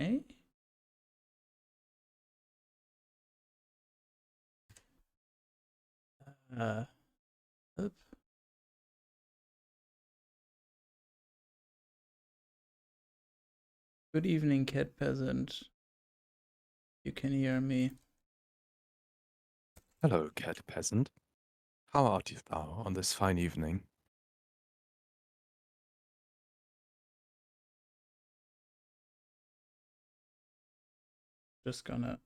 Okay. Up. Good evening, cat peasant. You can hear me. Hello, cat peasant. How art thou on this fine evening? Just gonna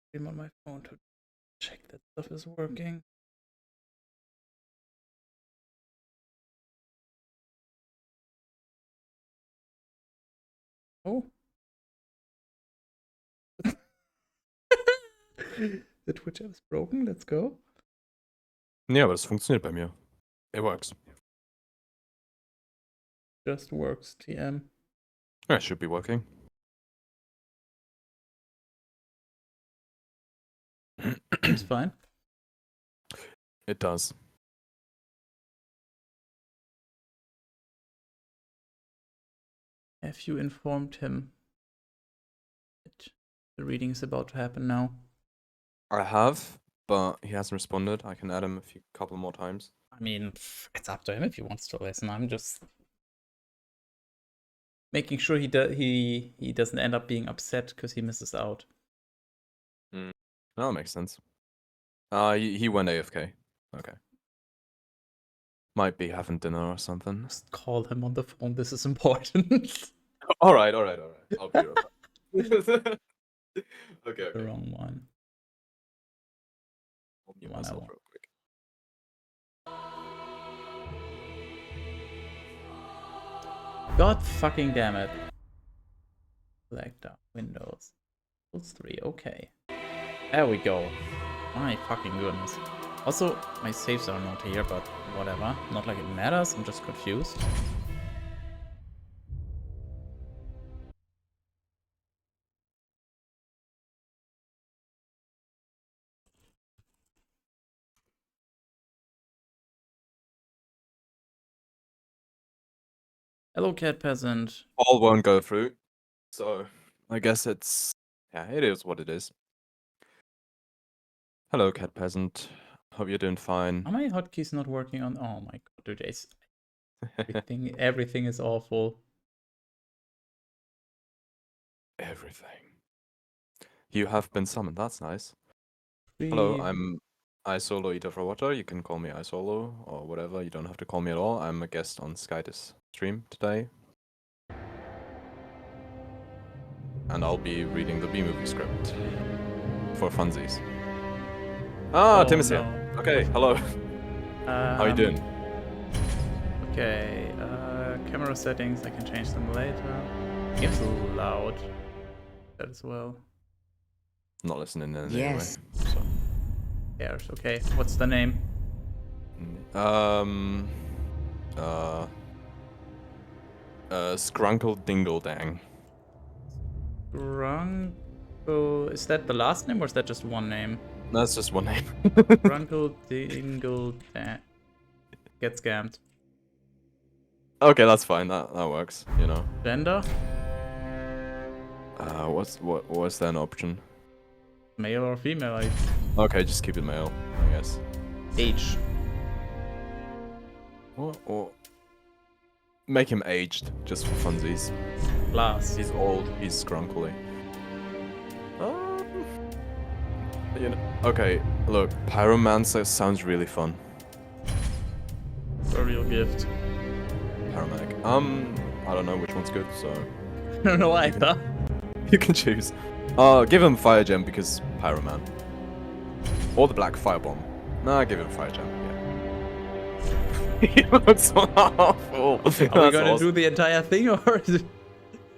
stream on my phone to check that stuff is working. Oh. The Twitch app is broken. Let's go. Ja, aber das funktioniert bei mir. It works. Just works, TM. Yeah, it should be working. Seems fine. It does. Have you informed him that the reading is about to happen now? I have, but he hasn't responded. I can add him a couple more times. I mean, it's up to him if he wants to listen. I'm just making sure he doesn't end up being upset because he misses out. No, that makes sense. He went AFK. Okay. Might be having dinner or something. Just call him on the phone. This is important. All right. I'll be right back. Okay. The wrong one. I'll mute myself real quick. God fucking damn it. Select Windows. Tools 3, okay. There we go. My fucking goodness. Also, my saves are not here, but whatever. Not like it matters, I'm just confused. Hello, cat peasant. All won't go through, so I guess it is what it is. Hello, cat peasant. Hope you're doing fine. Are my hotkeys not working on? Oh my god, dude, everything is awful. Everything. You have been summoned. That's nice. Hello, I'm isolueaterofwater. You can call me isolo or whatever. You don't have to call me at all. I'm a guest on Skytis stream today. And I'll be reading the B-movie script for funsies. Ah, Tim is here. Okay, hello. How are you doing? Okay, camera settings, I can change them later. Game's a little loud. That as well. Not listening in Yes. anyway. So. Cares. Okay, what's the name? Skrunkle Dingle Dang. Grunkle. Is that the last name or is that just one name? That's just one name. Grunkle Dingle Dang. Get scammed. Okay, that's fine. That works. You know. Gender? Was there an option? Male or female? Okay, just keep it male, I guess. Age. Or make him aged, just for funsies. Class. He's old. He's scrunkly. You know. Okay, look, Pyromancer sounds really fun. It's a real gift. Paramedic. I don't know which one's good, so I don't know either. you can choose. Give him Fire Gem because Pyroman. Or the Black Firebomb. Nah, give him Fire Gem, yeah. He looks so awful. Are we gonna do the entire thing or is it...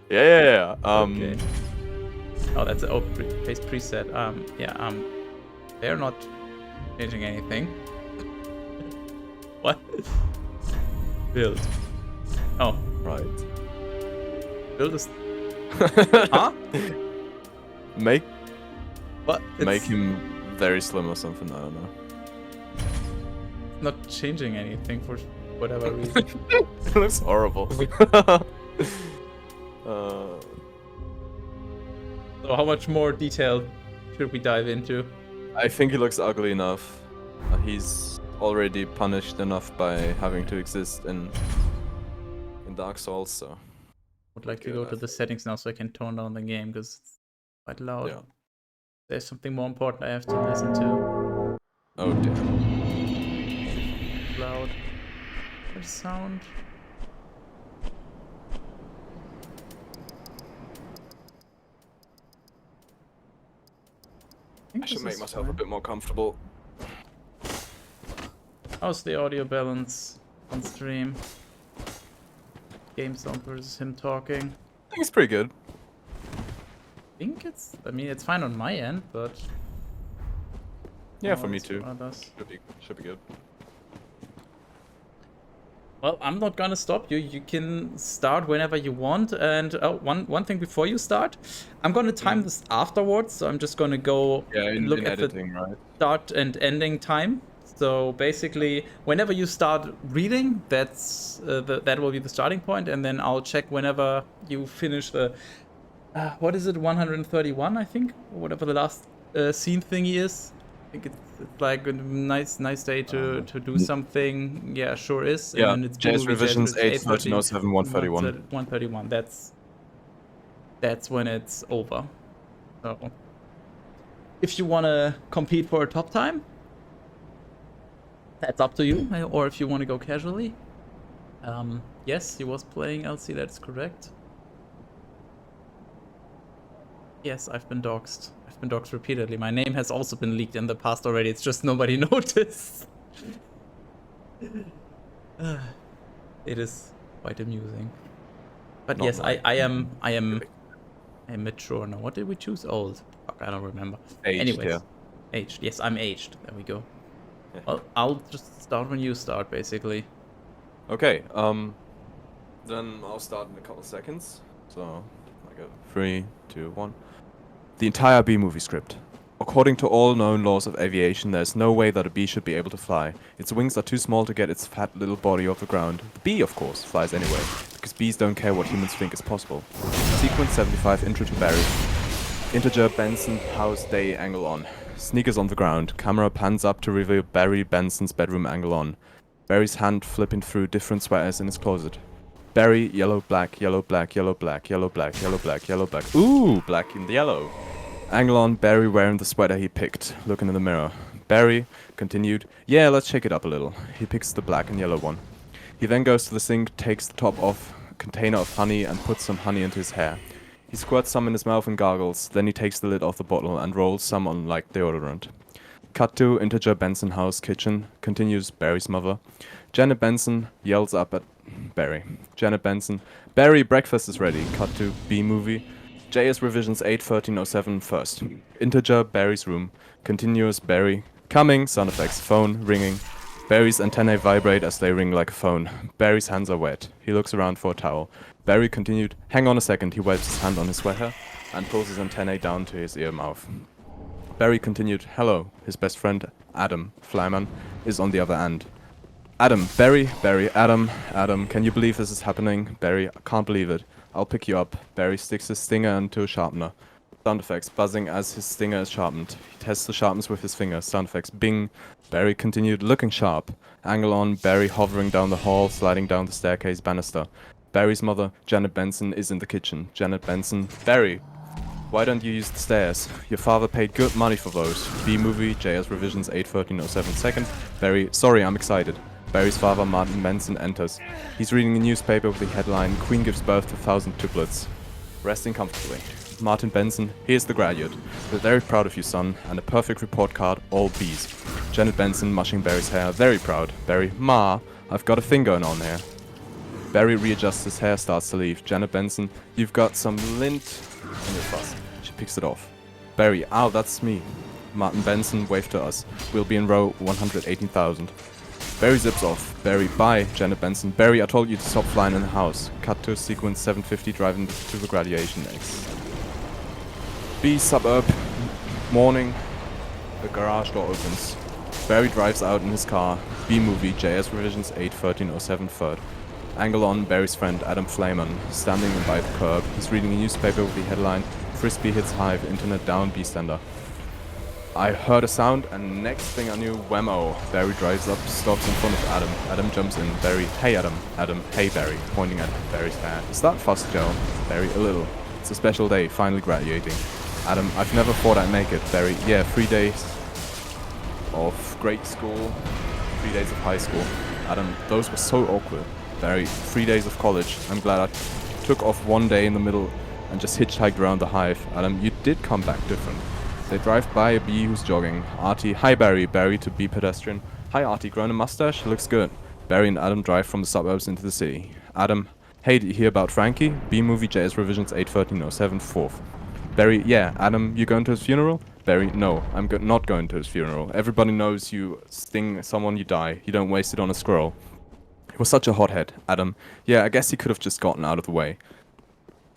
Yeah. Okay. Oh, that's an face preset. They're not changing anything. What? Build. Oh. Right. Build is... Huh? Make What? Make him very slim or something, I don't know. Not changing anything for whatever reason. It looks horrible. So how much more detail should we dive into? I think he looks ugly enough. He's already punished enough by having to exist in Dark Souls, so... Would like to go to the settings now so I can tone down the game because it's quite loud. Yeah. There's something more important I have to listen to. Oh, damn. Loud. There's sound. I should make myself a bit more comfortable. How's the audio balance on stream? Game sound versus him talking. I think it's pretty good. I mean, it's fine on my end, but... Yeah, for me too. Should be good. Well, I'm not gonna stop you. You can start whenever you want. And one thing before you start, I'm gonna time this afterwards. So I'm just gonna go look at editing, the start and ending time. So basically, whenever you start reading, that's that will be the starting point, and then I'll check whenever you finish the what is it, 131, I think, or whatever the last scene thingy is. I think it's like a nice day to do something. Yeah, sure is. Yeah, and then it's JS revisions 8.13.07, 131. 131. That's when it's over. So if you wanna compete for a top time, that's up to you. Or if you want to go casually. Yes, he was playing LC. That's correct. Yes, I've been doxxed. I've been doxxed repeatedly. My name has also been leaked in the past already. It's just nobody noticed. It is quite amusing. But yes, I am mature now. What did we choose? Old. Fuck, I don't remember. Aged, anyways, yeah. Aged. Yes, I'm aged. There we go. Yeah. Well, I'll just start when you start, basically. Okay. Then I'll start in a couple seconds. So, I go 3, 2, 1. The entire B-movie script. According to all known laws of aviation, there's no way that a bee should be able to fly. Its wings are too small to get its fat little body off the ground. The bee, of course, flies anyway, because bees don't care what humans think is possible. Sequence 75, intro to Barry. Integer, Benson, house, day, angle on. Sneakers on the ground. Camera pans up to reveal Barry Benson's bedroom, angle on. Barry's hand flipping through different sweaters in his closet. Barry, yellow, black, yellow, black, yellow, black, yellow, black, yellow, black, yellow, black. Ooh, black in the yellow. Angle on, Barry wearing the sweater he picked, looking in the mirror. Barry continued, yeah, let's shake it up a little. He picks the black and yellow one. He then goes to the sink, takes the top off a container of honey and puts some honey into his hair. He squirts some in his mouth and gargles, then he takes the lid off the bottle and rolls some on like deodorant. Cut to integer Benson house kitchen, continues Barry's mother. Janet Benson yells up at Barry. Janet Benson, Barry, breakfast is ready. Cut to B-movie. JS revisions 8.13.07 first. Integer Barry's room. Continuous Barry. Coming, sound effects, phone, ringing. Barry's antennae vibrate as they ring like a phone. Barry's hands are wet. He looks around for a towel. Barry continued, hang on a second. He wipes his hand on his sweater and pulls his antennae down to his ear mouth. Barry continued, hello. His best friend, Adam Flyman, is on the other end. Adam, Barry, Adam, can you believe this is happening? Barry, I can't believe it. I'll pick you up. Barry sticks his stinger into a sharpener. Sound effects, buzzing as his stinger is sharpened. He tests the sharpness with his finger. Sound effects, bing. Barry continued, looking sharp. Angle on, Barry hovering down the hall, sliding down the staircase banister. Barry's mother, Janet Benson, is in the kitchen. Janet Benson, Barry, why don't you use the stairs? Your father paid good money for those. B-movie, JS revisions 8.13.07 second. Barry, sorry, I'm excited. Barry's father, Martin Benson, enters. He's reading a newspaper with the headline, Queen gives birth to 1,000 triplets. Resting comfortably. Martin Benson, here's the graduate. We're very proud of you, son, and a perfect report card, all B's. Janet Benson, mushing Barry's hair, very proud. Barry, Ma, I've got a thing going on here. Barry readjusts his hair, starts to leave. Janet Benson, you've got some lint in your fuss. She picks it off. Barry, ow, that's me. Martin Benson, wave to us. We'll be in row 118,000. Barry zips off. Barry, bye, Janet Benson. Barry, I told you to stop flying in the house. Cut to sequence 750 driving to the graduation X. B suburb. Morning. The garage door opens. Barry drives out in his car. B movie, JS revisions 8.13.07 third. Angle on, Barry's friend Adam Flayman, standing by the curb. He's reading a newspaper with the headline, Frisbee hits hive, internet down, B standard. I heard a sound, and next thing I knew, whammo. Barry drives up, stops in front of Adam. Adam jumps in. Barry, hey Adam. Adam, hey Barry, pointing at Barry's hand. Is that fast, Joe? Barry, a little. It's a special day, finally graduating. Adam, I've never thought I'd make it. Barry, yeah, 3 days of grade school, 3 days of high school. Adam, those were so awkward. Barry, 3 days of college. I'm glad I took off 1 day in the middle and just hitchhiked around the hive. Adam, you did come back different. They drive by a bee who's jogging. Artie, hi Barry. Barry to bee pedestrian. Hi Artie, grown a mustache? Looks good. Barry and Adam drive from the suburbs into the city. Adam, hey, did you hear about Frankie? B-movie JS revisions 81307 4th. Barry, yeah. Adam, you going to his funeral? Barry, no, I'm not going to his funeral. Everybody knows you sting someone, you die. You don't waste it on a squirrel. He was such a hothead. Adam, yeah, I guess he could have just gotten out of the way.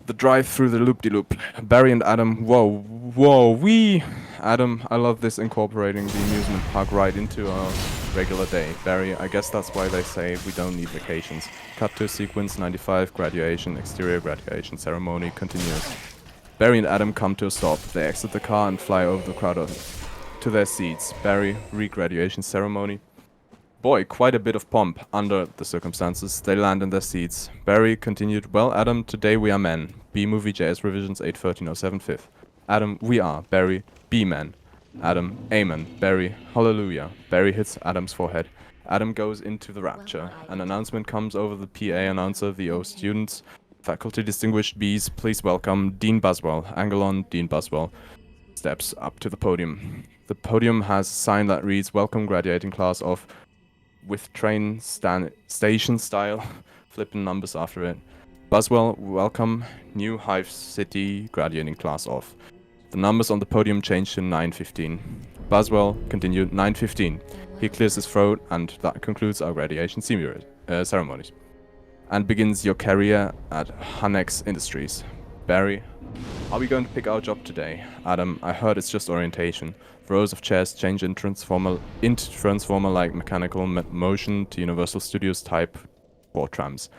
The drive through the loop-de-loop. Barry and Adam, whoa, wee! Adam, I love this incorporating the amusement park right into our regular day. Barry, I guess that's why they say we don't need vacations. Cut to sequence 95, graduation, exterior graduation ceremony continues. Barry and Adam come to a stop. They exit the car and fly over the crowd to their seats. Barry, re-graduation ceremony. Boy, quite a bit of pomp under the circumstances. They land in their seats. Barry continued, well, Adam, today we are men. B-movie JS revisions 81307 5th. Adam, we are. Barry, B-men. Adam, amen. Barry, hallelujah. Barry hits Adam's forehead. Adam goes into the rapture. An announcement comes over the PA announcer. The O students, faculty distinguished Bs, please welcome Dean Buswell. Angelon, Dean Buswell steps up to the podium. The podium has a sign that reads, welcome graduating class of, with train station style, flipping numbers after it. Buswell, welcome, new Hive City graduating class of. The numbers on the podium changed to 9:15. Buswell continued 9:15. He clears his throat, and that concludes our graduation ceremonies. And begins your career at Hanex Industries. Barry, are we going to pick our job today? Adam, I heard it's just orientation. Rows of chairs change into transformer-like mechanical motion to Universal Studios type 4 trams.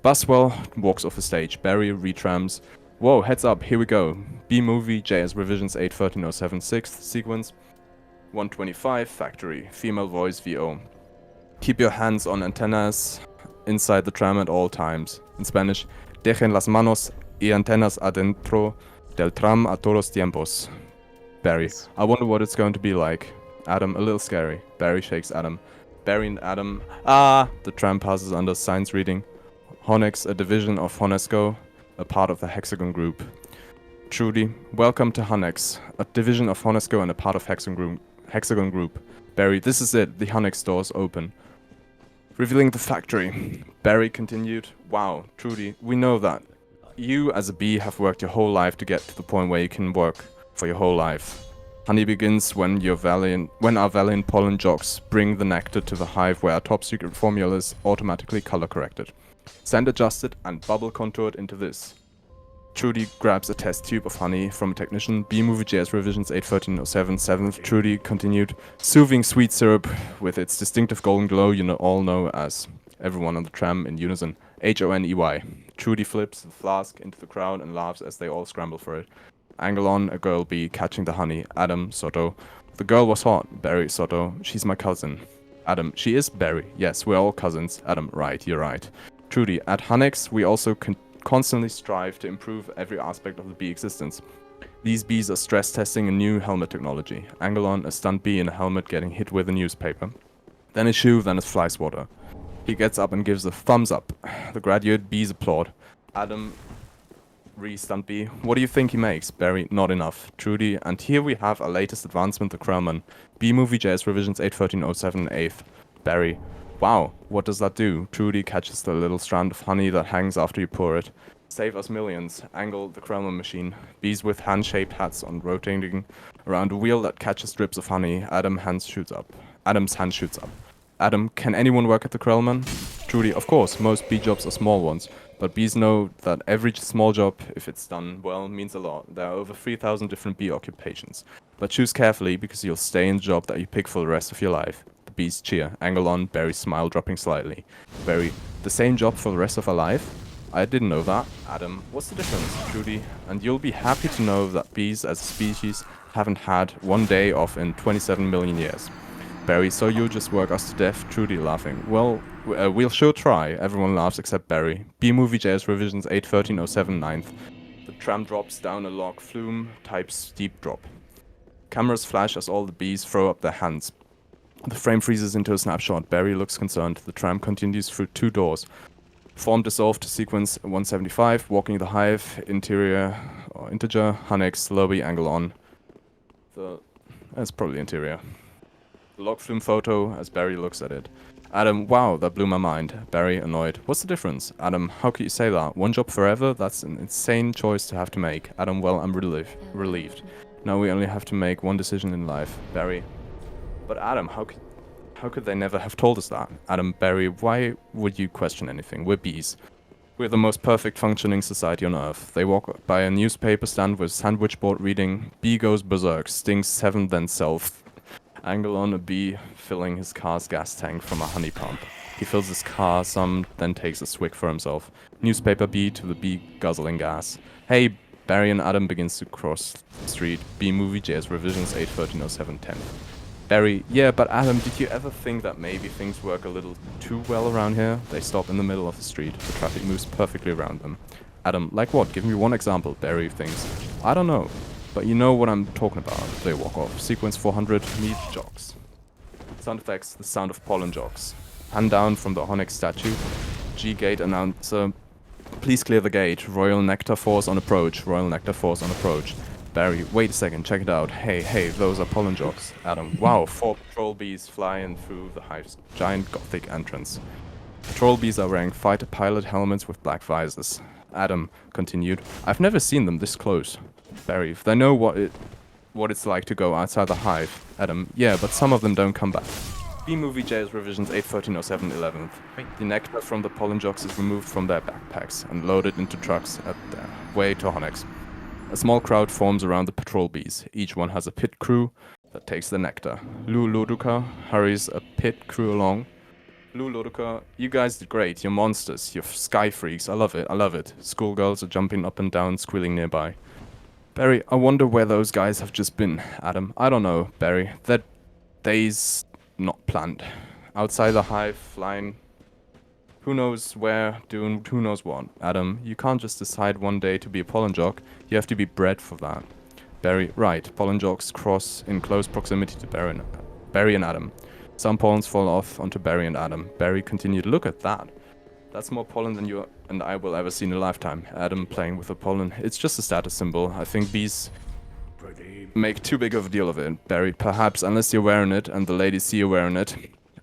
Buswell walks off the stage. Barry retrams. Whoa, heads up, here we go. B-movie JS revisions 81307 6th sequence 125 factory. Female voice VO. Keep your hands on antennas inside the tram at all times. In Spanish, dejen las manos y antenas adentro del tram a todos tiempos. Barry, I wonder what it's going to be like. Adam, a little scary. Barry shakes Adam. Barry and Adam, the tram passes under signs reading, Honex, a division of Honesco, a part of the Hexagon Group. Trudy, welcome to Honex, a division of Honesco and a part of Hexagon Group. Barry, this is it, the Honex doors open. Revealing the factory. Barry continued, wow, Trudy, we know that. You as a bee have worked your whole life to get to the point where you can work for your whole life. Honey begins when our valiant pollen jocks bring the nectar to the hive where our top secret formula is automatically color corrected. Sand adjusted and bubble contoured into this. Trudy grabs a test tube of honey from a technician. B-movie JS revisions 81307 7th. Trudy continued, soothing sweet syrup with its distinctive golden glow you all know as. Everyone on the tram in unison. Honey. Trudy flips the flask into the crowd and laughs as they all scramble for it. Angelon, a girl bee, catching the honey. Adam, Soto. The girl was hot. Barry, Soto. She's my cousin. Adam, she is Barry. Yes, we're all cousins. Adam, right, you're right. Trudy, at Hanex, we also constantly strive to improve every aspect of the bee existence. These bees are stress testing a new helmet technology. Angelon, a stunt bee in a helmet getting hit with a newspaper. Then a shoe, then a fly swatter. He gets up and gives a thumbs up. The graduate bees applaud. Adam, stunt bee. What do you think he makes? Barry, not enough. Trudy, and here we have our latest advancement, the Krellman. B-movie JS revisions 81307 8th. Barry, wow, what does that do? Trudy catches the little strand of honey that hangs after you pour it. Save us millions. Angle the Krellman machine. Bees with hand-shaped hats on rotating around a wheel that catches strips of honey. Adam's hand shoots up. Adam, can anyone work at the Krellman? Trudy, of course, most bee jobs are small ones. But bees know that every small job, if it's done well, means a lot. There are over 3,000 different bee occupations. But choose carefully, because you'll stay in the job that you pick for the rest of your life. The bees cheer. Angelon, Barry's smile dropping slightly. Barry, the same job for the rest of our life? I didn't know that. Adam, what's the difference? Trudy, and you'll be happy to know that bees as a species haven't had one day off in 27 million years. Barry, so you'll just work us to death? Trudy laughing. Well, we'll sure try. Everyone laughs except Barry. B-Movie JS Revisions 8.13.07 9th. The tram drops down a log flume, type steep drop. Cameras flash as all the bees throw up their hands. The frame freezes into a snapshot. Barry looks concerned. The tram continues through 2 doors. Form dissolved to sequence 175, walking the hive, interior, or integer, Hanex, lobby, angle on. That's probably interior. The log flume photo as Barry looks at it. Adam, wow, that blew my mind. Barry, annoyed. What's the difference? Adam, how could you say that? One job forever? That's an insane choice to have to make. Adam, well, I'm relieved. Now we only have to make one decision in life. Barry. But Adam, how could they never have told us that? Adam, Barry, why would you question anything? We're bees. We're the most perfect functioning society on Earth. They walk by a newspaper stand with sandwich board reading, Bee goes berserk, stings 7 then self. Angle on a bee filling his car's gas tank from a honey pump. He fills his car some, then takes a swig for himself. Newspaper bee to the bee guzzling gas. Hey, Barry and Adam begins to cross the street. B-Movie JS Revisions 8.13.07.10. Barry, yeah, but Adam, did you ever think that maybe things work a little too well around here? They stop in the middle of the street. The traffic moves perfectly around them. Adam, like what? Give me one example. Barry thinks. I don't know, but you know what I'm talking about. They walk off. Sequence 400, meet jocks. Sound effects, the sound of pollen jocks. Hand down from the Honex statue. G-gate announcer. Please clear the gate. Royal Nectar Force on approach. Royal Nectar Force on approach. Barry, wait a second, check it out. Hey, those are pollen jocks. Adam, wow, 4 patrol bees flying through the hive's giant gothic entrance. Patrol bees are wearing fighter pilot helmets with black visors. Adam continued, I've never seen them this close. Barry, if they know what it's like to go outside the hive. Adam, yeah, but some of them don't come back. B-Movie JS Revisions 8.13.07 11th. The nectar from the pollen jocks is removed from their backpacks and loaded into trucks at their way to Honex. A small crowd forms around the patrol bees. Each one has a pit crew that takes the nectar. Lou Loduca hurries a pit crew along. Lou Loduca, you guys did great. You're monsters. You're sky freaks. I love it. Schoolgirls are jumping up and down, squealing nearby. Barry, I wonder where those guys have just been. Adam, I don't know, Barry. That day's not planned. Outside the hive, flying. Who knows where, doing who knows what. Adam, you can't just decide one day to be a pollen jock. You have to be bred for that. Barry, right. Pollen jocks cross in close proximity to Barry and Adam. Some pollens fall off onto Barry and Adam. Barry continued, look at that. That's more pollen than you and I will ever see in a lifetime. Adam playing with the pollen. It's just a status symbol. I think bees make too big of a deal of it. Barry, perhaps, unless you're wearing it and the ladies see you wearing it.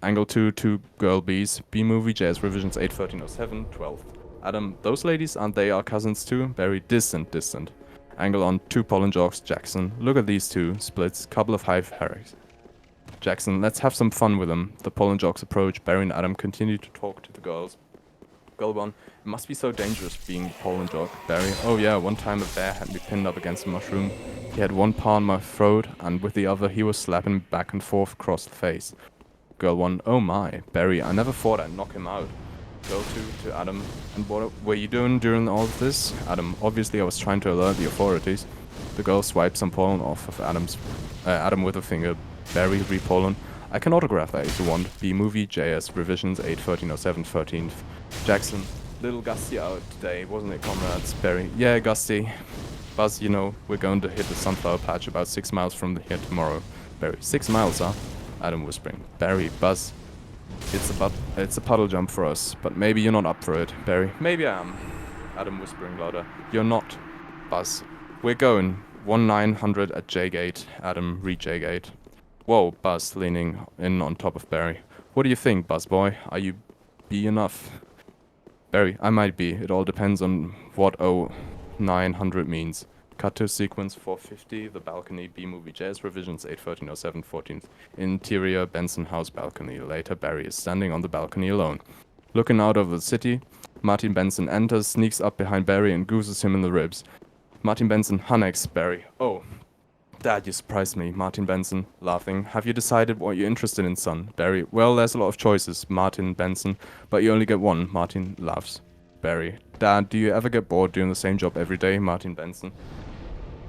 Angle 2 girl bees. B-Movie JS Revisions 8.13.07 12th. Adam, those ladies, aren't they our cousins too? Very distant. Angle on 2 pollen jocks. Jackson, look at these 2 splits. Couple of hive herrings. Jackson, let's have some fun with them. The pollen jocks approach. Barry and Adam continue to talk to the girls. Girl 1, it must be so dangerous being the pollen jock. Barry, oh yeah, one time a bear had me pinned up against a mushroom. He had one paw on my throat, and with the other he was slapping me back and forth across the face. Girl 1, oh my. Barry, I never thought I'd knock him out. Girl 2 to Adam, and what were you doing during all of this? Adam, obviously I was trying to alert the authorities. The girl swipes some pollen off of Adam with a finger. Barry, re-pollen. I can autograph that if you want. B-Movie JS Revisions 8.13.07 13th. Jackson, little gusty out today, wasn't it, comrades? Barry, yeah, gusty. Buzz, you know, we're going to hit the sunflower patch about 6 miles from here tomorrow. Barry, 6 miles, huh? Adam whispering. Barry, Buzz, it's a puddle jump for us, but maybe you're not up for it. Barry, maybe I am. Adam whispering louder. You're not. Buzz, we're going. 1900 at J-gate. Adam, re-J-gate. Whoa, Buzz leaning in on top of Barry. What do you think, Buzz boy? Are you B enough? Barry, I might be. It all depends on what 0900 means. Cut to sequence 450, the balcony, B-Movie JS Revisions 8.13.07 14th. Interior, Benson House balcony. Later, Barry is standing on the balcony alone. Looking out over the city, Martin Benson enters, sneaks up behind Barry and gooses him in the ribs. Martin Benson, Hanex, Barry. Oh, Dad, you surprised me. Martin Benson, laughing. Have you decided what you're interested in, son? Barry, well, there's a lot of choices. Martin Benson, but you only get one. Martin laughs. Barry, Dad, do you ever get bored doing the same job every day? Martin Benson.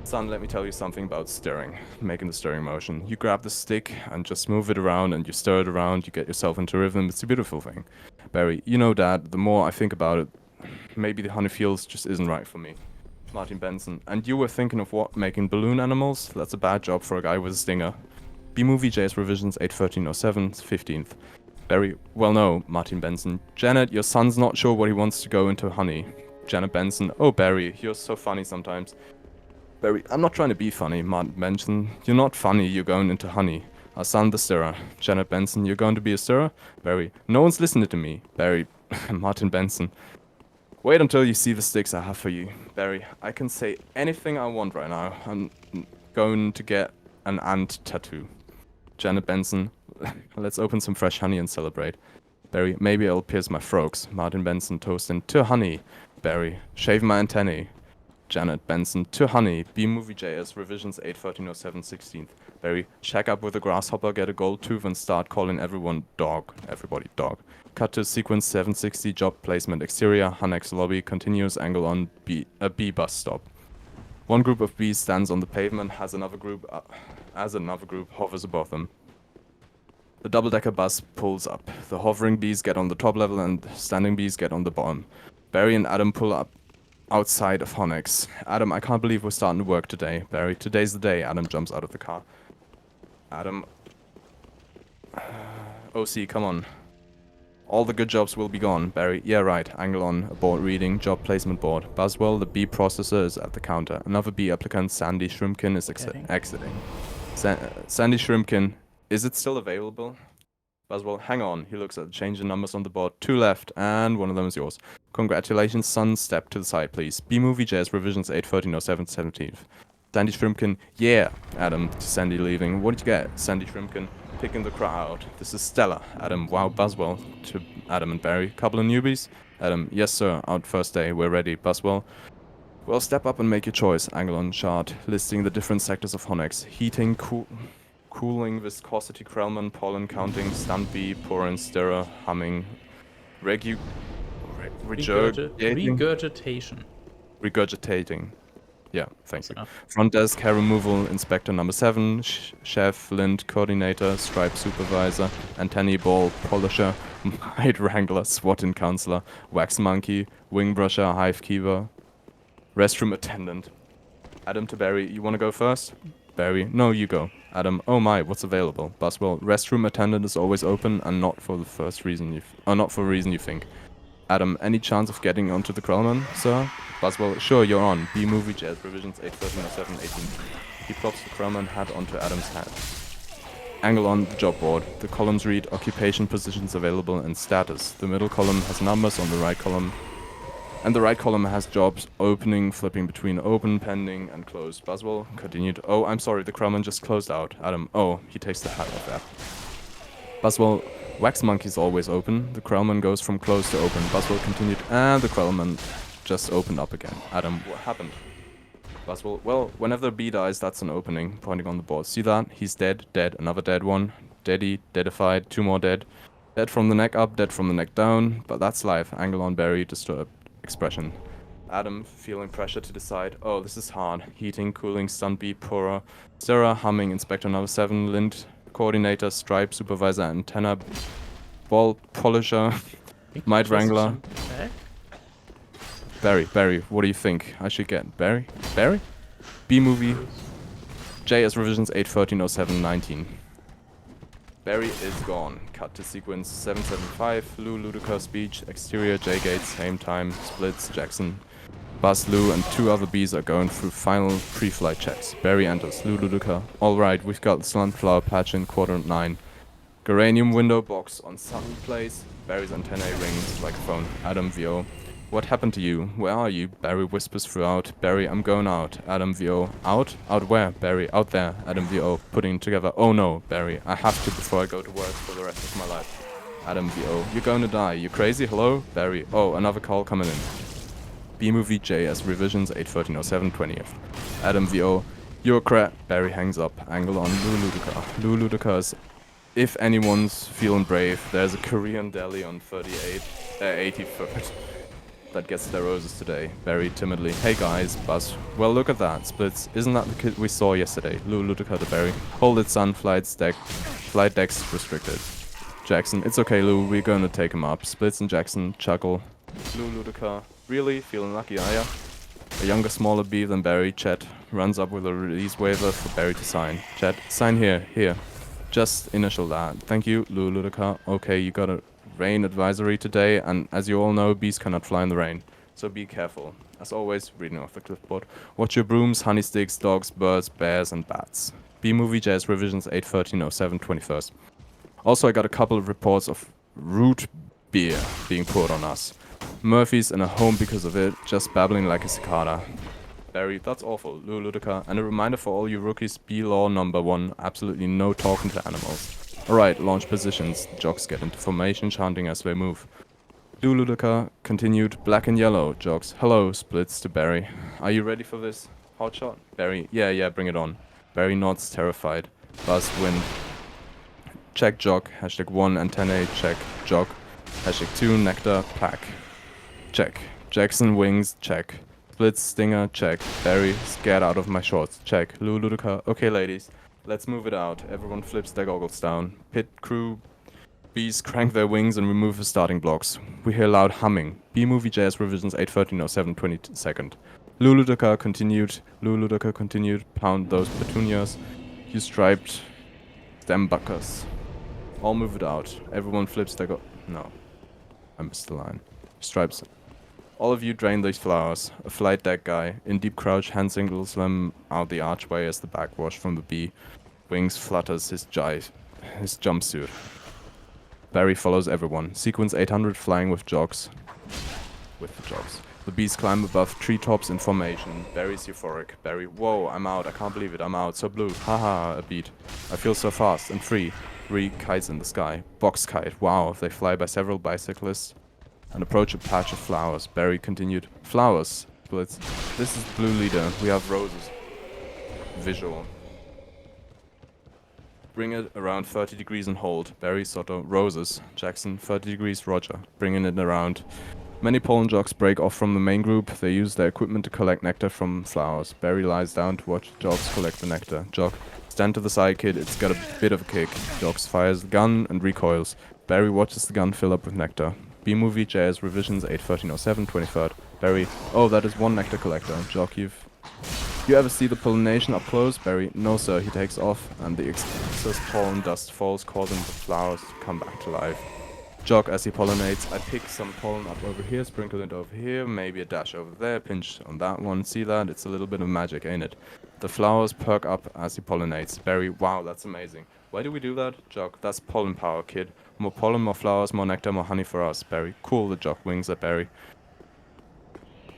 Son, let me tell you something about stirring, making the stirring motion. You grab the stick and just move it around and you stir it around, you get yourself into rhythm. It's a beautiful thing. Barry, you know, Dad, the more I think about it, maybe the honey fields just isn't right for me. Martin Benson. And you were thinking of what? Making balloon animals? That's a bad job for a guy with a stinger. B-Movie JS Revisions 81307, 15th. Barry, well no, Martin Benson. Janet, your son's not sure what he wants to go into honey. Janet Benson. Oh, Barry, you're so funny sometimes. Barry, I'm not trying to be funny, Martin Benson. You're not funny, you're going into honey. Our son, the stirrer. Janet Benson, you're going to be a stirrer? Barry, no one's listening to me. Barry, Martin Benson. Wait until you see the sticks I have for you. Barry, I can say anything I want right now. I'm going to get an ant tattoo. Janet Benson, let's open some fresh honey and celebrate. Barry, maybe I'll pierce my frogs. Martin Benson, toasting to honey. Barry, shave my antennae. Janet Benson, to honey. B-Movie JS, Revisions 81307, 16th. Barry, shack up with a grasshopper, get a gold tooth, and start calling everyone dog. Everybody dog. Cut to sequence 760, job placement, exterior, Hanex lobby, continuous angle on a B bus stop. One group of bees stands on the pavement, as another group hovers above them. The double-decker bus pulls up. The hovering bees get on the top level and standing bees get on the bottom. Barry and Adam pull up outside of Honex. Adam, I can't believe we're starting to work today. Barry, today's the day. Adam jumps out of the car. Adam. OC, come on. All the good jobs will be gone. Barry, yeah, right. Angle on, abort reading, job placement board. Buswell, the B processor is at the counter. Another B applicant, Sandy Shrimpkin, is exiting. Sandy Shrimpkin, is it still available? Buswell, hang on. He looks at the change in numbers on the board. 2 left, and one of them is yours. Congratulations, son. Step to the side, please. B-Movie JS Revisions 81307, 17th. Sandy Shrimpkin, yeah. Adam, to Sandy leaving. What did you get? Sandy Shrimpkin, picking the crowd. This is Stella. Adam, wow, Buswell. To Adam and Barry. Couple of newbies? Adam, yes, sir. Out first day. We're ready. Buswell. Well, step up and make your choice. Angle on chart, listing the different sectors of Honex. Heating, cooling, viscosity, Krellman, pollen counting, stunt bee, pouring, stirrer, humming, regurgitating. Yeah, thank you. Front desk, hair removal, inspector number 7, chef, lint, coordinator, stripe supervisor, antennae ball, polisher, hide wrangler, swatting counselor, wax monkey, wing brusher, hive keeper, restroom attendant. Adam to Barry, you want to go first? Barry, no, you go. Adam, oh my, what's available? Buswell, restroom attendant is always open and not for the reason you think. Adam, any chance of getting onto the Krellman, sir? Buswell, sure, you're on. B-Movie JS Revisions 81307, 18. He plops the Krellman hat onto Adam's head. Angle on the job board. The columns read occupation, positions available, and status. The middle column has numbers on the right column. And the right column has jobs opening, flipping between open, pending, and closed. Buswell continued. Oh, I'm sorry, the Krellman just closed out. Adam, oh, he takes the hat off there. Buswell, wax monkey's always open. The Krellman goes from closed to open. Buswell continued, and the Krellman just opened up again. Adam, what happened? Buswell, well, whenever a bee dies, that's an opening, pointing on the board. See that? He's dead, dead, another dead one. Deady, deadified, 2 more dead. Dead from the neck up, dead from the neck down. But that's life. Angle on Barry, disturbed expression. Adam, feeling pressure to decide. Oh, this is hard. Heating, cooling, stunt bee, pourer, stirrer, humming, inspector number 7, lint, coordinator, stripe, supervisor, antenna, ball, polisher, mite wrangler. Barry, what do you think I should get? Barry? B-Movie, JS Revisions 81307, 19. Barry is gone. Cut to sequence 775, Lou Ludica speech, exterior J-Gate, same time, splits, Jackson. Buzz, Lou, and 2 other bees are going through final pre-flight checks. Barry enters, Lou Ludica. Alright, we've got the sunflower patch in quadrant 9. Geranium window box on Sutton Place. Barry's antennae rings like a phone. Adam VO. What happened to you? Where are you? Barry whispers throughout. Barry, I'm going out. Adam VO. Out? Out where? Barry, out there. Adam VO. Putting together. Oh no, Barry, I have to before I go to work for the rest of my life. Adam VO. You're going to die. You crazy? Hello? Barry. Oh, another call coming in. B-Movie JS Revisions 81307, 20th. Adam VO. You're a crap. Barry hangs up. Angle on Lou Ludica. Lou Ludica is, if anyone's feeling brave, there's a Korean deli on 83rd. that gets their roses today. Very timidly. Hey guys, Buzz. Well, look at that. Splits. Isn't that the kid we saw yesterday? Ludica the berry. Hold it, son. Flight decks restricted. Jackson. It's okay, Lou. We're gonna take him up. Splits and Jackson chuckle. Ludica. Really? Feeling lucky, are ya? A younger, smaller bee than Barry, Chet, runs up with a release waiver for Barry to sign. Chet, sign here. Here. Just initial that. Thank you, Ludica. Okay, you got a rain advisory today, and as you all know, bees cannot fly in the rain. So be careful. As always, reading off the clipboard. Watch your brooms, honey sticks, dogs, birds, bears, and bats. B-Movie Jazz Revisions 8/13/07 21st. Also, I got a couple of reports of root beer being poured on us. Murphy's in a home because of it, just babbling like a cicada. Barry, that's awful. Ludica. And a reminder for all you rookies, B-Law #1, absolutely no talking to animals. Alright, launch positions. Jocks get into formation, chanting as they move. Ludica continued, black and yellow. Jocks, hello, Splits to Barry. Are you ready for this? Hotshot? Barry, yeah, bring it on. Barry nods, terrified. Buzz, wind. Check Jock, #1, antennae, check, Jock. #2, nectar, pack. Check. Jackson, wings, check. Splits, stinger, check. Barry, scared out of my shorts, check. Ludica, okay ladies, let's move it out. Everyone flips their goggles down. Pit crew, bees crank their wings and remove the starting blocks. We hear loud humming. B-Movie Jazz Revisions 8/13/07 22nd. Ludica continued, pound those petunias. You striped stem buckers. All move it out. Everyone flips their no. I missed the line. Stripes. All of you drain these flowers. A flight deck guy, in deep crouch, hand singles them out the archway as the backwash from the bee. Wings flutters his jumpsuit. Barry follows everyone. Sequence 800 flying with jogs. The bees climb above treetops in formation. Barry's euphoric. Barry, whoa, I'm out. I can't believe it. I'm out. So blue. Haha, a beat. I feel so fast and free. 3 kites in the sky. Box kite. Wow, they fly by several bicyclists and approach a patch of flowers. Barry continued. Flowers. Splits. This is Blue Leader. We have roses. Visual. Bring it around 30 degrees and hold. Barry, Soto, roses. Jackson, 30 degrees, Roger. Bringing it around. Many pollen jogs break off from the main group. They use their equipment to collect nectar from flowers. Barry lies down to watch jogs collect the nectar. Jog, stand to the side, kid. It's got a bit of a kick. Jogs fires the gun and recoils. Barry watches the gun fill up with nectar. B-Movie Jazz Revisions 8/13/07 23rd. Barry, oh, that is one nectar collector. Jog, you ever see the pollination up close? Barry, no sir. He takes off and the excess pollen dust falls, causing the flowers to come back to life. Jog as he pollinates. I pick some pollen up over here, sprinkle it over here, maybe a dash over there, pinch on that one. See that? It's a little bit of magic, ain't it? The flowers perk up as he pollinates. Barry, wow, that's amazing. Why do we do that? Jog, that's pollen power, kid. More pollen, more flowers, more nectar, more honey for us. Barry, cool, the Jog wings at Barry.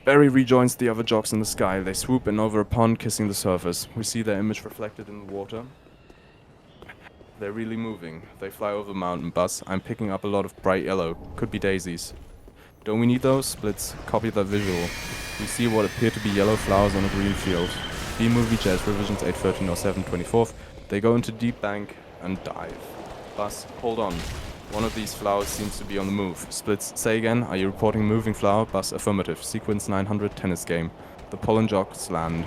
Barry rejoins the other jogs in the sky. They swoop in over a pond, kissing the surface. We see their image reflected in the water. They're really moving. They fly over the mountain. Buzz, I'm picking up a lot of bright yellow. Could be daisies. Don't we need those? Splits, copy that visual. We see what appear to be yellow flowers on a green field. B-Movie Jazz Revisions 8/13/07 24th. They go into deep bank and dive. Buzz, hold on. One of these flowers seems to be on the move. Splits, say again, are you reporting moving flower? Buzz, affirmative. Sequence 900 tennis game. The pollen jogs land.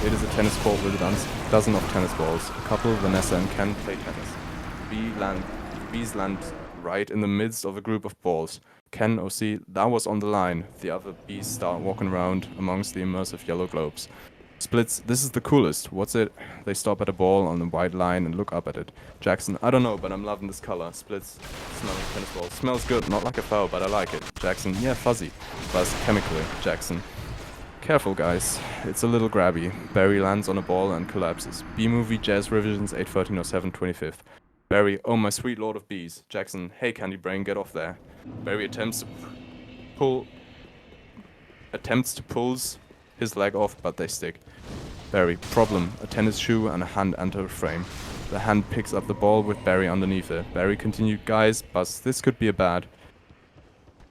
It is a tennis court with a dozen of tennis balls. A couple, Vanessa and Ken, play tennis. Bees land right in the midst of a group of balls. Ken, OC, that was on the line. The other bees start walking around amongst the immersive yellow globes. Splits, this is the coolest. What's it? They stop at a ball on the white line and look up at it. Jackson, I don't know, but I'm loving this color. Splits, smelling tennis ball. Smells good, not like a foul, but I like it. Jackson, yeah, fuzzy. Buzz, chemically. Jackson, careful guys, it's a little grabby. Barry lands on a ball and collapses. B-Movie Jazz Revisions 8/13/07 25th. Barry, oh my sweet lord of bees. Jackson, hey Candy Brain, get off there. Barry attempts to pull his leg off, but they stick. Barry, problem. A tennis shoe and a hand enter the frame. The hand picks up the ball with Barry underneath it. Barry continued, guys, Buzz, this could be a bad.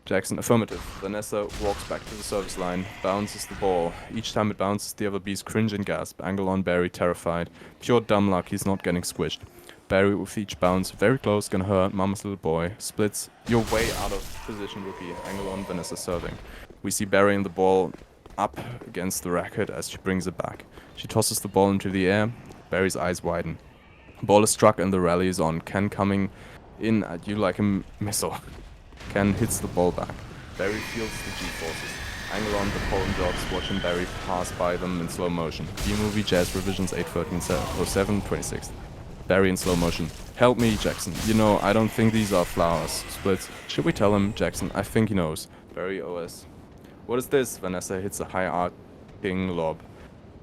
Jackson, affirmative. Vanessa walks back to the service line, bounces the ball. Each time it bounces, the other bees cringe and gasp. Angle on Barry, terrified. Pure dumb luck, he's not getting squished. Barry with each bounce. Very close, gonna hurt. Mama's little boy. Splits. You're way out of position, rookie. Angle on, Vanessa serving. We see Barry in the ball up against the racket as she brings it back. She tosses the ball into the air. Barry's eyes widen. Ball is struck and the rally is on. Ken coming in at you like a missile. Ken hits the ball back. Barry feels the G-forces. Angle on, the Poland dogs watching Barry pass by them in slow motion. B-movie Jazz Revisions 81307 26th. Barry in slow motion. Help me, Jackson. You know, I don't think these are flowers. Splits. Should we tell him, Jackson? I think he knows. Barry OS. What is this? Vanessa hits a high arcing lob.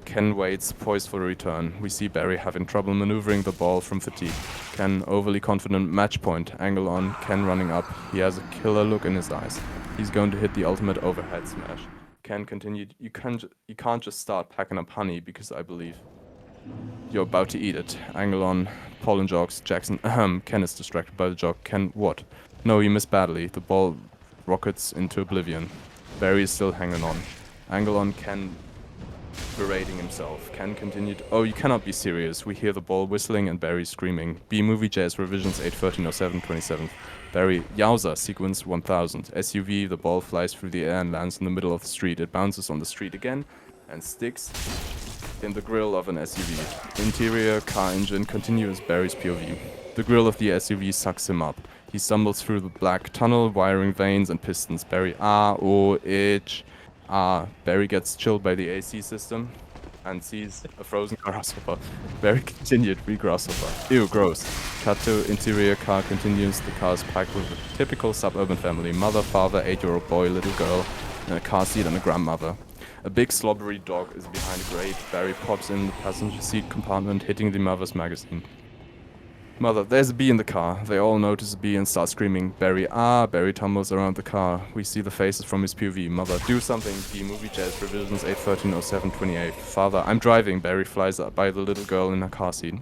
Ken waits, poised for a return. We see Barry having trouble maneuvering the ball from fatigue. Ken overly confident, match point, angle on, Ken running up. He has a killer look in his eyes. He's going to hit the ultimate overhead smash. Ken continued, you can't just start packing up honey because I believe you're about to eat it. Angle on, pollen jogs, Jackson, Ken is distracted by the jog. Ken, what? No, you missed badly. The ball rockets into oblivion. Barry is still hanging on. Angle on, Ken berating himself. Ken continued, oh, you cannot be serious. We hear the ball whistling and Barry screaming. B-movie Jazz Revisions 81307 27th. Barry, yowza, sequence 1000. SUV, the ball flies through the air and lands in the middle of the street. It bounces on the street again and sticks in the grille of an SUV. Interior car engine continues Barry's POV. The grille of the SUV sucks him up. He stumbles through the black tunnel, wiring vanes and pistons. Barry, itch. Barry gets chilled by the AC system and sees a frozen grasshopper. Barry continued, grasshopper. Ew, gross. Cut to interior car continues. The car is packed with a typical suburban family. Mother, father, 8-year-old boy, little girl, and a car seat and a grandmother. A big slobbery dog is behind a grate. Barry pops in the passenger seat compartment, hitting the mother's magazine. Mother, there's a bee in the car. They all notice a bee and start screaming. Barry, Barry tumbles around the car. We see the faces from his POV. Mother, do something. B-movie Jazz Revisions 81307 28. Father, I'm driving. Barry flies up by the little girl in her car seat.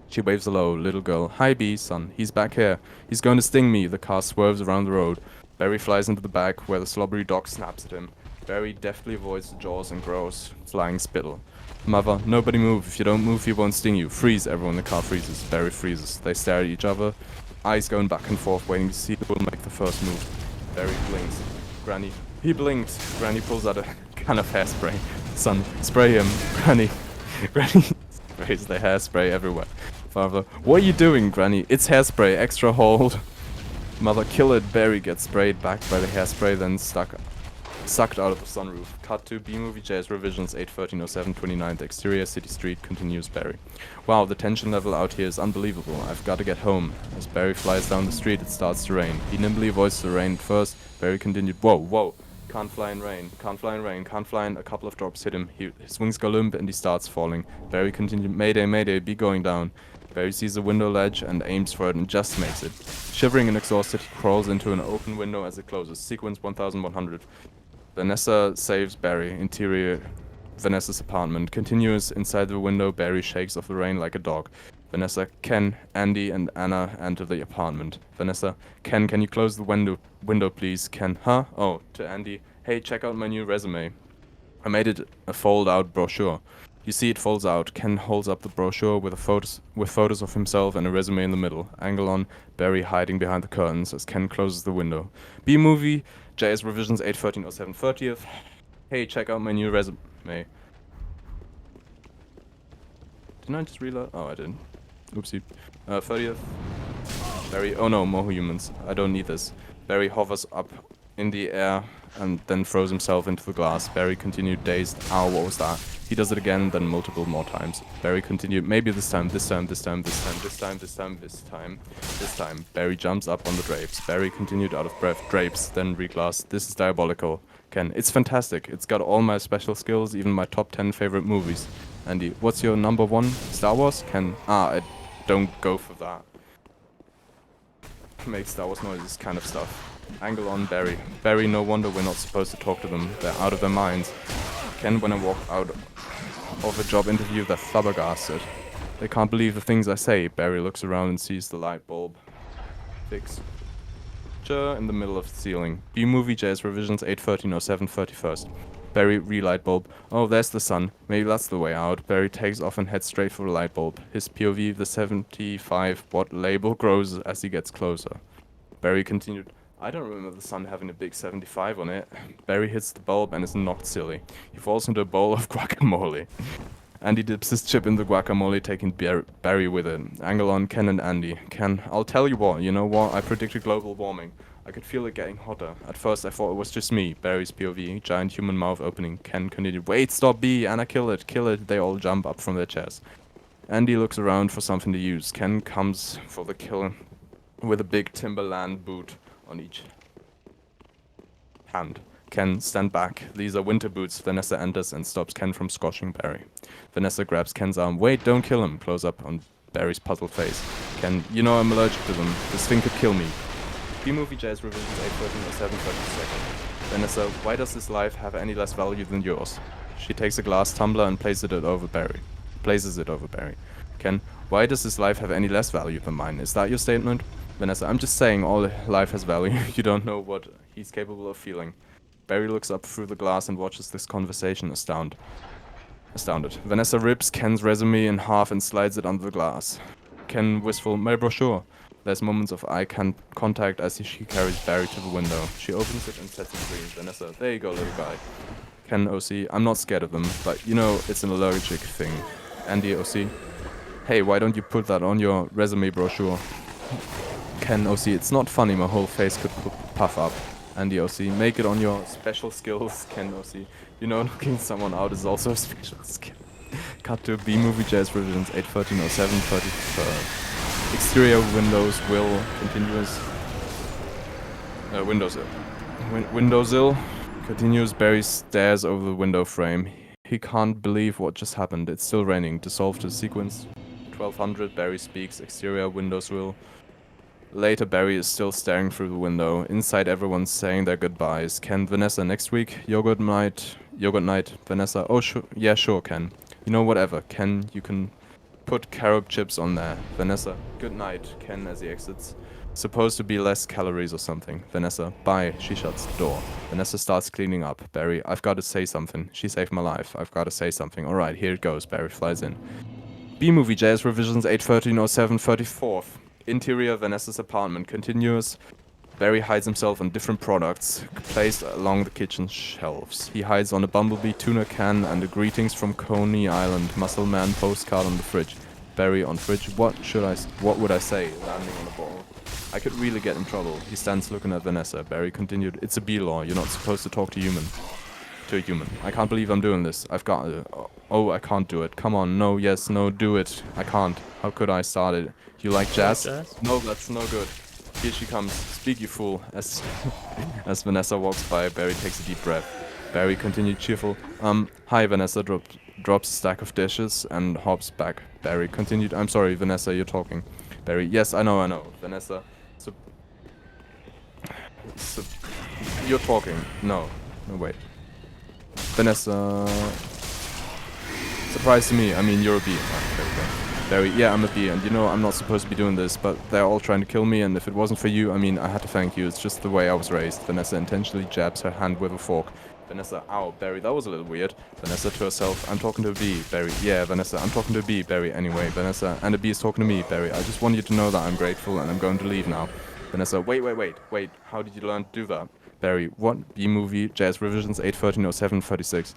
She waves hello. Little girl, hi B, son. He's back here. He's going to sting me. The car swerves around the road. Barry flies into the back where the slobbery dog snaps at him. Barry deftly avoids the jaws and grows flying spittle. Mother, nobody move. If you don't move, he won't sting you. Freeze. Everyone in the car freezes. Barry freezes. They stare at each other, eyes going back and forth, waiting to see who will make the first move. Barry blinks. Granny. He blinked. Granny pulls out a can of hairspray. Son, spray him. Granny. Granny sprays the hairspray everywhere. Father, what are you doing, Granny? It's hairspray. Extra hold. Mother, kill it. Barry gets sprayed back by the hairspray, then sucked out of the sunroof. Cut to B-movie Jazz Revisions 81307 29th. Exterior city street continues Barry. Wow, the tension level out here is unbelievable. I've got to get home. As Barry flies down the street, it starts to rain. He nimbly avoids the rain at first. Barry continued, whoa. Can't fly in rain. Can't fly in rain. Can't fly in. A couple of drops hit him. His wings go limp and he starts falling. Barry continued, mayday, mayday, be going down. Barry sees a window ledge and aims for it and just makes it. Shivering and exhausted, he crawls into an open window as it closes. Sequence 1100. Vanessa saves Barry. Interior Vanessa's apartment. Continuous inside the window, Barry shakes off the rain like a dog. Vanessa, Ken, Andy, and Anna enter the apartment. Vanessa, Ken, can you close the window please? Ken, huh? Oh, to Andy, hey, check out my new resume. I made it a fold-out brochure. You see it folds out. Ken holds up the brochure with photos of himself and a resume in the middle. Angle on, Barry hiding behind the curtains as Ken closes the window. B-movie, JS Revisions 81307 30th. Hey, check out my new resume. Didn't I just reload? Oh, I didn't. Oopsie. 30th. Barry, oh no, more humans. I don't need this. Barry hovers up in the air and then throws himself into the glass. Barry continued dazed. Ow, what was that? He does it again, then multiple more times. Barry continued, maybe this time. Barry jumps up on the drapes. Barry continued out of breath. Drapes, then reglass. This is diabolical. Ken, it's fantastic. It's got all my special skills, even my top 10 favorite movies. Andy, what's your number one? Star Wars? Ken, I don't go for that. Make Star Wars noises kind of stuff. Angle on Barry. Barry, no wonder we're not supposed to talk to them. They're out of their minds. Ken, when I walk out of a job interview, they're flabbergasted. They can't believe the things I say. Barry looks around and sees the light bulb fixture in the middle of the ceiling. B-movie Jazz Revisions 81307 31st. Barry, relight bulb. Oh, there's the sun. Maybe that's the way out. Barry takes off and heads straight for the light bulb. His POV, the 75-watt label, grows as he gets closer. Barry continued. I don't remember the sun having a big 75 on it. Barry hits the bulb and is knocked silly. He falls into a bowl of guacamole. Andy dips his chip in the guacamole, taking Barry with it. Angle on Ken and Andy. Ken, I'll tell you what, you know what? I predicted global warming. I could feel it getting hotter. At first I thought it was just me. Barry's POV, giant human mouth opening. Ken continued, wait, stop, B, Anna, kill it, kill it. They all jump up from their chairs. Andy looks around for something to use. Ken comes for the kill with a big Timberland boot on each hand. Ken, stand back. These are winter boots. Vanessa enters and stops Ken from squashing Barry. Vanessa grabs Ken's arm. Wait, don't kill him. Close up on Barry's puzzled face. Ken, you know I'm allergic to them. This thing could kill me. B-Movie Jazz Revisions 813 or 732. Vanessa, why does this life have any less value than yours? She takes a glass tumbler and places it over Barry. Ken, why does this life have any less value than mine? Is that your statement? Vanessa, I'm just saying all life has value. You don't know what he's capable of feeling. Barry looks up through the glass and watches this conversation astounded. Vanessa rips Ken's resume in half and slides it under the glass. Ken, wistful, my brochure. There's moments of eye contact as she carries Barry to the window. She opens it and sets it free. Vanessa, there you go, little guy. Ken, OC, I'm not scared of them, but you know, it's an allergic thing. Andy, OC, hey, why don't you put that on your resume brochure? Ken, OC, it's not funny, my whole face could puff up. Andy, OC, make it on your special skills. Ken, OC, you know, knocking someone out is also a special skill. Cut to B-Movie Jazz Revisions 8130733. Exterior windows will continuous. Windowsill continues. Barry stares over the window frame. He can't believe what just happened. It's still raining. Dissolve to sequence 1200. Barry speaks. Exterior windowsill. Later, Barry is still staring through the window. Inside, everyone's saying their goodbyes. Ken, Vanessa, next week? Yogurt night. Vanessa, oh, yeah, sure, Ken. You know, whatever. Ken, you can put carob chips on there. Vanessa, good night. Ken, as he exits. Supposed to be less calories or something. Vanessa, bye. She shuts the door. Vanessa starts cleaning up. Barry, I've got to say something. She saved my life. I've got to say something. Alright, here it goes. Barry flies in. B-Movie Jazz Revisions 8130734. Interior, Vanessa's apartment. Continuous. Barry hides himself on different products placed along the kitchen shelves. He hides on a Bumblebee tuna can and a Greetings from Coney Island Muscle Man postcard on the fridge. Barry on fridge. What would I say? Landing on the ball. I could really get in trouble. He stands looking at Vanessa. Barry continued. It's a B-law. You're not supposed to talk to a human. I can't believe I'm doing this. I've got to. Oh, I can't do it. Come on. No, yes, no, do it. I can't. How could I start it? You like jazz? No, that's no good. Here she comes. Speak, you fool. As Vanessa walks by, Barry takes a deep breath. Barry continued cheerful. Hi, Vanessa. Drops a stack of dishes and hops back. Barry continued. I'm sorry, Vanessa, you're talking. Barry, yes, I know. Vanessa, you're talking. No, wait. Vanessa, surprise to me. I mean, you're a bee. Okay. Barry, yeah, I'm a bee, and you know I'm not supposed to be doing this, but they're all trying to kill me, and if it wasn't for you, I mean, I had to thank you. It's just the way I was raised. Vanessa intentionally jabs her hand with a fork. Vanessa, ow, Barry, that was a little weird. Vanessa to herself, I'm talking to a bee. Barry, yeah, Vanessa, I'm talking to a bee. Barry, anyway, Vanessa, and a bee is talking to me. Barry, I just want you to know that I'm grateful, and I'm going to leave now. Vanessa, wait, how did you learn to do that? Barry, what? B-Movie, Jazz Revisions 8130736.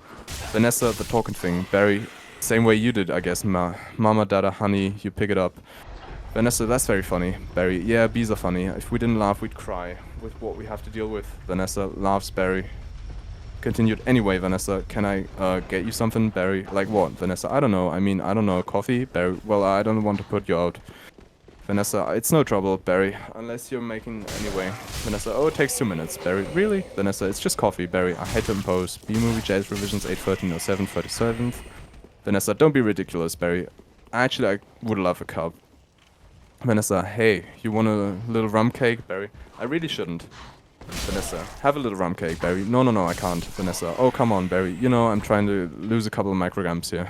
Vanessa, the talking thing. Barry, same way you did, I guess, Mama, Dada, honey, you pick it up. Vanessa, that's very funny. Barry, yeah, bees are funny. If we didn't laugh, we'd cry. With what we have to deal with. Vanessa laughs. Barry continued. Anyway, Vanessa, can I get you something? Barry, like what? Vanessa, I don't know. I don't know. Coffee? Barry, well, I don't want to put you out. Vanessa, it's no trouble, Barry, unless you're making anyway. Vanessa, oh, it takes 2 minutes. Barry, really? Vanessa, it's just coffee. Barry, I hate to impose. B-Movie Jazz Revisions 8130737. Vanessa, don't be ridiculous, Barry. Actually, I would love a cup. Vanessa, hey, you want a little rum cake? Barry, I really shouldn't. Vanessa, have a little rum cake. Barry, no, I can't. Vanessa, oh, come on, Barry. You know, I'm trying to lose a couple of micrograms here.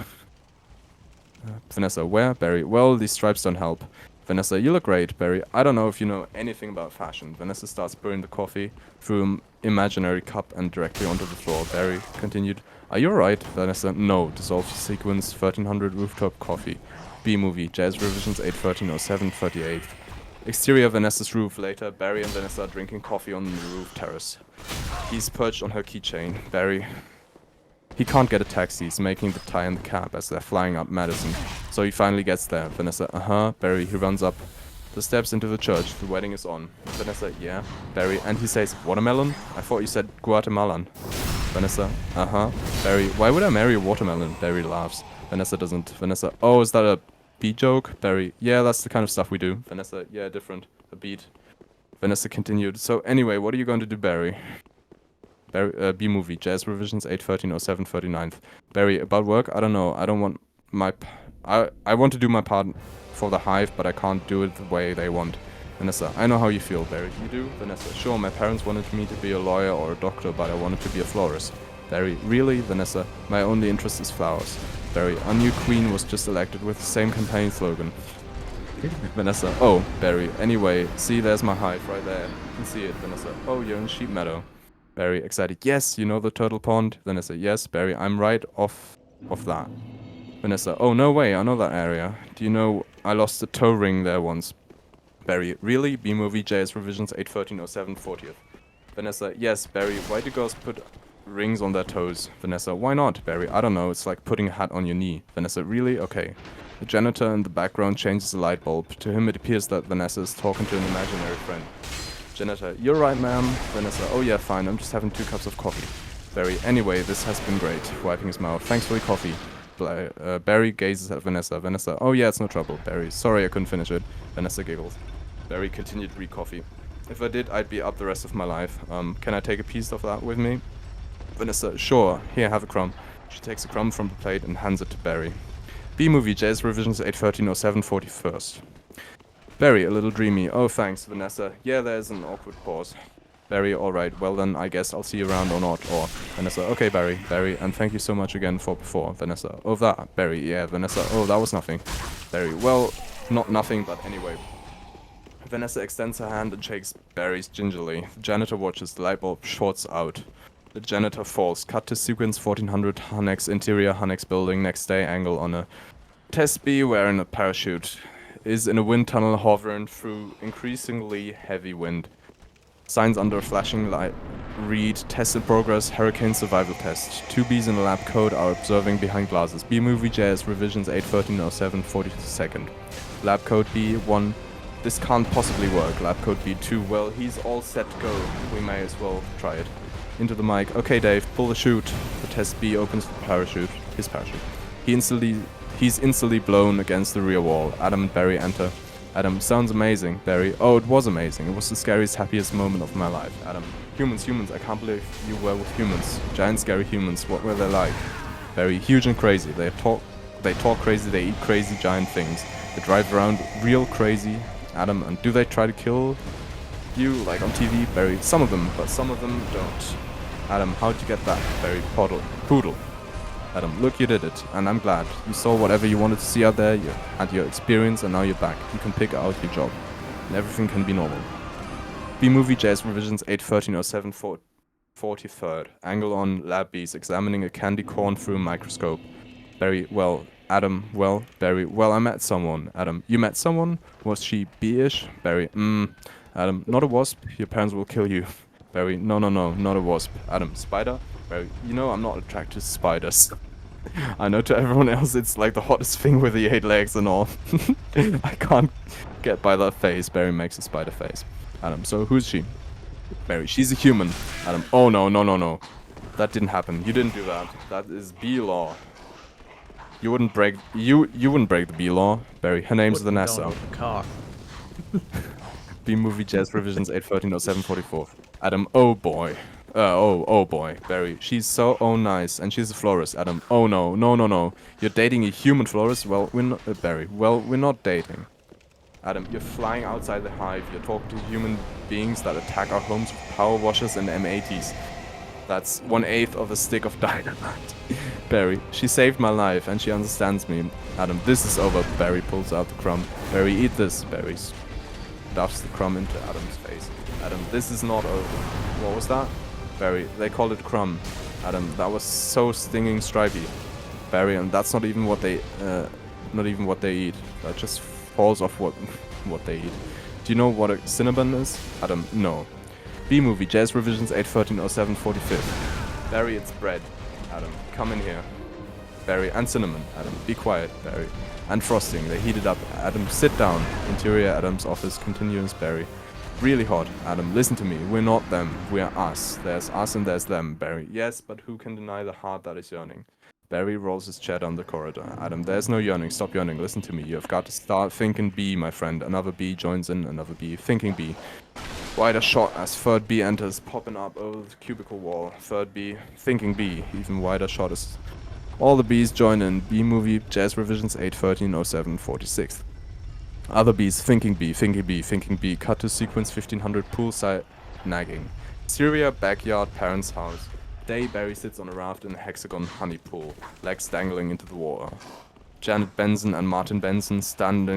Vanessa, where? Barry, well, these stripes don't help. Vanessa, you look great. Barry, I don't know if you know anything about fashion. Vanessa starts pouring the coffee through an imaginary cup and directly onto the floor. Barry continued, are you alright? Vanessa, no. Dissolved sequence 1300 rooftop coffee. B-movie, Jazz Revisions 8130738. Exterior Vanessa's roof. Later, Barry and Vanessa are drinking coffee on the roof terrace. He's perched on her keychain. Barry... He can't get a taxi, he's making the tie in the cab as they're flying up Madison. So he finally gets there. Vanessa, Barry, he runs up the steps into the church. The wedding is on. Vanessa, yeah. Barry, and he says, watermelon? I thought you said Guatemalan. Vanessa, Barry, why would I marry a watermelon? Barry laughs. Vanessa doesn't. Vanessa, oh, is that a beat joke? Barry, yeah, that's the kind of stuff we do. Vanessa, yeah, different. A beat. Vanessa continued, so anyway, what are you going to do, Barry? Barry, B-movie, Jazz Revisions 8130739. Barry, about work? I don't know. I don't want my... I want to do my part for the hive, but I can't do it the way they want. Vanessa, I know how you feel, Barry. You do? Vanessa, sure, my parents wanted me to be a lawyer or a doctor, but I wanted to be a florist. Barry, really? Vanessa, my only interest is flowers. Barry, our new queen was just elected with the same campaign slogan. Vanessa, oh, Barry, anyway, see, there's my hive right there. You can see it, Vanessa. Oh, you're in Sheep Meadow. Barry, excited, yes, you know the turtle pond? Vanessa, yes, Barry, I'm right off of that. Vanessa, oh, no way, I know that area. Do you know, I lost a toe ring there once. Barry, really? B-movie, Jazz Revisions 8130740th. Vanessa, yes, Barry, why do girls put rings on their toes? Vanessa, why not? Barry, I don't know, it's like putting a hat on your knee. Vanessa, really? Okay. The janitor in the background changes the light bulb. To him it appears that Vanessa is talking to an imaginary friend. Janitor, you're right, ma'am. Vanessa, oh yeah, fine, I'm just having 2 cups of coffee. Barry, anyway, this has been great. Wiping his mouth. Thanks for the coffee. Barry gazes at Vanessa. Vanessa, oh yeah, it's no trouble. Barry, sorry I couldn't finish it. Vanessa giggles. Barry continued to read coffee. If I did, I'd be up the rest of my life. Can I take a piece of that with me? Vanessa, sure. Here, have a crumb. She takes a crumb from the plate and hands it to Barry. B-movie, Jazz Revisions 8130741st. Barry, a little dreamy. Oh, thanks, Vanessa. Yeah, there's an awkward pause. Barry, alright, well then, I guess I'll see you around or not. Or, Vanessa, okay, Barry. Barry, and thank you so much again for before. Vanessa, oh, that. Barry, yeah, Vanessa, oh, that was nothing. Barry, well, not nothing, but anyway. Vanessa extends her hand and shakes Barry's gingerly. The janitor watches, the light bulb shorts out. The janitor falls. Cut to sequence 1400 Hanex interior Hanex building. Next day angle on a test B wearing a parachute. Is in a wind tunnel hovering through increasingly heavy wind. Signs under a flashing light read test in progress, hurricane survival test. 2 Bs in a lab coat are observing behind glasses. B-movie Jazz Revisions 8130742. Lab code B1. This can't possibly work. Lab code B2. Well, he's all set to go. We may as well try it. Into the mic. Okay, Dave, pull the chute. The test B opens the parachute. His parachute. He's instantly blown against the rear wall. Adam and Barry enter. Adam, sounds amazing. Barry, oh, it was amazing. It was the scariest, happiest moment of my life. Adam, humans, I can't believe you were with humans. Giant, scary humans, what were they like? Barry, huge and crazy. They talk crazy, they eat crazy giant things. They drive around real crazy. Adam, and do they try to kill you, like on TV? Barry, some of them, but some of them don't. Adam, how'd you get that? Barry, poodle. Adam, look, you did it, and I'm glad. You saw whatever you wanted to see out there, you had your experience, and now you're back. You can pick out your job, and everything can be normal. B-movie Jazz Revisions 8130743. Angle on Lab B's examining a candy corn through a microscope. Barry, well, Adam, well, Barry, well, I met someone. Adam, you met someone? Was she B-ish? Barry, Adam, not a wasp, your parents will kill you. Barry, no, not a wasp. Adam, spider? Barry, you know I'm not attracted to spiders. I know to everyone else it's like the hottest thing with the 8 legs and all. I can't get by that face. Barry makes a spider face. Adam, so who's she? Barry, she's a human. Adam, oh no. That didn't happen. You didn't do that. That is B-law. You wouldn't break the B-law. Barry, her name's Vanessa. B-movie Jazz Revisions 8130744. Adam, oh boy. Oh boy, Barry, she's so nice, and she's a florist. Adam, oh no. You're dating a human florist? Well, we're not, Barry, well, we're not dating. Adam, you're flying outside the hive, you're talking to human beings that attack our homes with power washers and M80s. That's 1/8 of a stick of dynamite. Barry, she saved my life and she understands me. Adam, this is over. Barry pulls out the crumb. Barry, eat this. Barry stuffs the crumb into Adam's face. Adam, this is not over. What was that? Barry, they call it crumb. Adam, that was so stinging stripy. Barry, and that's not even what they eat. That just falls off what they eat. Do you know what a cinnamon is? Adam, no. B-movie, Jazz Revisions 8/13/07/45. Barry, it's bread. Adam, come in here. Barry, and cinnamon. Adam, be quiet. Barry, and frosting. They heat it up. Adam, sit down. Interior Adam's office, continuous Barry. Really hot. Adam, listen to me. We're not them. We're us. There's us and there's them. Barry, yes, but who can deny the heart that is yearning? Barry rolls his chair down the corridor. Adam, there's no yearning. Stop yearning. Listen to me. You've got to start thinking B, my friend. Another B joins in. Another B. Thinking B. Wider shot as third B enters, popping up over the cubicle wall. Third B. Thinking B. Even wider shot as all the Bs join in. B-movie, Jazz Revisions 8/13/07/46. Other Bs, thinking B, thinking B, thinking B. Cut to sequence 1500 poolside nagging. Syria, backyard, parents' house. Day, Barry sits on a raft in a hexagon honey pool, legs dangling into the water. Janet Benson and Martin Benson stand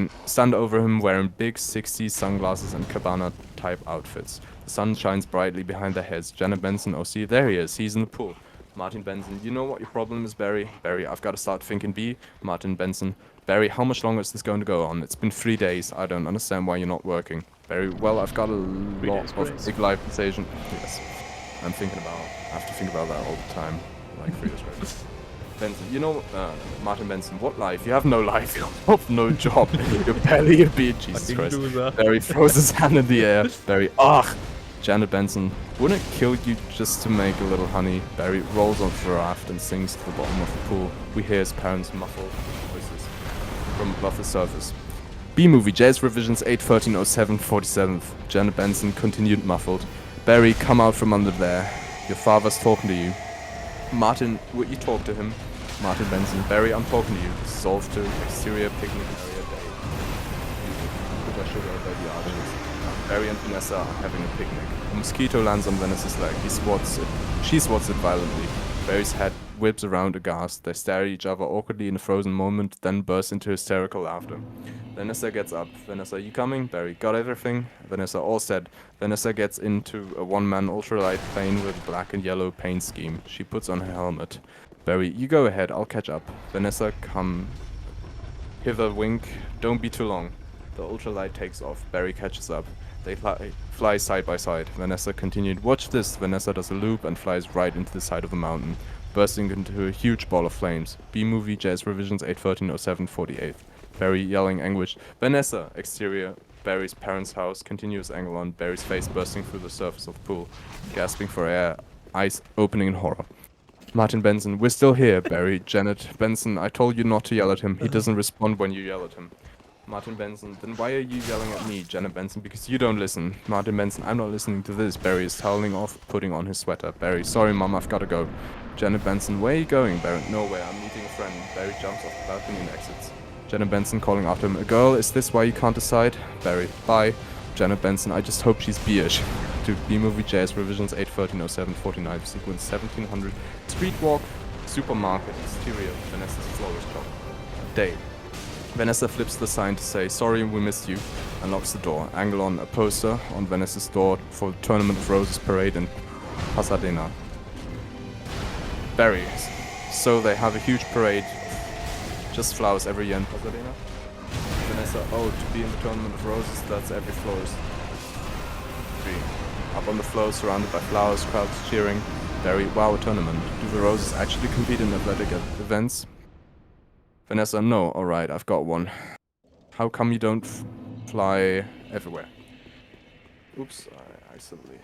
over him wearing big 60s sunglasses and cabana-type outfits. The sun shines brightly behind their heads. Janet Benson, oh see, there he is, he's in the pool. Martin Benson, you know what your problem is, Barry? Barry, I've got to start thinking B. Martin Benson, Barry, how much longer is this going to go on? It's been 3 days. I don't understand why you're not working. Barry, well, I've got a lot of big life sensation. Yes, I have to think about that all the time. Like 3 days straight. Benson, you know, Martin Benson, what life? You have no life. You have no job. You're barely a bee. Jesus Christ. Barry throws his hand in the air. Barry, ugh. Janet Benson, wouldn't it kill you just to make a little honey? Barry rolls onto the raft and sinks to the bottom of the pool. We hear his parents' muffled voices from above the surface. B-movie, Jazz Revisions 8/13/07/47. Janet Benson continued muffled. Barry, come out from under there. Your father's talking to you. Martin, would you talk to him? Martin Benson, Barry, I'm talking to you. This is off to exterior picnic area day. Sugar, sugar, baby arches. Barry and Vanessa are having a picnic. A mosquito lands on Vanessa's leg. He swats it. She swats it violently. Barry's head whips around aghast. They stare at each other awkwardly in a frozen moment, then burst into hysterical laughter. Vanessa gets up. Vanessa, you coming? Barry, got everything? Vanessa, all set. Vanessa gets into a one-man ultralight plane with a black and yellow paint scheme. She puts on her helmet. Barry, you go ahead, I'll catch up. Vanessa, come hither, wink. Don't be too long. The ultralight takes off. Barry catches up. They fly side by side. Vanessa continued, watch this. Vanessa does a loop and flies right into the side of the mountain, bursting into a huge ball of flames. B-movie, Jazz Revisions 8/13/07/48. Barry yelling anguish. Vanessa! Exterior, Barry's parents' house. Continuous angle on Barry's face bursting through the surface of the pool. Gasping for air. Eyes opening in horror. Martin Benson, we're still here, Barry. Janet Benson, I told you not to yell at him. He doesn't respond when you yell at him. Martin Benson, then why are you yelling at me, Janet Benson? Because you don't listen. Martin Benson, I'm not listening to this. Barry is toweling off, putting on his sweater. Barry, sorry mom, I've gotta go. Janet Benson, where are you going, Barry? Nowhere, I'm meeting a friend. Barry jumps off the balcony and exits. Janet Benson calling after him, a girl, is this why you can't decide? Barry, bye. Janet Benson, I just hope she's beerish. To B-movie Jazz Revisions 8/13/07/49, sequence 1700, street walk, supermarket, exterior, Vanessa's florist shop. Day. Vanessa flips the sign to say, sorry, we missed you, and locks the door. Angle on a poster on Vanessa's door for the Tournament of Roses parade in Pasadena. Barry. So they have a huge parade, just flowers every year in Pasadena. Vanessa, oh, to be in the Tournament of Roses, that's every florist. 3. Up on the floor, surrounded by flowers, crowds cheering. Barry, wow, a tournament. Do the Roses actually compete in athletic events? Vanessa, no, alright, I've got one. How come you don't fly everywhere? Oops, I suddenly...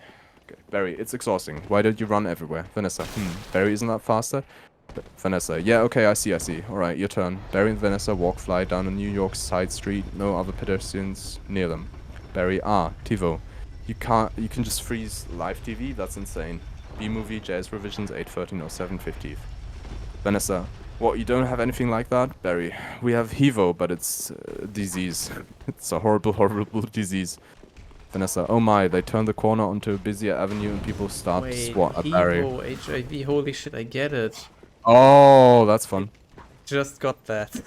Okay, Barry, it's exhausting. Why don't you run everywhere? Vanessa, Barry, isn't that faster? Vanessa, yeah, okay, I see. Alright, your turn. Barry and Vanessa fly down a New York side street, no other pedestrians near them. Barry, TiVo. You can just freeze live TV? That's insane. B-movie, Jazz Revisions 8/13/07/50. Vanessa, what, you don't have anything like that? Barry, we have HIVO, but it's a disease. It's a horrible, horrible disease. Vanessa, oh my, they turned the corner onto a busier avenue and people start to Wait, swat at Barry. Evo, HIV, holy shit, I get it. Oh, that's fun. Just got that.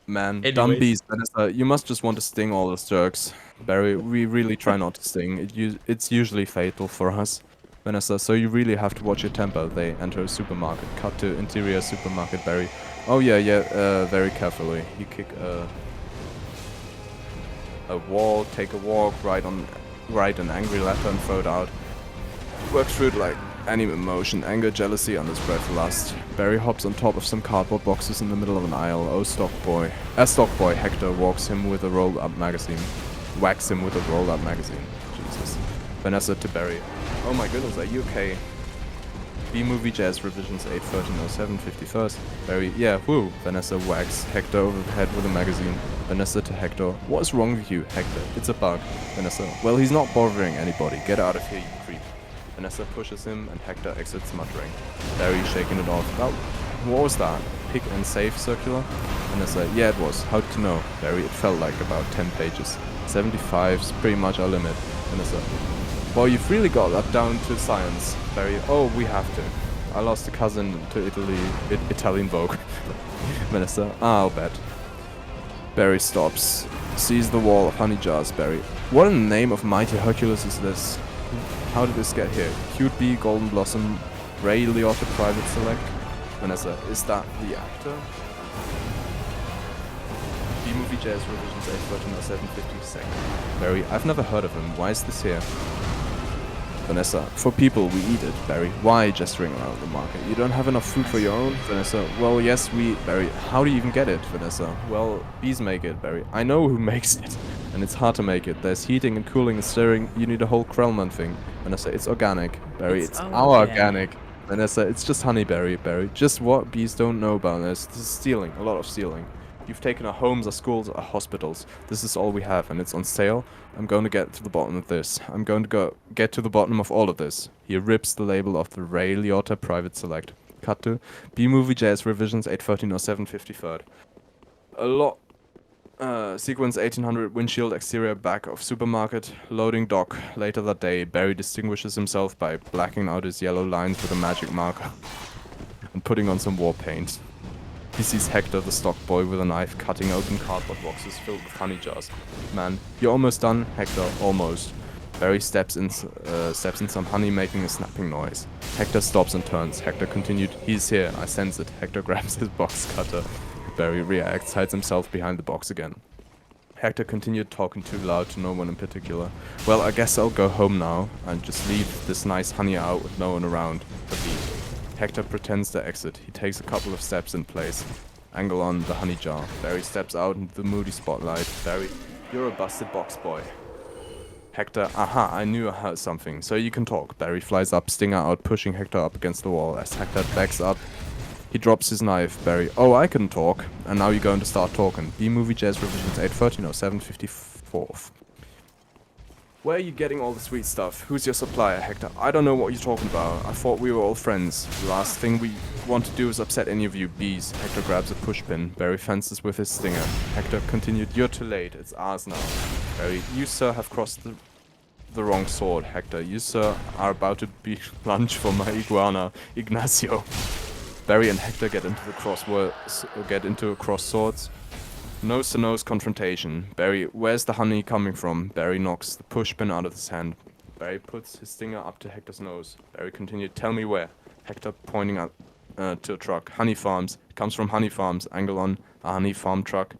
Man, dumb Anyways. beast, Vanessa, you must just want to sting all those jerks. Barry, we really try not to sting. It's usually fatal for us. Vanessa, so you really have to watch your temper. They enter a supermarket. Cut to interior supermarket, Barry. Oh yeah, very carefully. You kick a wall, take a walk, write an angry letter and throw it out. Work through it like anime emotion, anger, jealousy, underspread lust. Barry hops on top of some cardboard boxes in the middle of an aisle. Oh, stock boy. As stock boy, Hector whacks him with a rolled up magazine. Jesus. Vanessa to Barry. Oh my goodness, are you okay? B-movie jazz revisions 81307 51st. Barry, yeah, woo. Vanessa whacks Hector over the head with a magazine. Vanessa to Hector. What is wrong with you, Hector? It's a bug. Vanessa, well, he's not bothering anybody. Get out of here, you creep. Vanessa pushes him and Hector exits muttering. Barry shaking it off. Well, what was that? Pick and save circular? Vanessa, yeah, it was. How did you know? Barry, it felt like about 10 pages. 75's pretty much our limit. Vanessa, well, you've really got that down to science. Barry, oh, we have to. I lost a cousin to Italian Vogue. Vanessa, I'll bet. Barry stops. Sees the wall of honey jars, Barry. What in the name of mighty Hercules is this? How did this get here? Cute Bee, Golden Blossom, Ray Liotta Private Select. Vanessa, is that the actor? B-movie jazz revisions 81307 52nd. Barry, I've never heard of him. Why is this here? Vanessa, for people, we eat it. Barry, why gesturing around the market? You don't have enough food for your own? Vanessa, well, yes, we... Barry, how do you even get it? Vanessa, well, bees make it. Barry, I know who makes it. And it's hard to make it. There's heating and cooling and stirring. You need a whole Krellman thing. Vanessa, it's organic. Barry, it's our organic. Vanessa, it's just honey, Barry. Barry, just what bees don't know about this. This is stealing. A lot of stealing. You've taken our homes, our schools, our hospitals. This is all we have, and it's on sale. I'm going to get to the bottom of this. I'm going to get to the bottom of all of this. He rips the label off the Ray Liotta Private Select. Cut to B-Movie Jazz Revisions 81307 53rd. A lot. Sequence 1800 windshield exterior back of supermarket. Loading dock. Later that day, Barry distinguishes himself by blacking out his yellow lines with a magic marker. And putting on some war paint. He sees Hector, the stock boy, with a knife cutting open cardboard boxes filled with honey jars. Man, you're almost done, Hector, almost. Barry steps in some honey, making a snapping noise. Hector stops and turns. Hector continued, he's here, I sense it. Hector grabs his box cutter. Barry reacts, hides himself behind the box again. Hector continued talking too loud to no one in particular. Well, I guess I'll go home now and just leave this nice honey out with no one around. Hector pretends to exit. He takes a couple of steps in place. Angle on the honey jar. Barry steps out into the moody spotlight. Barry, you're a busted box boy. Hector, aha, I knew I heard something. So you can talk. Barry flies up, stinger out, pushing Hector up against the wall. As Hector backs up, he drops his knife. Barry, oh, I can talk. And now you're going to start talking. B-Movie Jazz Revisions 81307 54th. Where are you getting all the sweet stuff? Who's your supplier, Hector? I don't know what you're talking about. I thought we were all friends. The last thing we want to do is upset any of you bees. Hector grabs a pushpin. Barry fences with his stinger. Hector continued, you're too late. It's ours now. Barry, you, sir, have crossed the wrong sword. Hector, you, sir, are about to be lunch for my iguana, Ignacio. Barry and Hector get into cross swords. Nose-to-nose confrontation. Barry, where's the honey coming from? Barry knocks the pushpin out of his hand. Barry puts his stinger up to Hector's nose. Barry continued, tell me where. Hector pointing out to a truck. Honey Farms. It comes from Honey Farms. Angle on a honey farm truck.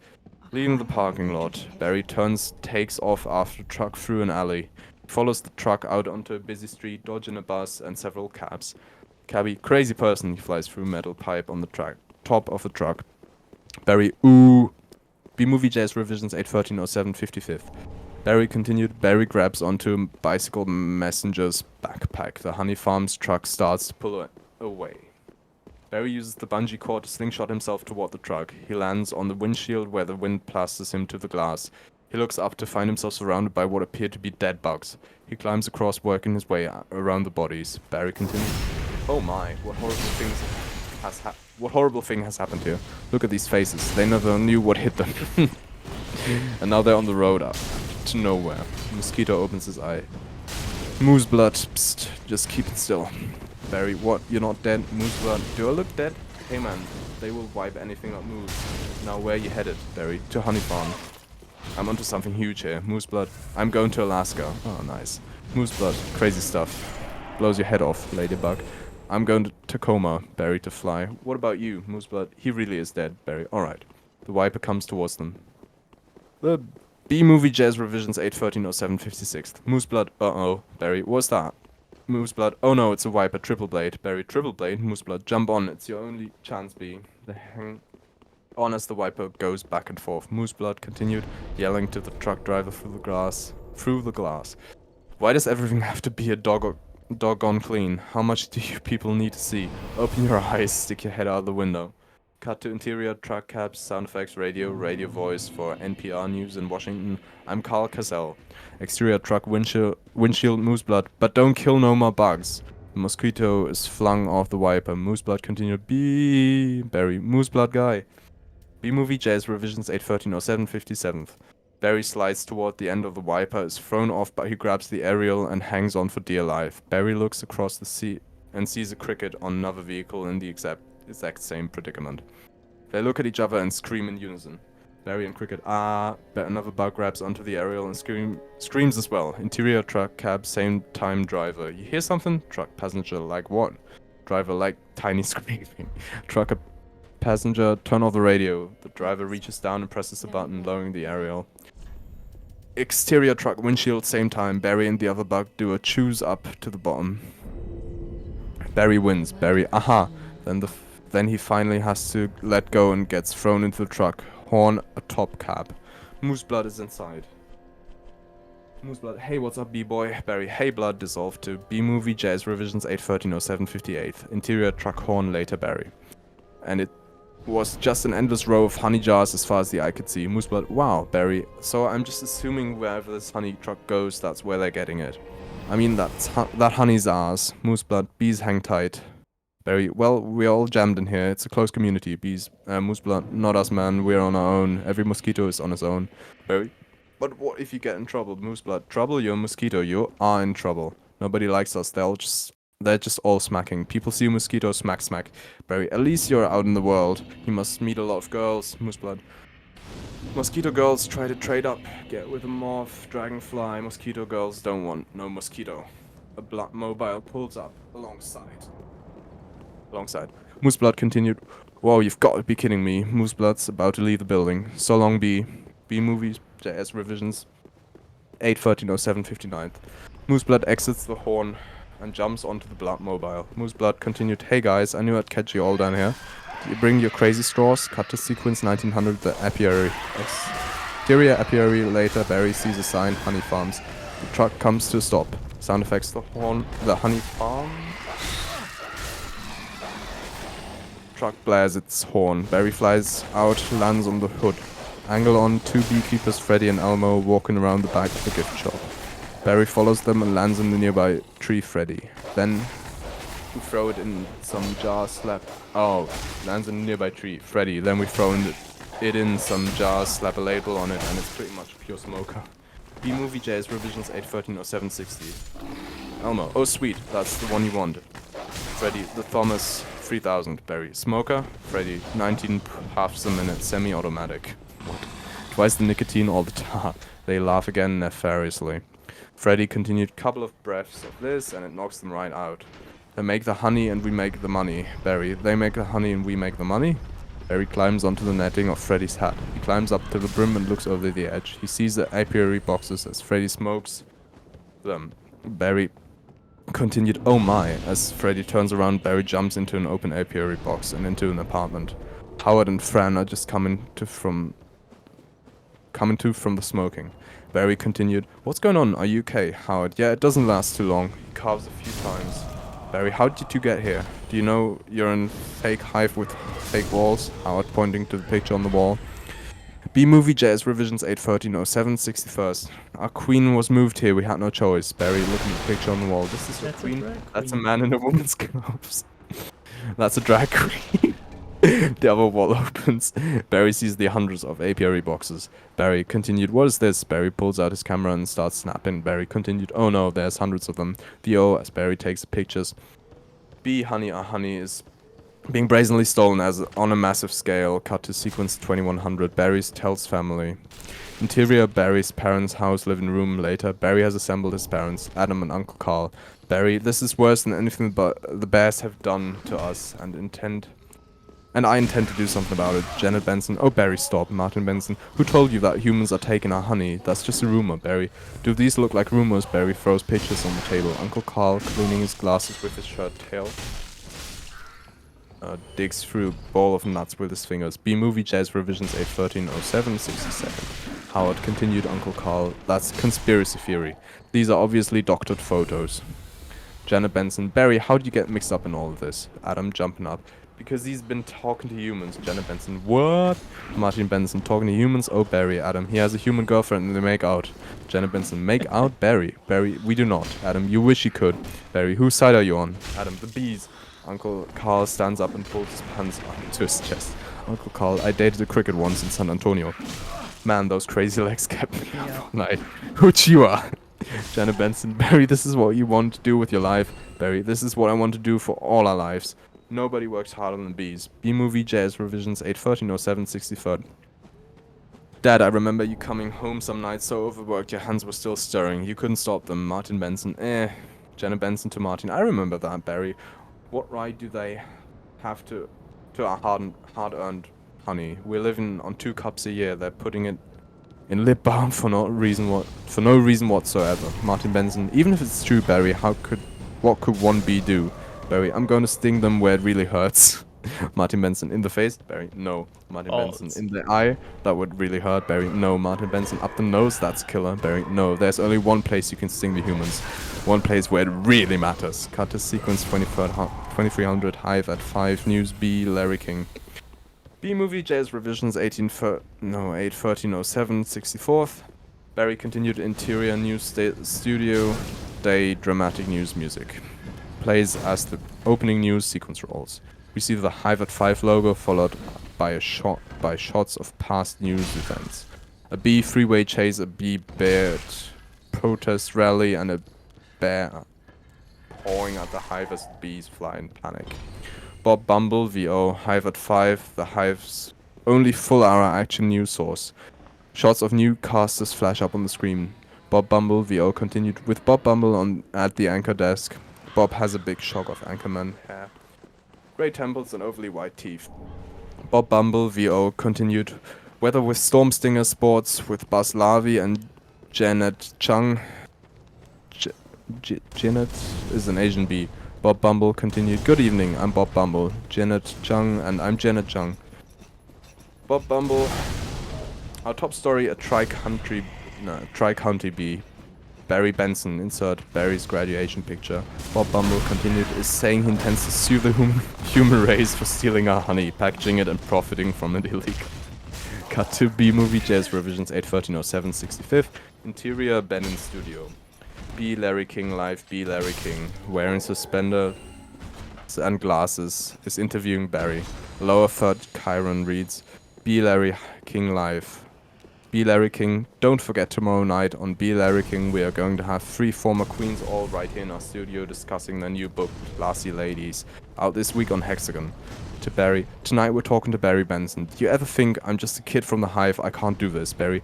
Leaving the parking lot. Barry takes off after the truck through an alley. He follows the truck out onto a busy street, dodging a bus and several cabs. Cabby, crazy person. He flies through metal pipe on the top of the truck. Barry, ooh. B-Movie Jazz Revisions 81307 55th. Barry continued. Barry grabs onto bicycle messenger's backpack. The Honey Farms truck starts to pull away. Barry uses the bungee cord to slingshot himself toward the truck. He lands on the windshield where the wind plasters him to the glass. He looks up to find himself surrounded by what appear to be dead bugs. He climbs across, working his way around the bodies. Barry continued. Oh my, what horrible thing has happened here? Look at these faces. They never knew what hit them. And now they're on the road up. to nowhere. Mosquito opens his eye. Moose blood. Psst. Just keep it still. Barry, what? You're not dead? Moose blood. Do I look dead? Hey man, they will wipe anything that moves. Now where you headed, Barry? To Honey Farm. I'm onto something huge here. Moose blood. I'm going to Alaska. Oh, nice. Moose blood. Crazy stuff. Blows your head off, ladybug. I'm going to Tacoma, Barry, to fly. What about you, Moose blood? He really is dead, Barry. Alright. The Viper comes towards them. The B-movie Jazz Revisions 8130756. Moose blood. Uh-oh. Barry, what's that? Moose blood. Oh no, it's a Viper. Triple blade. Barry, triple blade. Moose blood. Jump on. It's your only chance, B. They hang on as the Viper goes back and forth. Moose blood continued, yelling to the truck driver through the glass. Why does everything have to be a doggone clean? How much do you people need to see? Open your eyes, stick your head out the window. Cut to interior, truck cabs, sound effects, radio voice for NPR News in Washington. I'm Carl Cassell. Exterior truck windshield moose blood, but don't kill no more bugs. The mosquito is flung off the Viper. Moose blood continued. Barry, moose blood guy. B-movie Jazz Revisions 8130757. Barry slides toward the end of the Viper, is thrown off, but he grabs the aerial and hangs on for dear life. Barry looks across the sea and sees a cricket on another vehicle in the exact same predicament. They look at each other and scream in unison. Barry and cricket, but another bug grabs onto the aerial and screams as well. Interior truck cab, same time driver. You hear something? Truck passenger, like what? Driver, like tiny screaming. Trucker passenger, turn off the radio. The driver reaches down and presses a button, lowering the aerial. Exterior truck windshield, same time. Barry and the other bug do a choose up to the bottom. Barry wins. Barry, aha. Then he finally has to let go and gets thrown into the truck. Horn atop cab. Moose blood is inside. Moose blood, hey, what's up, B-boy? Barry, hey, blood dissolved to B-movie Jazz Revisions 8130758. Interior truck horn later, Barry. And it was just an endless row of honey jars as far as the eye could see. Moose blood, wow, Barry. So I'm just assuming wherever this honey truck goes, that's where they're getting it. I mean, that honey's ours. Moose blood, bees hang tight. Barry, well, we're all jammed in here. It's a close community. Bees, moose blood, not us, man. We're on our own. Every mosquito is on his own. Barry, but what if you get in trouble? Moose blood, trouble? You're a mosquito. You are in trouble. Nobody likes us. They're just all smacking. People see a mosquito, smack, smack. Barry, at least you're out in the world. You must meet a lot of girls. Moose blood. Mosquito girls try to trade up. Get with a moth, dragonfly. Mosquito girls don't want no mosquito. A black mobile pulls up alongside. Moose blood continued. Whoa, you've got to be kidding me. Moose blood's about to leave the building. So long, B. B movies, JS revisions. 8130759. Moose blood exits the horn and jumps onto the blood mobile. Moose blood continued. Hey guys, I knew I'd catch you all down here. Do you bring your crazy straws? Cut to sequence 1900, the apiary. Exterior apiary, later Barry sees a sign, Honey Farms. The truck comes to a stop. Sound effects, the horn, the Honey Farm. Truck blares its horn. Barry flies out, lands on the hood. Angle on, two beekeepers, Freddy and Elmo, walking around the back of the gift shop. Barry follows them and lands in the nearby tree, Freddy. Then we throw it in some jar, lands in a nearby tree, Freddy. Then we throw it in some jars, slap a label on it, and it's pretty much pure smoker. B-movie Jazz Revisions 8130760. Elmo, oh sweet, that's the one you wanted. Freddy, the Thomas 3000. Barry, smoker. Freddy, 19 halves a minute, semi-automatic. What? Twice the nicotine all the time. They laugh again nefariously. Freddy continued, couple of breaths of this and it knocks them right out. They make the honey and we make the money. Barry, they make the honey and we make the money? Barry climbs onto the netting of Freddy's hat. He climbs up to the brim and looks over the edge. He sees the apiary boxes as Freddy smokes them. Barry continued, oh my. As Freddy turns around, Barry jumps into an open apiary box and into an apartment. Howard and Fran are just coming to from the smoking. Barry continued, what's going on? Are you okay? Howard, yeah, it doesn't last too long. He coughs a few times. Barry, how did you get here? Do you know you're in fake hive with fake walls? Howard pointing to the picture on the wall. B-movie Jazz Revisions 8130761. Our queen was moved here, we had no choice. Barry looking at the picture on the wall. This is your queen? That's a man in a woman's clothes. That's a drag queen. The other wall opens. Barry sees the hundreds of apiary boxes. Barry continued, what is this? Barry pulls out his camera and starts snapping. Barry continued, oh no, there's hundreds of them. VO, as Barry takes pictures. B, honey, honey is being brazenly stolen as on a massive scale. Cut to sequence 2100. Barry's tells family. Interior, Barry's parents' house, living room. Later, Barry has assembled his parents, Adam and Uncle Carl. Barry, this is worse than anything but the bears have done to us, and I intend to do something about it. Janet Benson. Oh, Barry, stop. Martin Benson. Who told you that humans are taking our honey? That's just a rumor, Barry. Do these look like rumors? Barry throws pictures on the table. Uncle Carl, cleaning his glasses with his shirt tail, digs through a ball of nuts with his fingers. B-movie Jazz Revisions 8130767. Howard continued, Uncle Carl. That's conspiracy theory. These are obviously doctored photos. Janet Benson. Barry, how do you get mixed up in all of this? Adam jumping up. Because he's been talking to humans. Janet Benson. What? Martin Benson. Talking to humans? Oh, Barry. Adam. He has a human girlfriend and they make out. Janet Benson. Make out? Barry. Barry. We do not. Adam. You wish you could. Barry. Whose side are you on? Adam. The bees. Uncle Carl stands up and pulls his pants onto his chest. Uncle Carl. I dated a cricket once in San Antonio. Man, those crazy legs kept me up all night. Hooch you are. Janet Benson. Barry, this is what you want to do with your life. Barry, this is what I want to do for all our lives. Nobody works harder than bees. B-movie Jazz Revisions 8130763. Dad, I remember you coming home some nights so overworked your hands were still stirring. You couldn't stop them. Martin Benson. Janet Benson to Martin. I remember that, Barry. What right do they have to our hard-earned honey? We're living on 2 cups a year. They're putting it in lip balm for no reason whatsoever. Martin Benson. Even if it's true, Barry, what could one bee do? Barry, I'm going to sting them where it really hurts. Martin Benson. In the face? Barry, no. Martin Benson. In the eye? That would really hurt. Barry, no. Martin Benson. Up the nose? That's killer. Barry, no. There's only one place you can sting the humans. One place where it really matters. Cut to sequence 2300. Hive at 5. News B. Larry King. B-movie Jazz Revisions 8130764. Barry continued interior news studio. Day dramatic news music. Plays as the opening news sequence rolls. We see the Hive at 5 logo followed by shots of past news events. A bee freeway chase, a bee bear protest rally, and a bear pawing at the Hive as the bees fly in panic. Bob Bumble, VO, Hive at 5, the Hive's only full-hour action news source. Shots of new casters flash up on the screen. Bob Bumble, VO, continued with Bob Bumble at the anchor desk. Bob has a big shock of anchorman hair, grey temples and overly white teeth. Bob Bumble, VO, continued. Weather with Storm Stinger Sports with Buzz Larvey and Janet Chung. Janet is an Asian bee. Bob Bumble continued. Good evening, I'm Bob Bumble. Janet Chung and I'm Janet Chung. Bob Bumble. Our top story, a tri-county bee. Barry Benson, insert Barry's graduation picture. Bob Bumble continued, is saying he intends to sue the human race for stealing our honey, packaging it and profiting from it illegally. Cut to B-movie Jazz Revisions 8130765. Interior Benin Studio. B. Larry King live. B. Larry King, wearing suspenders and glasses, is interviewing Barry. Lower third Chiron reads, B. Larry King live. B. Larry King, don't forget tomorrow night on B. Larry King we are going to have 3 former queens all right here in our studio discussing their new book, Classy Ladies, out this week on Hexagon. To Barry, tonight we're talking to Barry Benson. Do you ever think I'm just a kid from the Hive? I can't do this, Barry.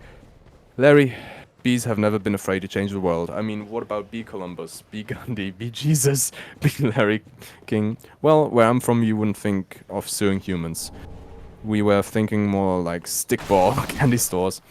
Larry, bees have never been afraid to change the world. I mean, what about B. Columbus, B. Gandhi, B. Jesus, B. Larry King? Well, where I'm from you wouldn't think of suing humans. We were thinking more like stickball candy stores.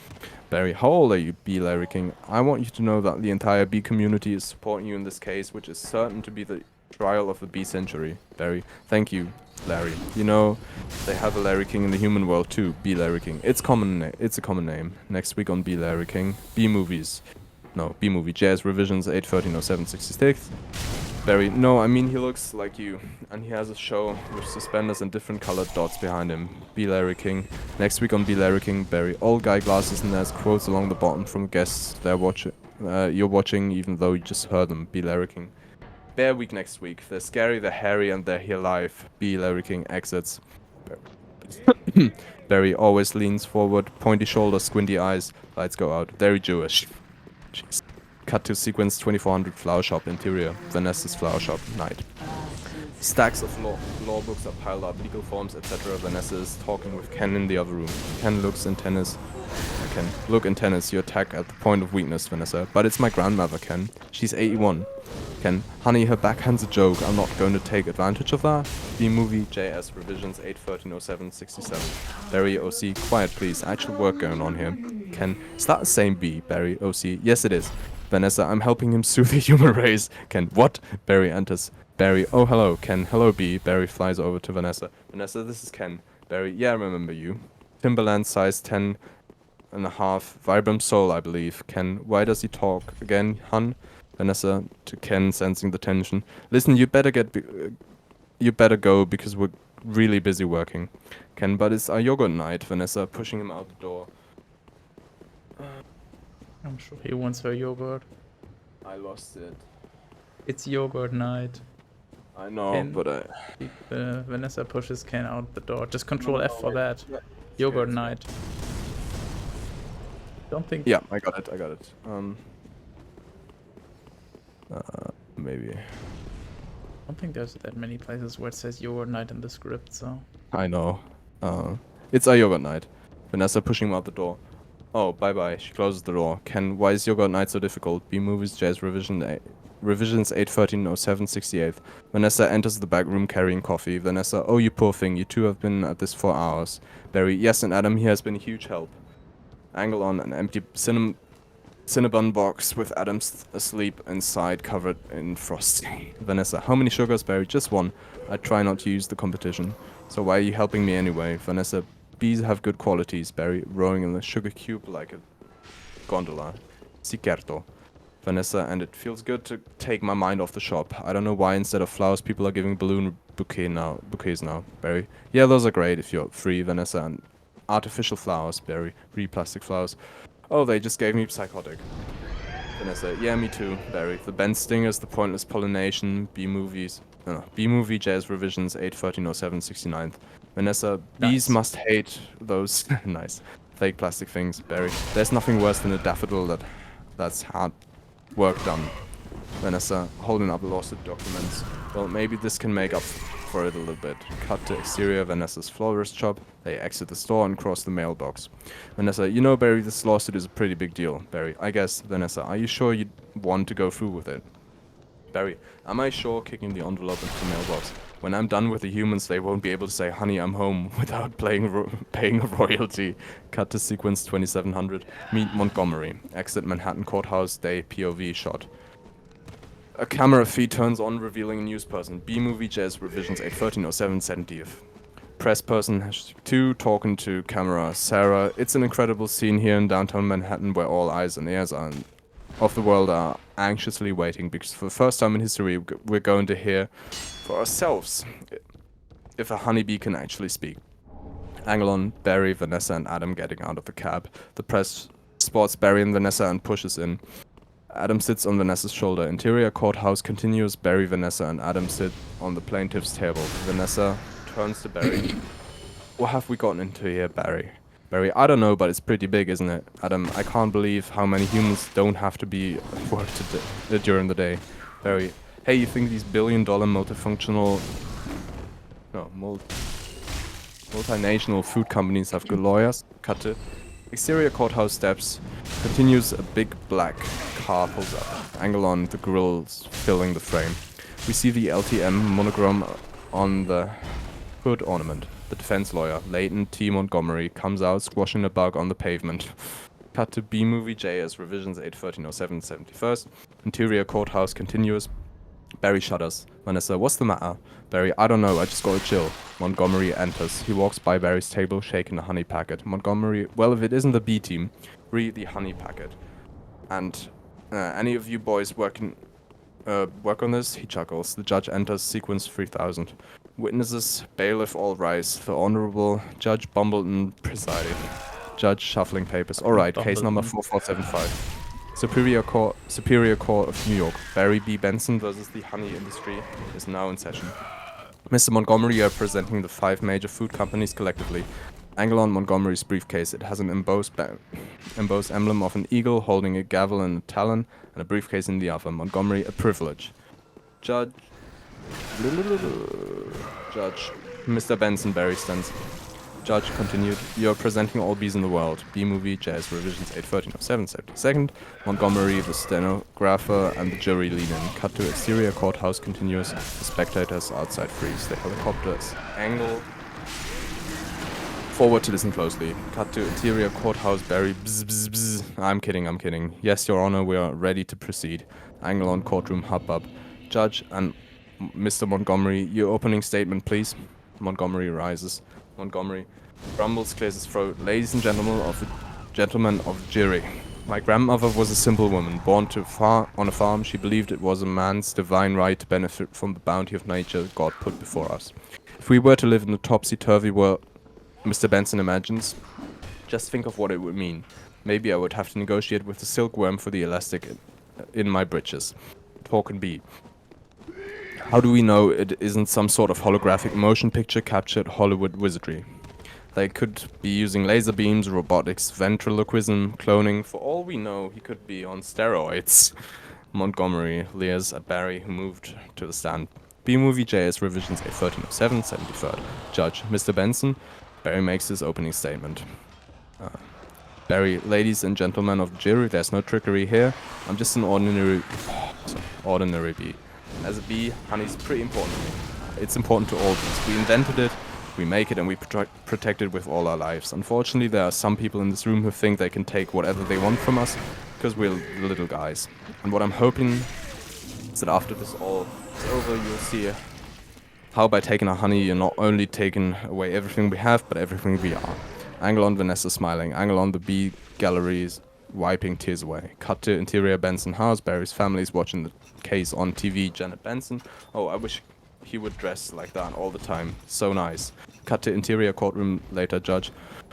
Barry, how old are you, B. Larry King? I want you to know that the entire bee community is supporting you in this case, which is certain to be the trial of the bee century. Barry, thank you, Larry. You know, they have a Larry King in the human world too, B. Larry King. It's a common name. Next week on B. Larry King, B-movie Jazz Revisions 8130766. Barry, no, I mean he looks like you, and he has a show with suspenders and different colored dots behind him. B. Larry King. Next week on B. Larry King, Barry, old guy glasses, and there's quotes along the bottom from guests you're watching even though you just heard them. B. Larry King. Bear week next week. They're scary, they're hairy, and they're here live. B. Larry King exits. Barry. Barry always leans forward, pointy shoulders, squinty eyes. Lights go out. Very Jewish. Jeez. Cut to sequence 2400 flower shop interior. Vanessa's flower shop night. Stacks of law books are piled up, legal forms, etc. Vanessa is talking with Ken in the other room. Ken looks in tennis. Ken, look in tennis. You attack at the point of weakness, Vanessa. But it's my grandmother, Ken. She's 81. Ken, honey, her backhand's a joke. I'm not going to take advantage of that. B-movie, JS, revisions 8/13/07/67. Barry, OC, quiet please. Actual work going on here. Ken, is that the same B? Barry, OC, yes it is. Vanessa, I'm helping him soothe the human race. Ken, what? Barry enters. Barry, oh hello. Ken, hello B. Barry flies over to Vanessa. Vanessa, this is Ken. Barry, yeah, I remember you. Timberland size 10 and a half. Vibram soul, I believe. Ken, why does he talk again, hun? Vanessa to Ken, sensing the tension. Listen, you better go because we're really busy working. Ken, but it's our yogurt night. Vanessa pushing him out the door. I'm sure he wants her yogurt. I lost it. It's yogurt night. I know, Ken, but Vanessa pushes Ken out the door. Just control F for that. Yeah, Yogurt night. Don't think. Yeah, I got it. Maybe. I don't think there's that many places where it says yogurt night in the script, so. I know. It's our yogurt night. Vanessa pushing him out the door. Oh, bye-bye. She closes the door. Ken, why is yogurt night so difficult? B-movies, Jazz, revisions 8/13/07/68. Vanessa enters the back room carrying coffee. Vanessa, oh, you poor thing. You two have been at this for hours. Barry, yes, and Adam, he has been a huge help. Angle on an empty Cinnabon box with Adam asleep inside, covered in frost. Vanessa, how many sugars, Barry? Just one. I try not to use the competition. So why are you helping me anyway? Vanessa, bees have good qualities, Barry, rowing in the sugar cube like a gondola. Cierto. Vanessa, and it feels good to take my mind off the shop. I don't know why instead of flowers people are giving balloon bouquets now. Barry, yeah, those are great if you're free. Vanessa, and artificial flowers, Barry, plastic flowers. Oh, they just gave me psychotic. Vanessa, yeah, me too, Barry. The bent stingers, the pointless pollination, B-movie, jazz revisions 8/13/07/69. Vanessa, bees must hate those nice fake plastic things, Barry. There's nothing worse than a daffodil that's hard work done. Vanessa, holding up lawsuit documents. Well, maybe this can make up for it a little bit. Cut to exterior Vanessa's florist shop. They exit the store and cross the mailbox. Vanessa, you know, Barry, this lawsuit is a pretty big deal. Barry, I guess. Vanessa, are you sure you want to go through with it? Barry, am I sure, kicking the envelope into the mailbox? When I'm done with the humans, they won't be able to say, honey, I'm home, without paying a royalty. Cut to sequence 2700. Meet Montgomery. Exit Manhattan Courthouse Day POV shot. A camera feed turns on, revealing a news person. B-movie jazz revisions 8/13/07/70th. Press person #2 talking to camera Sarah. It's an incredible scene here in downtown Manhattan where all eyes and ears of the world are anxiously waiting because for the first time in history we're going to hear for ourselves if a honeybee can actually speak. Angle on Barry, Vanessa, and Adam getting out of the cab. The press spots Barry and Vanessa and pushes in. Adam sits on Vanessa's shoulder. Interior courthouse continues. Barry, Vanessa, and Adam sit on the plaintiff's table. Vanessa turns to Barry. What have we gotten into here, Barry? Barry, I don't know, but it's pretty big, isn't it? Adam, I can't believe how many humans don't have to be at work during the day. Barry, hey, you think these billion-dollar multinational food companies have good lawyers? Cut to exterior courthouse steps. Continues. A big black car pulls up. Angle on the grills filling the frame. We see the LTM monogram on the hood ornament. The defense lawyer, Leighton T. Montgomery, comes out squashing a bug on the pavement. Cut to B-movie J as revisions 8/13/07/71. Interior courthouse continuous. Barry shudders. Vanessa, what's the matter? Barry, I don't know, I just gotta chill. Montgomery enters. He walks by Barry's table, shaking a honey packet. Montgomery, well, if it isn't the B team, read the honey packet. And any of you boys work on this? He chuckles. The judge enters, sequence 3000. Witnesses, bailiff all rise. The Honorable Judge Bumbleton presiding. Judge shuffling papers. Alright, case number 4475. Superior Court of New York. Barry B. Benson versus the honey industry is now in session. Mr. Montgomery, you are presenting the 5 major food companies collectively. Angle on Montgomery's briefcase. It has an embossed emblem of an eagle holding a gavel in a talon and a briefcase in the other. Montgomery, a privilege. Judge. Judge. Mr. Benson, Barry stands. Judge continued. You are presenting all B's in the world. B-movie, Jazz Revisions 81307, 72nd. Montgomery, the stenographer, and the jury lean in. Cut to exterior courthouse continues. The spectators outside freeze. The helicopters angle forward to listen closely. Cut to interior courthouse, Barry. Bzz, bzz, bzz. I'm kidding. Yes, Your Honor, we are ready to proceed. Angle on courtroom hubbub. Judge and Mr. Montgomery, your opening statement, please. Montgomery rises. Montgomery grumbles, clears his throat. Ladies and gentlemen of the jury. My grandmother was a simple woman, born on a farm. She believed it was a man's divine right to benefit from the bounty of nature God put before us. If we were to live in the topsy-turvy world Mr. Benson imagines, just think of what it would mean. Maybe I would have to negotiate with the silkworm for the elastic in my breeches. Talk and be. How do we know it isn't some sort of holographic motion picture captured Hollywood wizardry? They could be using laser beams, robotics, ventriloquism, cloning. For all we know, he could be on steroids. Montgomery leers at Barry, who moved to the stand. B-movie JS Revisions 81307, 73rd. Judge, Mr. Benson. Barry makes his opening statement. Barry, ladies and gentlemen of the jury, there's no trickery here. I'm just an ordinary bee. As a bee, honey's pretty important to me. It's important to all bees. We invented it, we make it, and we protect it with all our lives. Unfortunately, there are some people in this room who think they can take whatever they want from us because we're little guys. And what I'm hoping is that after this all is over, you'll see how by taking our honey, you're not only taking away everything we have, but everything we are. Angle on Vanessa smiling. Angle on the bee galleries wiping tears away. Cut to interior Benson house. Barry's family is watching the case on TV. Janet Benson. Oh, I wish he would dress like that all the time. So nice. Cut to interior courtroom later. Judge.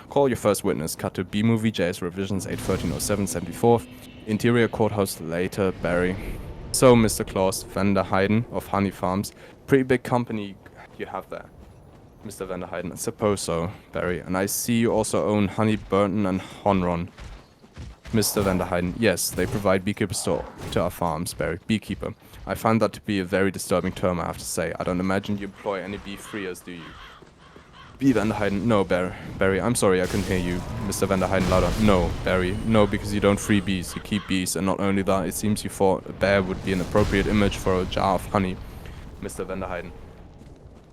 Call your first witness. Cut to B-movie JS Revisions 81307, 74th. Interior courthouse later. Barry. So, Mr. Klaus Vander Heiden of Honey Farms. Pretty big company you have there. Mr. Vander Heiden. I suppose so, Barry. And I see you also own Honey Burton and Honron. Mr. Vander Heiden. Yes, they provide beekeepers to our farms, Barry. Beekeeper. I find that to be a very disturbing term, I have to say. I don't imagine you employ any bee-freers, do you? B. Vander Heiden. No, Barry. I'm sorry, I couldn't hear you. Mr. Vander Heiden louder. No, Barry. No, because you don't free bees. You keep bees. And not only that, it seems you thought a bear would be an appropriate image for a jar of honey. Mr. Vander Heiden.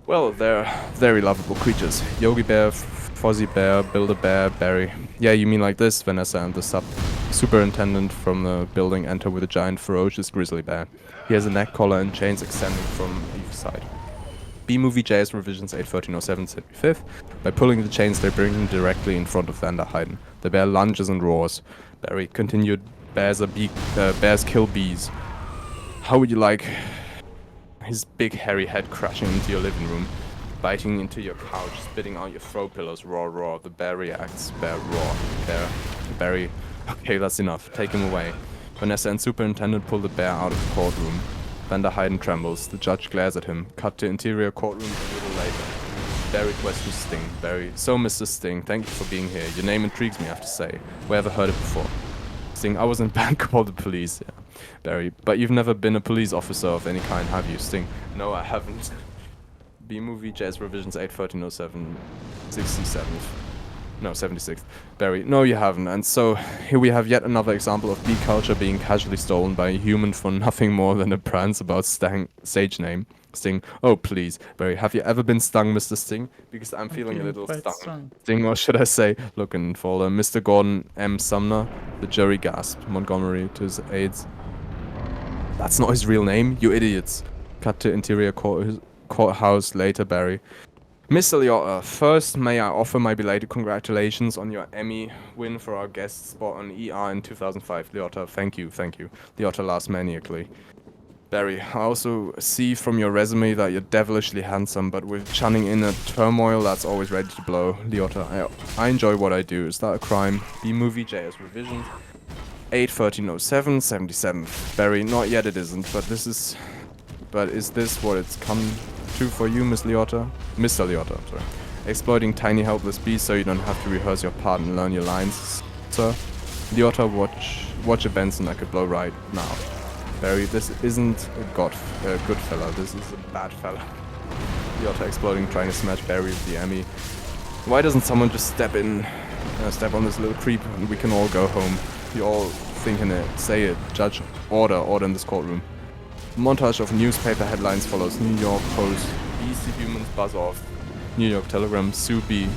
Well, they're very lovable creatures. Yogi Bear, Fozzie Bear, Builder Bear, Barry. Yeah, you mean like this? Vanessa and the superintendent from the building enter with a giant, ferocious grizzly bear. He has a neck collar and chains extending from each side. B-movie JS Revisions 81307, 75th. By pulling the chains, they bring him directly in front of Vander Heiden. The bear lunges and roars. Barry continued, bears kill bees. How would you like his big hairy head crashing into your living room, biting into your couch, spitting out your throw pillows, roar, roar. The bear reacts, bear, roar, bear, Barry. Okay, that's enough. Take him away. Vanessa and superintendent pull the bear out of the courtroom. Vander Heiden trembles. The judge glares at him. Cut to interior courtroom a little later. Barry questions Sting. Barry. So, Mr. Sting, thank you for being here. Your name intrigues me, I have to say. Where have I heard it before? Sting. I was in bank, called the police. Yeah. Barry. But you've never been a police officer of any kind, have you? Sting. No, I haven't. B-movie Jazz Revisions 81307, 67th. No, 76th. Barry. No, you haven't. And so, here we have yet another example of bee culture being casually stolen by a human for nothing more than a prance about stage name. Sting. Oh, please. Barry, have you ever been stung, Mr. Sting? Because I'm feeling a little stung. Sting, or should I say, looking for Mr. Gordon M. Sumner. The jury gasped. Montgomery to his aides. That's not his real name, you idiots. Cut to interior courthouse later, Barry. Mr. Liotta, first may I offer my belated congratulations on your Emmy win for our guest spot on ER in 2005. Liotta, thank you. Liotta laughs maniacally. Barry, I also see from your resume that you're devilishly handsome, but with churning in a turmoil that's always ready to blow. Liotta, I enjoy what I do. Is that a crime? B-movie JS Revision 81307, 77. Barry, not yet it isn't, but is this what it's come Two for you, Mr. Liotta, I'm sorry. Exploiting tiny helpless beasts so you don't have to rehearse your part and learn your lines, sir. Liotta, watch a Benson I could blow right now. Barry, this isn't a good fella, this is a bad fella. Liotta exploding, trying to smash Barry with the Emmy. Why doesn't someone just step on this little creep and we can all go home? You all thinking it, say it, judge, order in this courtroom. Montage of newspaper headlines follows. New York Post, Beastie Humans buzz off. New York Telegram, Sue B,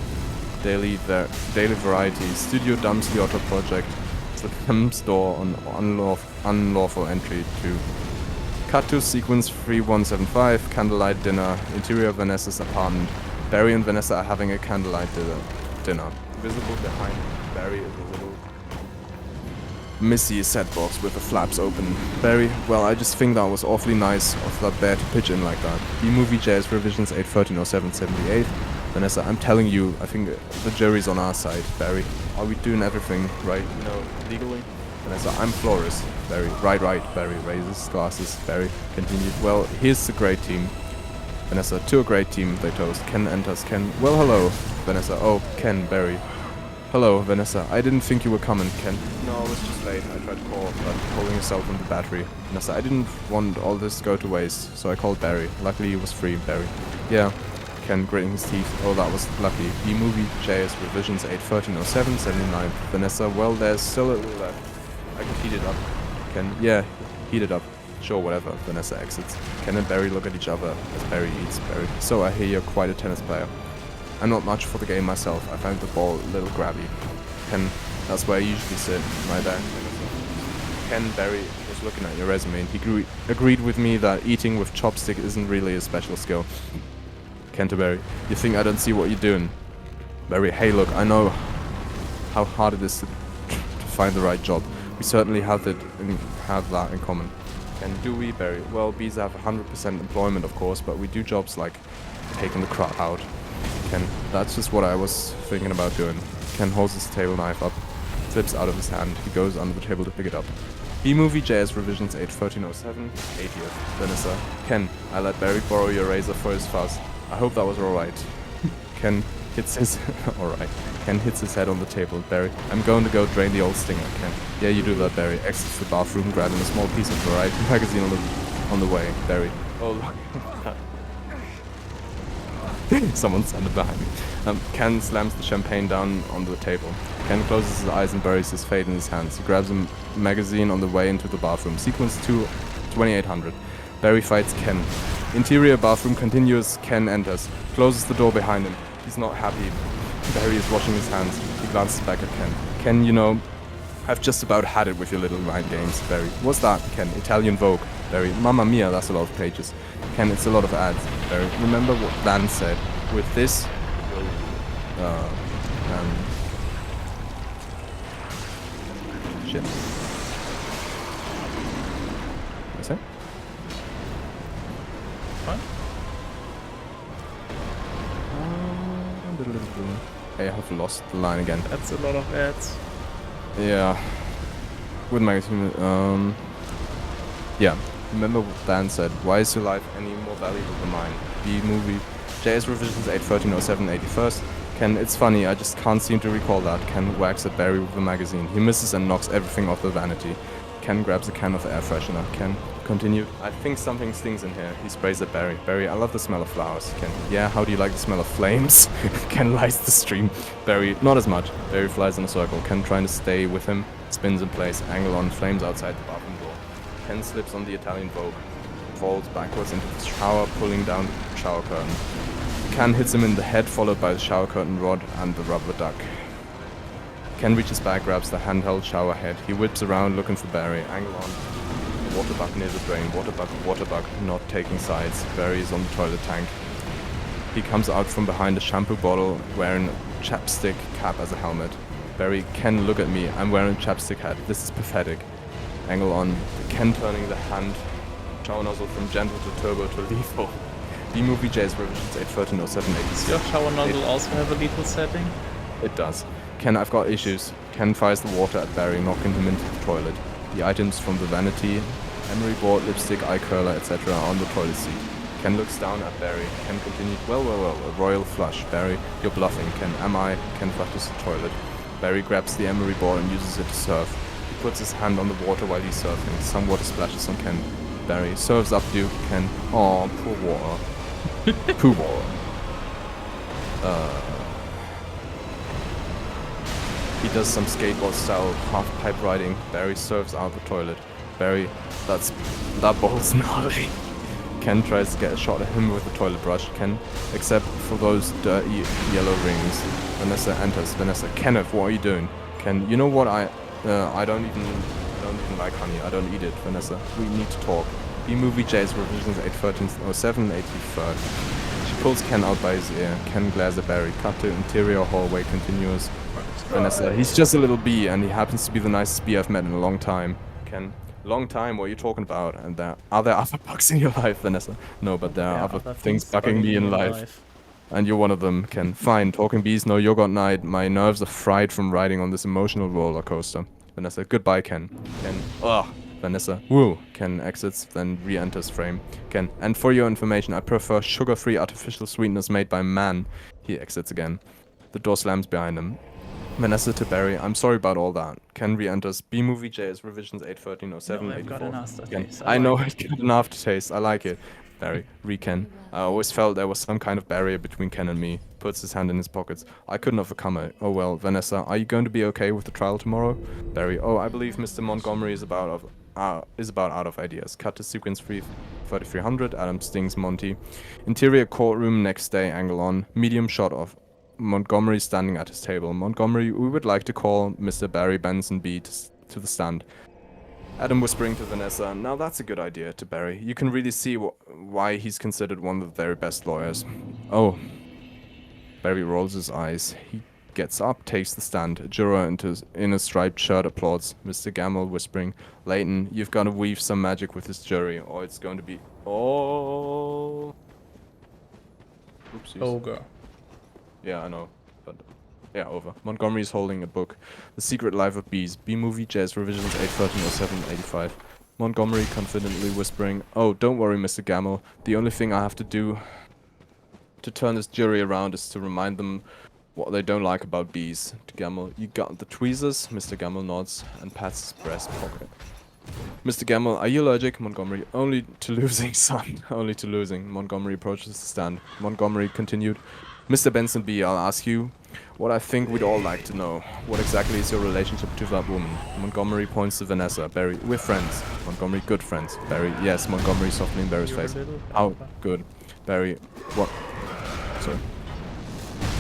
Daily Variety, Studio dumps Liotta project, Slam store on unlawful entry to. Cut to sequence 3175, candlelight dinner, interior of Vanessa's apartment. Barry and Vanessa are having a candlelight dinner. Visible behind Barry is a little Missy set box with the flaps open. Barry, well, I just think that was awfully nice of that bear to pitch in like that. B-Movie Jazz Revisions 8130778. Vanessa, I'm telling you, I think the jury's on our side. Barry, are we doing everything right, legally? Vanessa, I'm Flores. Barry, right, Barry raises glasses. Barry continued, well, here's the great team. Vanessa, to a great team, they toast. Ken enters. Ken, well, hello. Vanessa, oh, Ken, Barry. Hello, Vanessa. I didn't think you were coming, Ken. No, I was just late. I tried to call, but calling yourself on the battery. Vanessa, I didn't want all this to go to waste, so I called Barry. Luckily, he was free, Barry. Yeah. Ken, gritting his teeth. Oh, that was lucky. B-Movie JS Revisions 8130779. Vanessa, well, there's still a little left. I can heat it up. Ken, yeah, heat it up. Sure, whatever. Vanessa exits. Ken and Barry look at each other as Barry eats. Barry, so I hear you're quite a tennis player. I'm not much for the game myself. I find the ball a little grabby. Ken, that's where I usually sit. My bad. Ken, Barry was looking at your resume and he agreed with me that eating with chopstick isn't really a special skill. Ken to Barry, you think I don't see what you're doing? Barry, hey look, I know how hard it is to find the right job. We certainly have that in common. And do we, Barry? Well, bees have 100% employment, of course, but we do jobs like taking the crowd out. Ken, that's just what I was thinking about doing. Ken holds his table knife up, slips out of his hand. He goes under the table to pick it up. B-Movie JS Revisions 81307, 80th. Vanessa, Ken, I let Barry borrow your razor for his fuzz. I hope that was alright. Ken hits his... alright. Ken hits his head on the table. Barry, I'm going to go drain the old stinger. Ken, yeah, you do that, Barry. Exits the bathroom, grabbing a small piece of Variety magazine on the way. Barry, oh look. Someone's standing behind me. Ken slams the champagne down on the table. Ken closes his eyes and buries his fate in his hands. He grabs a magazine on the way into the bathroom. Sequence 2800. Barry fights Ken. Interior bathroom continues. Ken enters. Closes the door behind him. He's not happy. Barry is washing his hands. He glances back at Ken. Ken, I've just about had it with your little mind games. Barry, what's that? Ken, Italian Vogue. Barry, Mamma Mia, that's a lot of pages. Ken, it's a lot of ads. Barry, remember what Van said. With this, shit. What's that? What? I have lost the line again. That's a lot of ads. Yeah. With magazine, yeah. Remember what Dan said. Why is your life any more valuable than mine? B-Movie. JS Revisions 81307 81st. Ken, it's funny, I just can't seem to recall that. Ken whacks at Barry with the magazine. He misses and knocks everything off the vanity. Ken grabs a can of air freshener. Ken continued. I think something stings in here. He sprays at Barry. Barry, I love the smell of flowers. Ken, yeah, how do you like the smell of flames? Ken lights the stream. Barry, not as much. Barry flies in a circle. Ken trying to stay with him. Spins in place. Angle on. Flames outside the bathroom door. Ken slips on the Italian Vogue. Falls backwards into the shower, pulling down the shower curtain. Ken hits him in the head, followed by the shower curtain rod and the rubber duck. Ken reaches back, grabs the handheld shower head. He whips around looking for Barry. Angle on. Water buck near the drain. Water buck, not taking sides. Barry is on the toilet tank. He comes out from behind a shampoo bottle, wearing a chapstick cap as a helmet. Barry, Ken, look at me. I'm wearing a chapstick hat. This is pathetic. Angle on. Ken turning the hand. Shower nozzle from gentle to turbo to lethal. B-Movie JS Revisions 81307 Does your shower nozzle also have a lethal setting? It does. Ken, I've got issues. Ken fires the water at Barry, knocking him into the toilet. The items from the vanity, emery board, lipstick, eye curler, etc. on the toilet seat. Ken looks down at Barry. Ken continued, well, a royal flush. Barry, you're bluffing. Ken, am I? Ken flushes the toilet. Barry grabs the emery ball and uses it to surf. He puts his hand on the water while he's surfing. Some water splashes on Ken. Barry serves up to Ken. Aw, poor water. Poor water. He does some skateboard style half-pipe riding. Barry serves out the toilet. Barry, that ball's gnarly. Ken tries to get a shot at him with the toilet brush. Ken, except for those dirty yellow rings. Vanessa enters. Vanessa, Kenneth, what are you doing? Ken, you know what I don't even like honey. I don't eat it. Vanessa, we need to talk. B-Movie J's revisions 81307 83rd. She pulls Ken out by his ear. Ken glares at Barry. Cut to interior hallway continues. Vanessa, he's just a little bee, and he happens to be the nicest bee I've met in a long time. Ken, long time? What are you talking about? And are there other bugs in your life, Vanessa? No, but there are other things bugging me in life. And you're one of them, Ken. Fine, talking bees, no yogurt night. My nerves are fried from riding on this emotional roller coaster. Vanessa, goodbye, Ken. Ken, ugh. Vanessa, woo. Ken exits, then re-enters frame. Ken, and for your information, I prefer sugar-free artificial sweeteners made by man. He exits again. The door slams behind him. Vanessa to Barry, I'm sorry about all that. Ken re-enters. B-Movie J's revisions 81307 No, I've got an 84. aftertaste. I know it got an aftertaste. I like it. Barry, re-Ken. I always felt there was some kind of barrier between Ken and me. Puts his hand in his pockets. I couldn't overcome it. Oh well, Vanessa, are you going to be okay with the trial tomorrow? Barry, oh, I believe Mr. Montgomery is about out of ideas. Cut to sequence 3300. Adam stings Monty. Interior courtroom next day. Angle on. Medium shot of Montgomery standing at his table. Montgomery, we would like to call Mr. Barry Benson B to the stand. Adam whispering to Vanessa, now that's a good idea, to Barry. You can really see why he's considered one of the very best lawyers. Oh. Barry rolls his eyes. He gets up, takes the stand. A juror in a striped shirt applauds. Mr. Gamble whispering, Leighton, you've got to weave some magic with this jury, or it's going to be... Oh... Oopsies. Ogre. Yeah, I know, but yeah, over. Montgomery's holding a book. The Secret Life of Bees. B-Movie Jazz Revisions 8130785. Montgomery confidently whispering, oh, don't worry, Mr. Gamble. The only thing I have to do to turn this jury around is to remind them what they don't like about bees. To Gamble, you got the tweezers? Mr. Gamble nods and pats his breast pocket. Mr. Gamble, are you allergic? Montgomery, only to losing, son. Only to losing. Montgomery approaches the stand. Montgomery continued, Mr. Benson B, I'll ask you what I think we'd all like to know. What exactly is your relationship to that woman? Montgomery points to Vanessa. Barry, we're friends. Montgomery, good friends. Barry, yes. Montgomery softening Barry's face. How good. Barry, what? Sorry.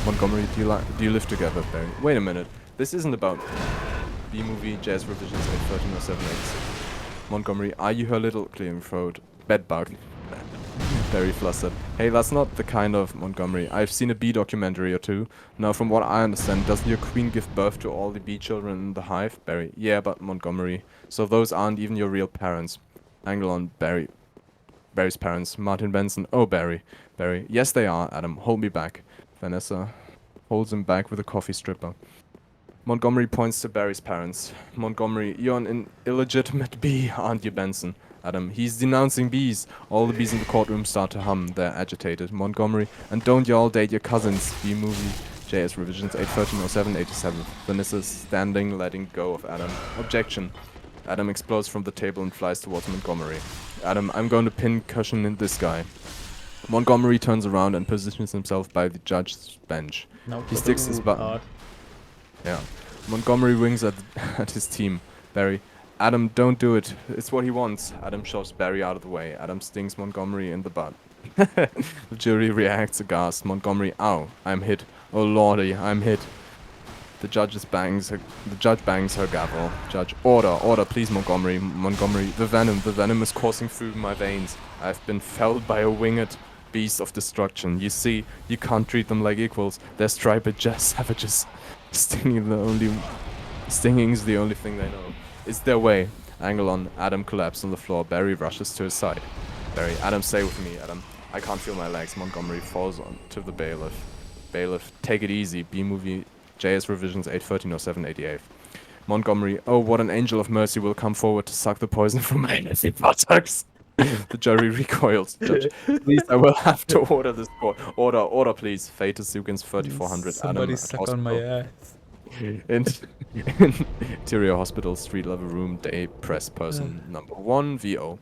Montgomery, do you live together? Barry, wait a minute. This isn't about B-Movie Jazz Revisions 8130786. Montgomery, are you her little clearing throat? Bedbug. Very flustered. Hey, that's not the kind of Montgomery. I've seen a bee documentary or two. Now, from what I understand, doesn't your queen give birth to all the bee children in the hive? Barry. Yeah, but Montgomery. So those aren't even your real parents. Angle on Barry. Barry's parents. Martin Benson. Oh, Barry. Barry. Yes, they are. Adam, hold me back. Vanessa holds him back with a coffee stripper. Montgomery points to Barry's parents. Montgomery, you're an illegitimate bee, aren't you, Benson? Adam, he's denouncing bees. All the bees in the courtroom start to hum. They're agitated. Montgomery, and don't y'all date your cousins. B-Movie JS Revisions 8130787. Vanessa's standing, letting go of Adam. Objection. Adam explodes from the table and flies towards Montgomery. Adam, I'm going to pin cushion in this guy. Montgomery turns around and positions himself by the judge's bench. He sticks his butt. Yeah. Montgomery winks at his team. Barry, Adam, don't do it. It's what he wants. Adam shoves Barry out of the way. Adam stings Montgomery in the butt. The jury reacts aghast. Montgomery, ow, I'm hit. Oh lordy, I'm hit. The judge bangs her gavel. Judge, order, please, Montgomery. Montgomery, the venom is coursing through my veins. I've been felled by a winged beast of destruction. You see, you can't treat them like equals. They're striped savages. Stinging's the only thing they know. It's their way. Angle on. Adam collapsed on the floor. Barry rushes to his side. Barry, Adam, stay with me, Adam. I can't feel my legs. Montgomery falls onto the bailiff. Bailiff, take it easy. B-Movie JS Revisions 8130788. Montgomery, oh, what an angel of mercy will come forward to suck the poison from my nasty buttocks. The jury recoils. Judge, please, I will have to order this court. Order, please. Fate Sugins 3400 Somebody Adam at suck on my hospital. ass. Interior hospital, street level room, day press person number 1, VO.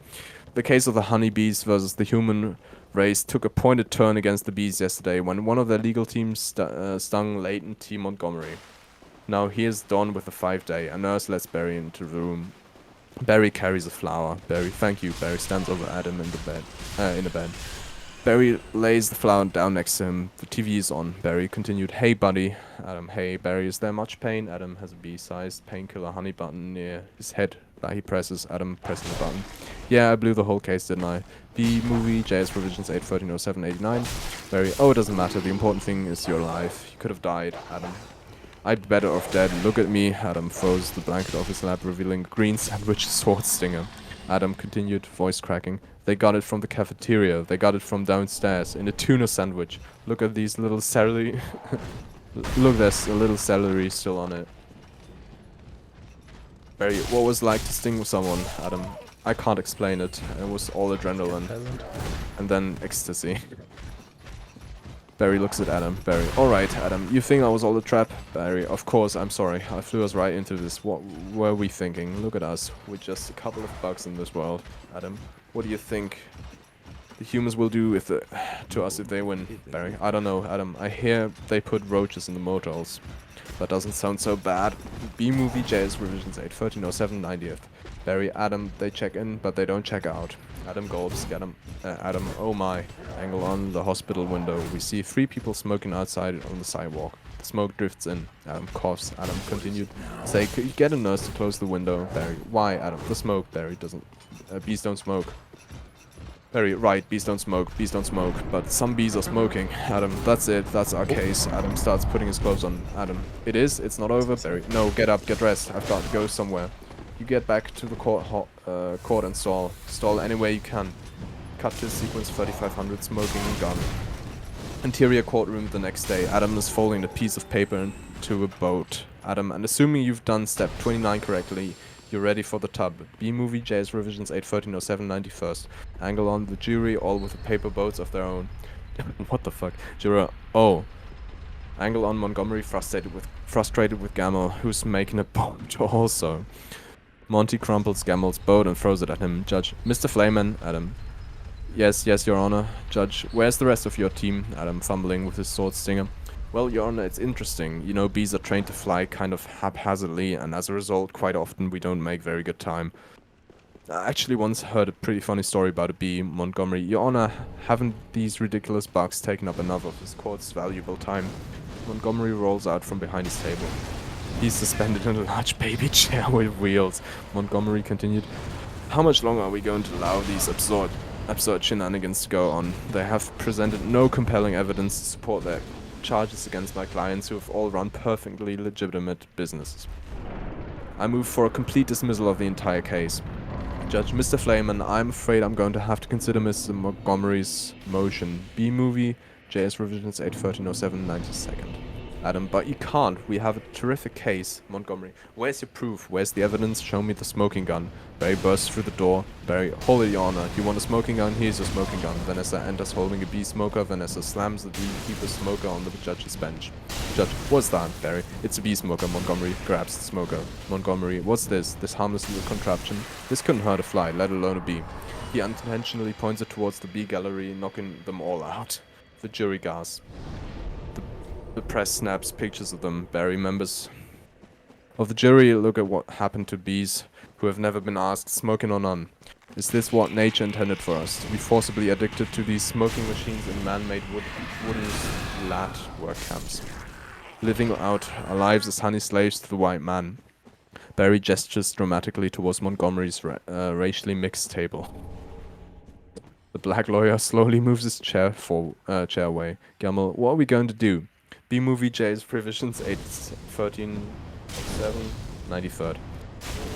The case of the honeybees versus the human race took a pointed turn against the bees yesterday when one of their legal teams stung Leighton T. Montgomery. Now here's Dawn with a 5-day. A nurse lets Barry into the room. Barry carries a flower. Barry, thank you. Barry stands over Adam in the bed. Barry lays the flower down next to him. The TV is on. Barry continued, hey buddy. Adam, hey. Barry, is there much pain? Adam has a bee-sized painkiller honey button near his head that he presses. Adam pressing the button. Yeah, I blew the whole case, didn't I? B movie, JS Provisions 8130789. Barry, oh, it doesn't matter. The important thing is you're alive. You could have died. Adam, I'd be better off dead. Look at me. Adam throws the blanket off his lap, revealing a green sandwich sword stinger. Adam continued, voice cracking. They got it from the cafeteria. They got it from downstairs in a tuna sandwich. Look at these little celery. Look, there's a little celery still on it. Barry, what was it like to sting someone? Adam, I can't explain it. It was all adrenaline. And then ecstasy. Barry looks at Adam. Barry, alright, Adam, you think I was all a trap? Barry, of course, I'm sorry. I flew us right into this. What were we thinking? Look at us. We're just a couple of bugs in this world. Adam, what do you think the humans will do to us if they win? Barry, I don't know, Adam. I hear they put roaches in the motels. That doesn't sound so bad. B-movie JS Revisions 81307 90th. Barry, Adam, they check in, but they don't check out. Adam gulps, Adam, oh my. Angle on the hospital window. We see 3 people smoking outside on the sidewalk. The smoke drifts in. Adam coughs. Adam continued. Say, could you get a nurse to close the window? Barry, why, Adam? The smoke. Barry doesn't. Bees don't smoke. Barry, right, bees don't smoke. Bees don't smoke. But some bees are smoking. Adam, that's it. That's our case. Adam starts putting his clothes on. Adam, it is? It's not over? Barry, no, get up, get dressed. I've got to go somewhere. You get back to the court and stall. Stall any way you can. Cut to sequence 3500, smoking and gun. Interior courtroom the next day. Adam is folding a piece of paper into a boat. Adam, and assuming you've done step 29 correctly, you're ready for the tub. B-movie JS Revisions 81307 91st. Angle on the jury, all with the paper boats of their own. What the fuck? Juror, oh. Angle on Montgomery, frustrated with Gamble, who's making a boat also. Monty crumples Gamble's boat and throws it at him. Judge, Mr. Flayman, Adam. Yes, your honor. Judge, where's the rest of your team? Adam, fumbling with his sword stinger. Well, your honor, it's interesting. You know, bees are trained to fly kind of haphazardly, and as a result, quite often we don't make very good time. I actually once heard a pretty funny story about a bee, Montgomery. Your honor, haven't these ridiculous bugs taken up enough of his court's valuable time? Montgomery rolls out from behind his table. He's suspended in a large baby chair with wheels. Montgomery continued, how much longer are we going to allow these absurd shenanigans to go on? They have presented no compelling evidence to support their charges against my clients, who have all run perfectly legitimate businesses. I move for a complete dismissal of the entire case. Judge, Mr. Flayman, I'm afraid I'm going to have to consider Mr. Montgomery's motion. B-movie, JS Revisions 81307 92nd. Adam, but you can't. We have a terrific case. Montgomery, where's your proof? Where's the evidence? Show me the smoking gun. Barry bursts through the door. Barry, hold it, your honor. You want a smoking gun? Here's your smoking gun. Vanessa enters holding a bee smoker. Vanessa slams the beekeeper's smoker on the judge's bench. Judge, what's that? Barry, it's a bee smoker. Montgomery grabs the smoker. Montgomery, what's this? This harmless little contraption? This couldn't hurt a fly, let alone a bee. He unintentionally points it towards the bee gallery, knocking them all out. The jury gasps. The press snaps pictures of them. Barry, members of the jury, look at what happened to bees who have never been asked, smoking or none. Is this what nature intended for us? To be forcibly addicted to these smoking machines in man-made wooden lat work camps, living out our lives as honey slaves to the white man. Barry gestures dramatically towards Montgomery's racially mixed table. The black lawyer slowly moves his chair away. Gamble, what are we going to do? B-movie J's Provisions 81307 93rd.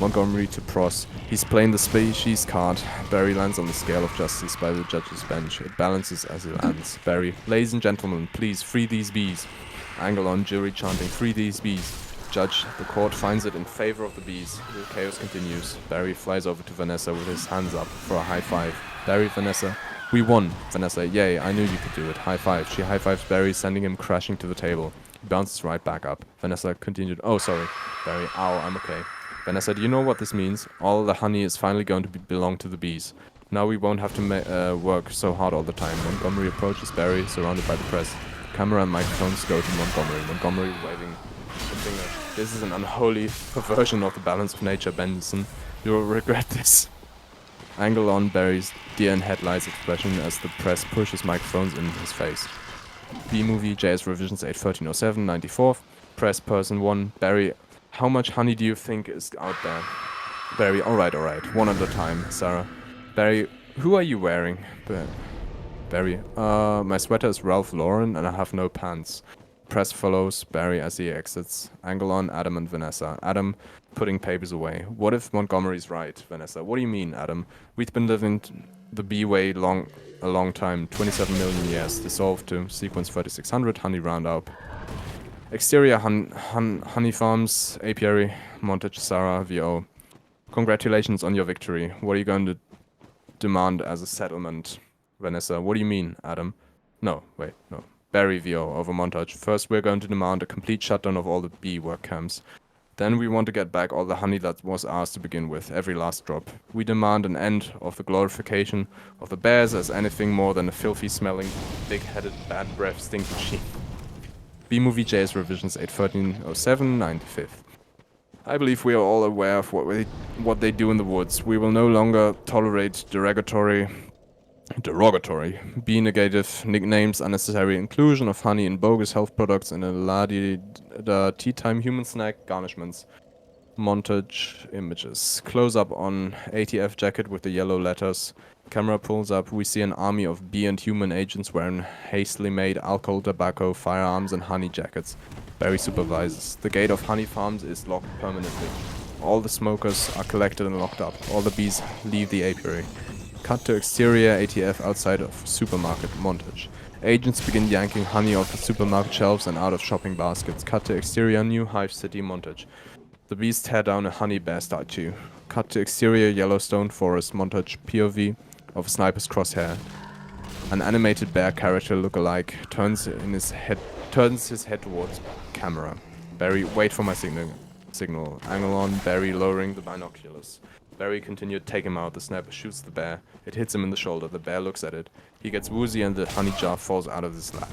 Montgomery to Pross. He's playing the species card. Barry lands on the scale of justice by the judge's bench. It balances as he lands. Barry, ladies and gentlemen, please free these bees. Angle on jury chanting, free these bees. judge. The court finds it in favor of the bees. The chaos continues. Barry flies over to Vanessa with his hands up for a high five. Barry, Vanessa. We won. Vanessa, yay, I knew you could do it. High five. She high fives Barry, sending him crashing to the table. He bounces right back up. Vanessa continued. Oh, sorry. Barry, ow, I'm okay. Vanessa, do you know what this means? All the honey is finally going to belong to the bees. Now we won't have to work so hard all the time. Montgomery approaches Barry, surrounded by the press. Camera and microphones go to Montgomery. Montgomery waving the finger. This is an unholy perversion of the balance of nature, Benson. You will regret this. Angle on Barry's deer in headlights expression as the press pushes microphones in his face. B-movie, JS Revisions 81307, 94th. Press person 1. Barry, how much honey do you think is out there? Barry, alright. One at a time. Sarah. Barry, who are you wearing? Barry, my sweater is Ralph Lauren and I have no pants. Press follows Barry as he exits. Angle on Adam and Vanessa. Adam, putting papers away. What if Montgomery's right, Vanessa? What do you mean, Adam? We've been living the bee way a long time. 27 million years. Dissolved to sequence 3600, honey roundup. Exterior honey farms, apiary, montage, Sarah, VO. Congratulations on your victory. What are you going to demand as a settlement? Vanessa, what do you mean, Adam? No. Barry, VO, over montage. First, we're going to demand a complete shutdown of all the bee work camps. Then we want to get back all the honey that was ours to begin with, every last drop. We demand an end of the glorification of the bears as anything more than a filthy-smelling, big-headed, bad-breath stink machine. B-movie JS Revisions 81307, 95th. I believe we are all aware of what they do in the woods. We will no longer tolerate derogatory, bee-negative nicknames, unnecessary inclusion of honey in bogus health products, and a la-di-da tea-time human snack garnishments. Montage images. Close-up on ATF jacket with the yellow letters. Camera pulls up. We see an army of bee and human agents wearing hastily made alcohol, tobacco, firearms, and honey jackets. Barry supervises. The gate of honey farms is locked permanently. All the smokers are collected and locked up. All the bees leave the apiary. Cut to exterior ATF outside of supermarket. Montage. Agents begin yanking honey off the supermarket shelves and out of shopping baskets. Cut to exterior New Hive City. Montage. The bees tear down a honey bear statue. Cut to exterior Yellowstone Forest. Montage. POV of a sniper's crosshair. An animated bear character look-alike turns his head towards camera. Barry, wait for my signal. Angle on Barry, lowering the binoculars. Barry continued, take him out. The sniper shoots the bear. It hits him in the shoulder. The bear looks at it. He gets woozy and the honey jar falls out of his lap.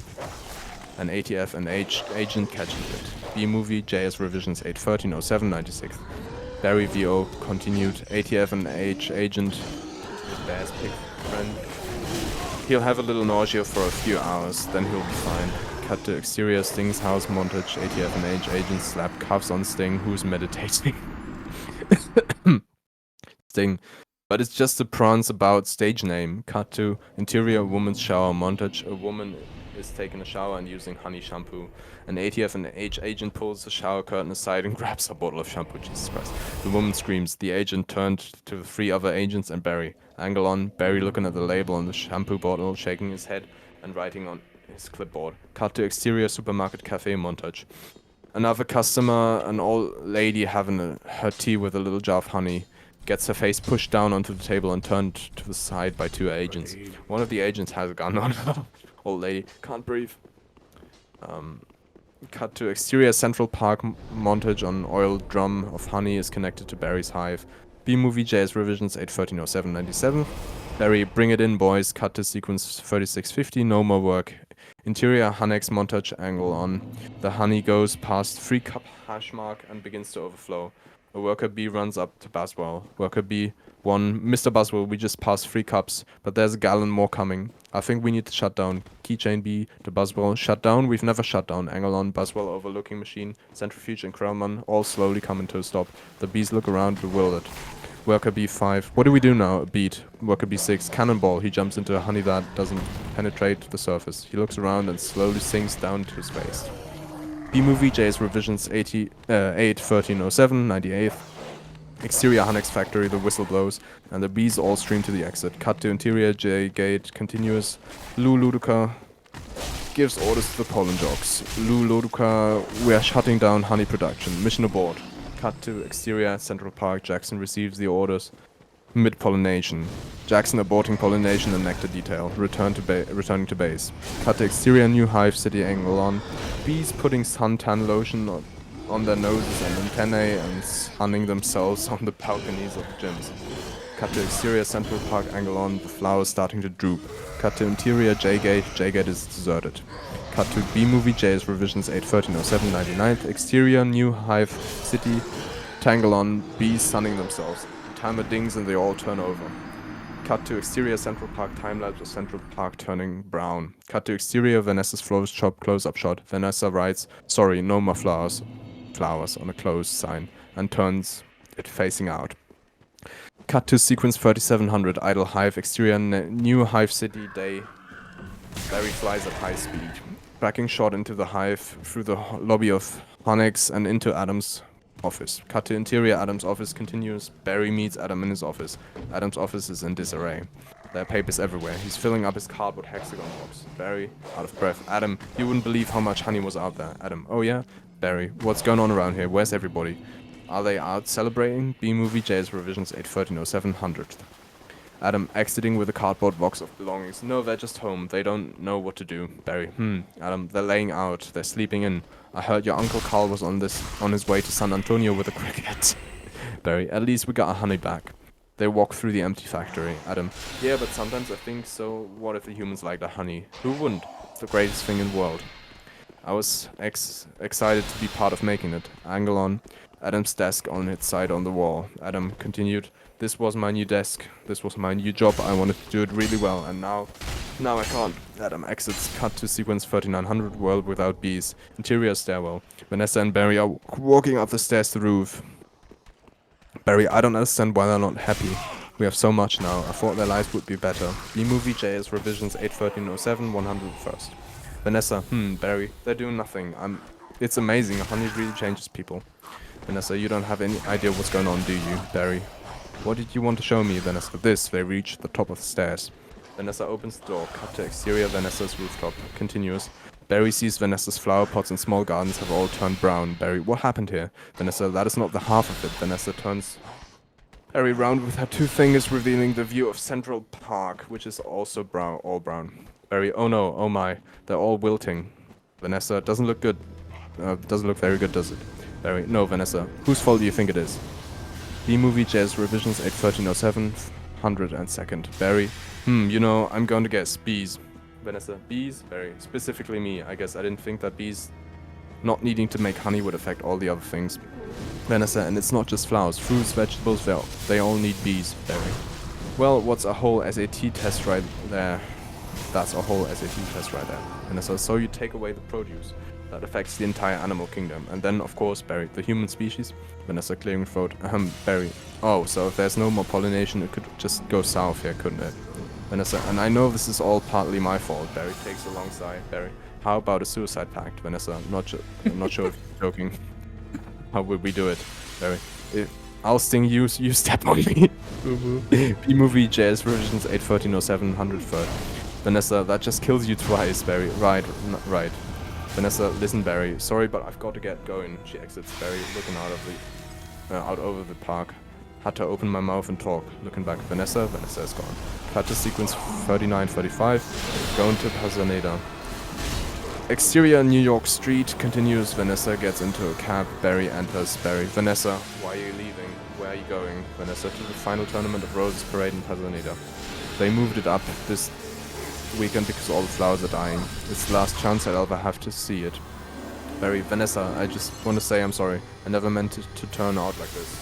An ATF and agent catches it. B-movie, JS Revisions 81307, 96th. Barry VO continued. ATF and agent with bear's pick friend. He'll have a little nausea for a few hours, then he'll be fine. Cut to exterior Sting's house. Montage. ATF and agent slap cuffs on Sting, who's meditating. Sting. But it's just a prance about stage name. Cut to interior woman's shower. Montage. A woman is taking a shower and using honey shampoo. An ATF and agent pulls the shower curtain aside and grabs a bottle of shampoo. Jesus Christ. The woman screams. The agent turned to the 3 other agents and Barry. Angle on Barry looking at the label on the shampoo bottle, shaking his head and writing on his clipboard. Cut to exterior supermarket cafe. Montage. Another customer, an old lady having her tea with a little jar of honey, gets her face pushed down onto the table and turned to the side by 2 agents. One of the agents has a gun on her. Old lady can't breathe. Cut to exterior Central Park. Montage on oil drum of honey is connected to Barry's hive. B-movie JS Revisions 81307, 97. Barry, bring it in, boys. Cut to sequence 3650. No more work. Interior Hanex montage angle on. The honey goes past 3-cup hash mark and begins to overflow. A worker B runs up to Baswell. Worker B, 1. Mr. Baswell, we just passed 3 cups, but there's a gallon more coming. I think we need to shut down. Keychain B to Baswell. Shut down? We've never shut down. Angle on. Baswell overlooking machine. Centrifuge and Krellman all slowly coming to a stop. The bees look around bewildered. Worker B5. What do we do now? A beat. Worker B6. Cannonball. He jumps into a honey that doesn't penetrate the surface. He looks around and slowly sinks down to his face. B-movie JS Revisions 81307, 98th. Exterior Hanex factory, the whistle blows, and the bees all stream to the exit. Cut to interior J gate, continuous. Lou Ludica. gives orders to the pollen dogs. Lou Loduca, we are shutting down honey production. Mission abort. Cut to exterior at Central Park. Jackson receives the orders. Mid-pollination. Jackson aborting pollination and nectar detail. Returning to base. Cut to exterior New Hive City angle on. Bees putting suntan lotion on their noses and antennae and sunning themselves on the balconies of the gyms. Cut to exterior Central Park angle on. The flowers starting to droop. Cut to interior J-Gate. J-Gate is deserted. Cut to B-Movie J's revisions 8/13/07 99th. Exterior New Hive City. Tangle on. Bees sunning themselves. Timer dings and they all turn over. Cut to exterior Central Park timelapse of Central Park turning brown. Cut to exterior Vanessa's florist shop close-up shot. Vanessa writes, "Sorry, no more flowers," on a closed sign and turns it facing out. Cut to sequence 3700 idle hive exterior New Hive City day. Barry flies at high speed. Backing shot into the hive through the lobby of Honix and into Adam's office. Cut to interior Adam's office continues. Barry meets Adam in his office. Adam's office is in disarray. There are papers everywhere. He's filling up his cardboard hexagon box. Barry, out of breath. Adam, you wouldn't believe how much honey was out there. Adam, oh yeah? Barry, what's going on around here? Where's everybody? Are they out celebrating? B-Movie J's revisions 8/13/07 100th. Adam, exiting with a cardboard box of belongings. No, they're just home. They don't know what to do. Barry, Adam, they're laying out. They're sleeping in. I heard your Uncle Carl was on his way to San Antonio with a cricket. Barry, at least we got our honey back. They walk through the empty factory. Adam, yeah, but sometimes I think so. What if the humans like the honey? Who wouldn't? It's the greatest thing in the world. I was excited to be part of making it. Angle on. Adam's desk on its side on the wall. Adam continued, this was my new desk. This was my new job. I wanted to do it really well, and now I can't. Adam exits. Cut to sequence 3900 world without bees. Interior stairwell. Vanessa and Barry are walking up the stairs to the roof. Barry, I don't understand why they're not happy. We have so much now. I thought their lives would be better. B-Movie JS revisions 8/13/07 101st. Vanessa, Barry, they're doing nothing. It's amazing. Honey really changes people. Vanessa, you don't have any idea what's going on, do you? Barry, what did you want to show me, Vanessa? This, they reach the top of the stairs. Vanessa opens the door. Cut to exterior Vanessa's rooftop. Continues. Barry sees Vanessa's flower pots and small gardens have all turned brown. Barry, what happened here? Vanessa, that is not the half of it. Vanessa turns Barry round with her two fingers, revealing the view of Central Park, which is also brown, all brown. Barry, oh no, oh my, they're all wilting. Vanessa, doesn't look good. Doesn't look very good, does it? Barry, no, Vanessa. Whose fault do you think it is? B-Movie Jazz revisions 8/13/07 102nd. Barry, you know, I'm going to guess bees. Vanessa, bees? Barry, specifically me. I guess I didn't think that bees not needing to make honey would affect all the other things. Vanessa, and it's not just flowers. Fruits, vegetables, they all need bees. Barry, well, what's a whole SAT test right there? That's a whole SAT test right there. Vanessa, so you take away the produce. That affects the entire animal kingdom. And then, of course, Barry, the human species. Vanessa clearing throat. Barry. Oh, so if there's no more pollination, it could just go south here, couldn't it? Vanessa, and I know this is all partly my fault. Barry takes a long sigh. Barry, how about a suicide pact? Vanessa, I'm not sure if you're joking. How would we do it? Barry, I'll sting you, you step on me. B-Movie JS revisions 8/13/07 103rd. Vanessa, that just kills you twice, Barry. Right. Vanessa, listen, Barry. Sorry, but I've got to get going. She exits. Barry, looking out over the park. Had to open my mouth and talk. Looking back, Vanessa is gone. Cut to sequence 39:35. Going to Pasadena. Exterior New York Street continues. Vanessa gets into a cab. Barry enters. Barry, Vanessa, why are you leaving? Where are you going? Vanessa, to the final tournament of Roses Parade in Pasadena. They moved it up this weekend because all the flowers are dying. It's the last chance I'll ever have to see it. Barry, Vanessa, I just want to say I'm sorry. I never meant it to turn out like this.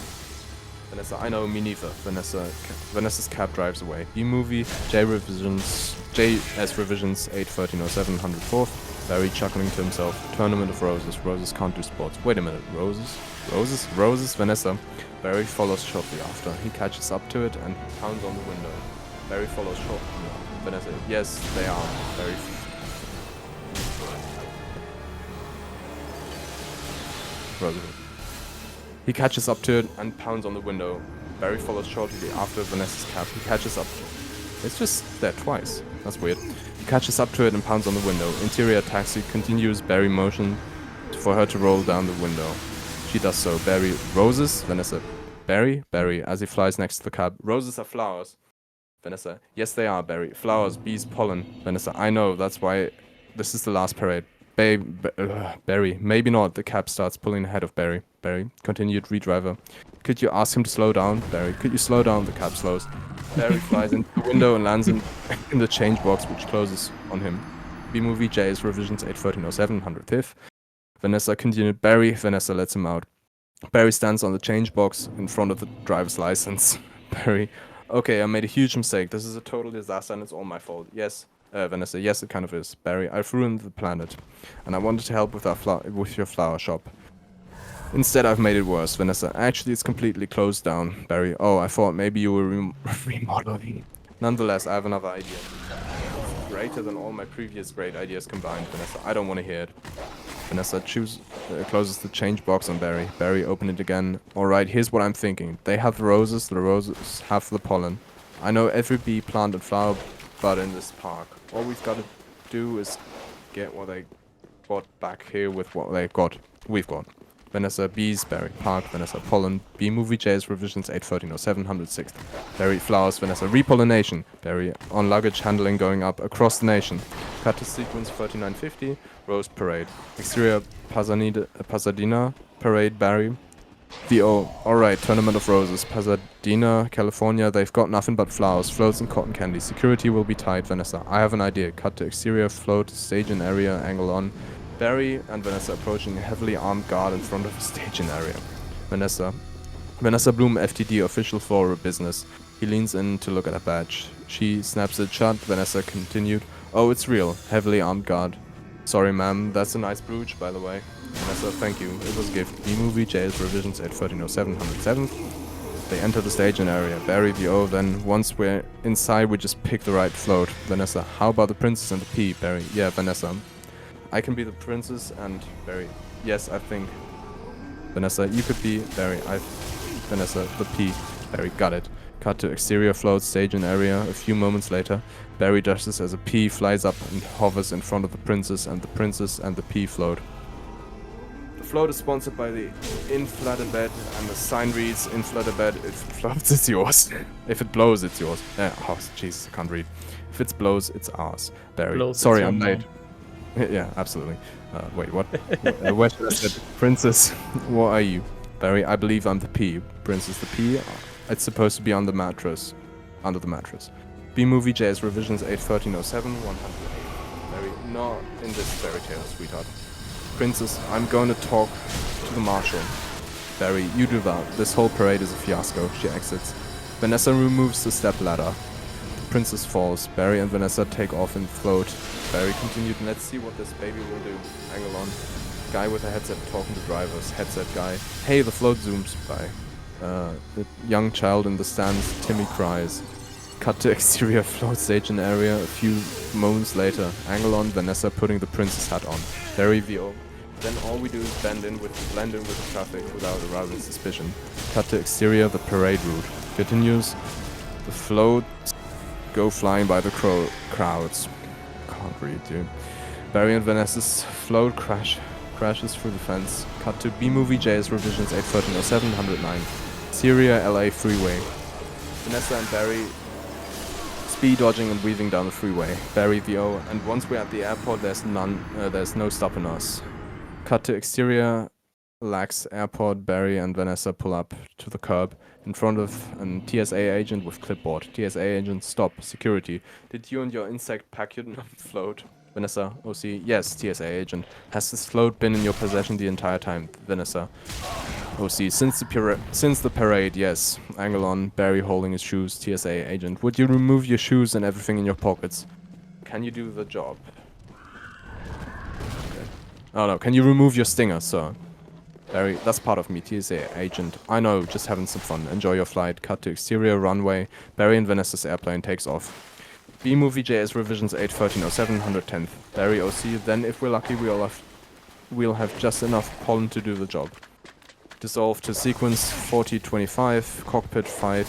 Vanessa, I know, me neither. Vanessa's cab drives away. B-Movie, JS revisions 8/13/07 104th. Barry chuckling to himself. Tournament of Roses. Roses can't do sports. Wait a minute. Roses? Vanessa. Barry follows shortly after. He catches up to it and pounds on the window. Barry follows shortly. Vanessa, yes, they are. Barry. Roses. He catches up to it and pounds on the window. Barry follows shortly after Vanessa's cab. He catches up to it. It's just there twice. That's weird. He catches up to it and pounds on the window. Interior taxi continues. Barry motion for her to roll down the window. She does so. Barry, roses? Vanessa, Barry? Barry, as he flies next to the cab. Roses are flowers. Vanessa, yes they are, Barry. Flowers, bees, pollen. Vanessa, I know, that's why this is the last parade. Barry, maybe not. The cab starts pulling ahead of Barry. Barry, continued redriver. Could you ask him to slow down? Barry, could you slow down? The cab slows. Barry flies into the window and lands in the change box, which closes on him. B-movie J's revisions 81307, 105th. Vanessa continued. Barry, Vanessa lets him out. Barry stands on the change box in front of the driver's license. Barry, okay, I made a huge mistake. This is a total disaster and it's all my fault. Yes. Vanessa, yes, it kind of is. Barry, I've ruined the planet, and I wanted to help with with your flower shop. Instead, I've made it worse. Vanessa, actually, it's completely closed down. Barry, oh, I thought maybe you were remodeling. Nonetheless, I have another idea. Greater than all my previous great ideas combined. Vanessa, I don't want to hear it. Vanessa closes the change box on Barry. Barry, open it again. Alright, here's what I'm thinking. They have the roses have the pollen. I know every bee, plant, and flower bud in this park. All we've got to do is get what they got back here with what we've got. Vanessa, bees, Barry, park, Vanessa, pollen, B-movie J's revisions 81307, 106th. Barry, flowers, Vanessa, repollination. Barry, on luggage handling going up across the nation. Cut to sequence 3950, Rose Parade. Exterior Pasadena Parade, Barry. VO, alright, Tournament of Roses, Pasadena, California, they've got nothing but flowers, floats and cotton candy. Security will be tight, Vanessa. I have an idea. Cut to exterior, float, staging area, angle on. Barry and Vanessa approaching a heavily armed guard in front of a staging area. Vanessa Bloom, FTD, official for business. He leans in to look at her badge. She snaps it shut. Vanessa continued. Oh, it's real. Heavily armed guard. Sorry, ma'am. That's a nice brooch, by the way. Vanessa, thank you. It was a gift. B-movie J's revisions 81307, 107th. They enter the staging area. Barry, VO, then once we're inside, we just pick the right float. Vanessa, how about the princess and the P? Barry, yeah, Vanessa. I can be the princess and Barry. Yes, I think. Vanessa, you could be Barry. Vanessa, the P. Barry, got it. Cut to exterior float, staging area. A few moments later, Barry dresses as a P, flies up and hovers in front of the princess and the P float. The float is sponsored by the Inflated Bed, and the sign reads, Inflated Bed, if it floats, it's yours. If it blows, it's yours. Oh, Jesus, I can't read. If it blows, it's ours. Barry, blows, sorry, I'm late. Yeah, absolutely. Wait, what? Where should I say? Princess, what are you? Barry, I believe I'm the P. Princess, the P. It's supposed to be on the mattress. Under the mattress. B-movie J's revisions 81307, 108. Barry, not in this fairy tale, sweetheart. Princess, I'm going to talk to the marshal. Barry, you do that. This whole parade is a fiasco. She exits. Vanessa removes the step ladder. Princess falls. Barry and Vanessa take off and float. Barry continued, let's see what this baby will do. Angle on. Guy with a headset talking to drivers. Headset guy. Hey, the float zooms by. The young child in the stands. Timmy cries. Cut to exterior float station area. A few moments later. Angle on. Vanessa putting the princess hat on. Barry VO. Then all we do is blend in with the traffic without arousing suspicion. Cut to exterior. The parade route. Continues. The float go flying by the crowds. Can't read, dude. Barry and Vanessa's float crashes through the fence. Cut to B-movie J's revisions 81307, 109. Syria, LA freeway. Vanessa and Barry speed dodging and weaving down the freeway. Barry VO, and once we're at the airport, there's no stopping us. Cut to exterior, Lax airport. Barry and Vanessa pull up to the curb in front of an TSA agent with clipboard. TSA agent, stop. Security. Did you and your insect pack your float? Vanessa, OC, yes, TSA agent. Has this float been in your possession the entire time? Vanessa, OC, since the parade, yes. Angle on. Barry holding his shoes. TSA agent, would you remove your shoes and everything in your pockets? Can you do the job? Okay. Oh no, can you remove your stinger, sir? Barry, that's part of me, TSA agent. I know, just having some fun. Enjoy your flight. Cut to exterior runway. Barry and Vanessa's airplane takes off. B-movie JS revisions 81307, 110th. Barry OC, then if we're lucky we'll have just enough pollen to do the job. Dissolve to sequence 4025, cockpit fight.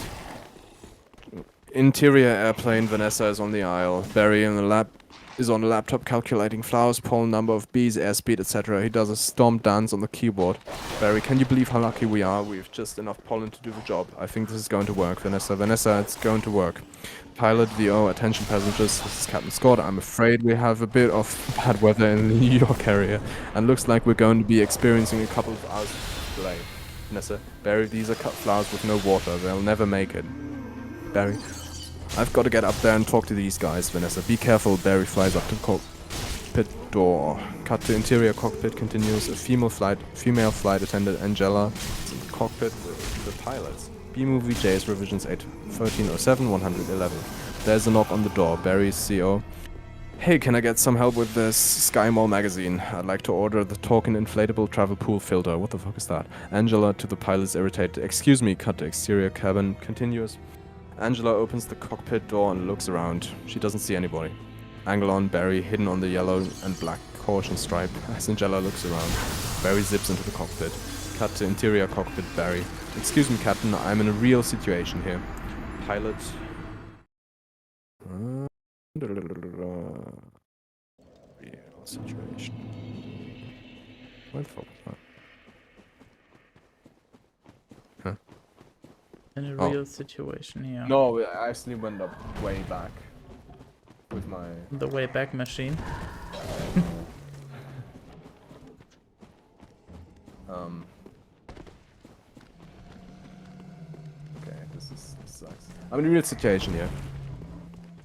Interior airplane, Vanessa is on the aisle. Barry in the lap is on a laptop calculating flowers, pollen, number of bees, airspeed, etc. He does a stomp dance on the keyboard. Barry, can you believe how lucky we are? We've just enough pollen to do the job. I think this is going to work, Vanessa. Vanessa, it's going to work. Pilot, VO, attention passengers, this is Captain Scott. I'm afraid we have a bit of bad weather in the New York area, and looks like we're going to be experiencing a couple of hours delay. Vanessa, Barry, these are cut flowers with no water. They'll never make it. Barry, I've got to get up there and talk to these guys. Vanessa, be careful. Barry flies up to the cockpit door. Cut to interior cockpit continues. A female flight attendant, Angela, is in the cockpit with the pilots. B-Movie JS revisions 81307 111. There's a knock on the door. Barry's CO. Hey, can I get some help with this Sky Mall magazine? I'd like to order the Talkin' inflatable travel pool filter. What the fuck is that? Angela to the pilots, irritated. Excuse me. Cut to exterior cabin continues. Angela opens the cockpit door and looks around. She doesn't see anybody. Angle on Barry, hidden on the yellow and black caution stripe. As Angela looks around, Barry zips into the cockpit. Cut to interior cockpit, Barry. Excuse me, Captain, I'm in a real situation here. Pilot. Real situation. What the fuck was that? In a real situation here. No, I actually went up way back with my... The way back machine. Okay, this sucks. I'm in a real situation here.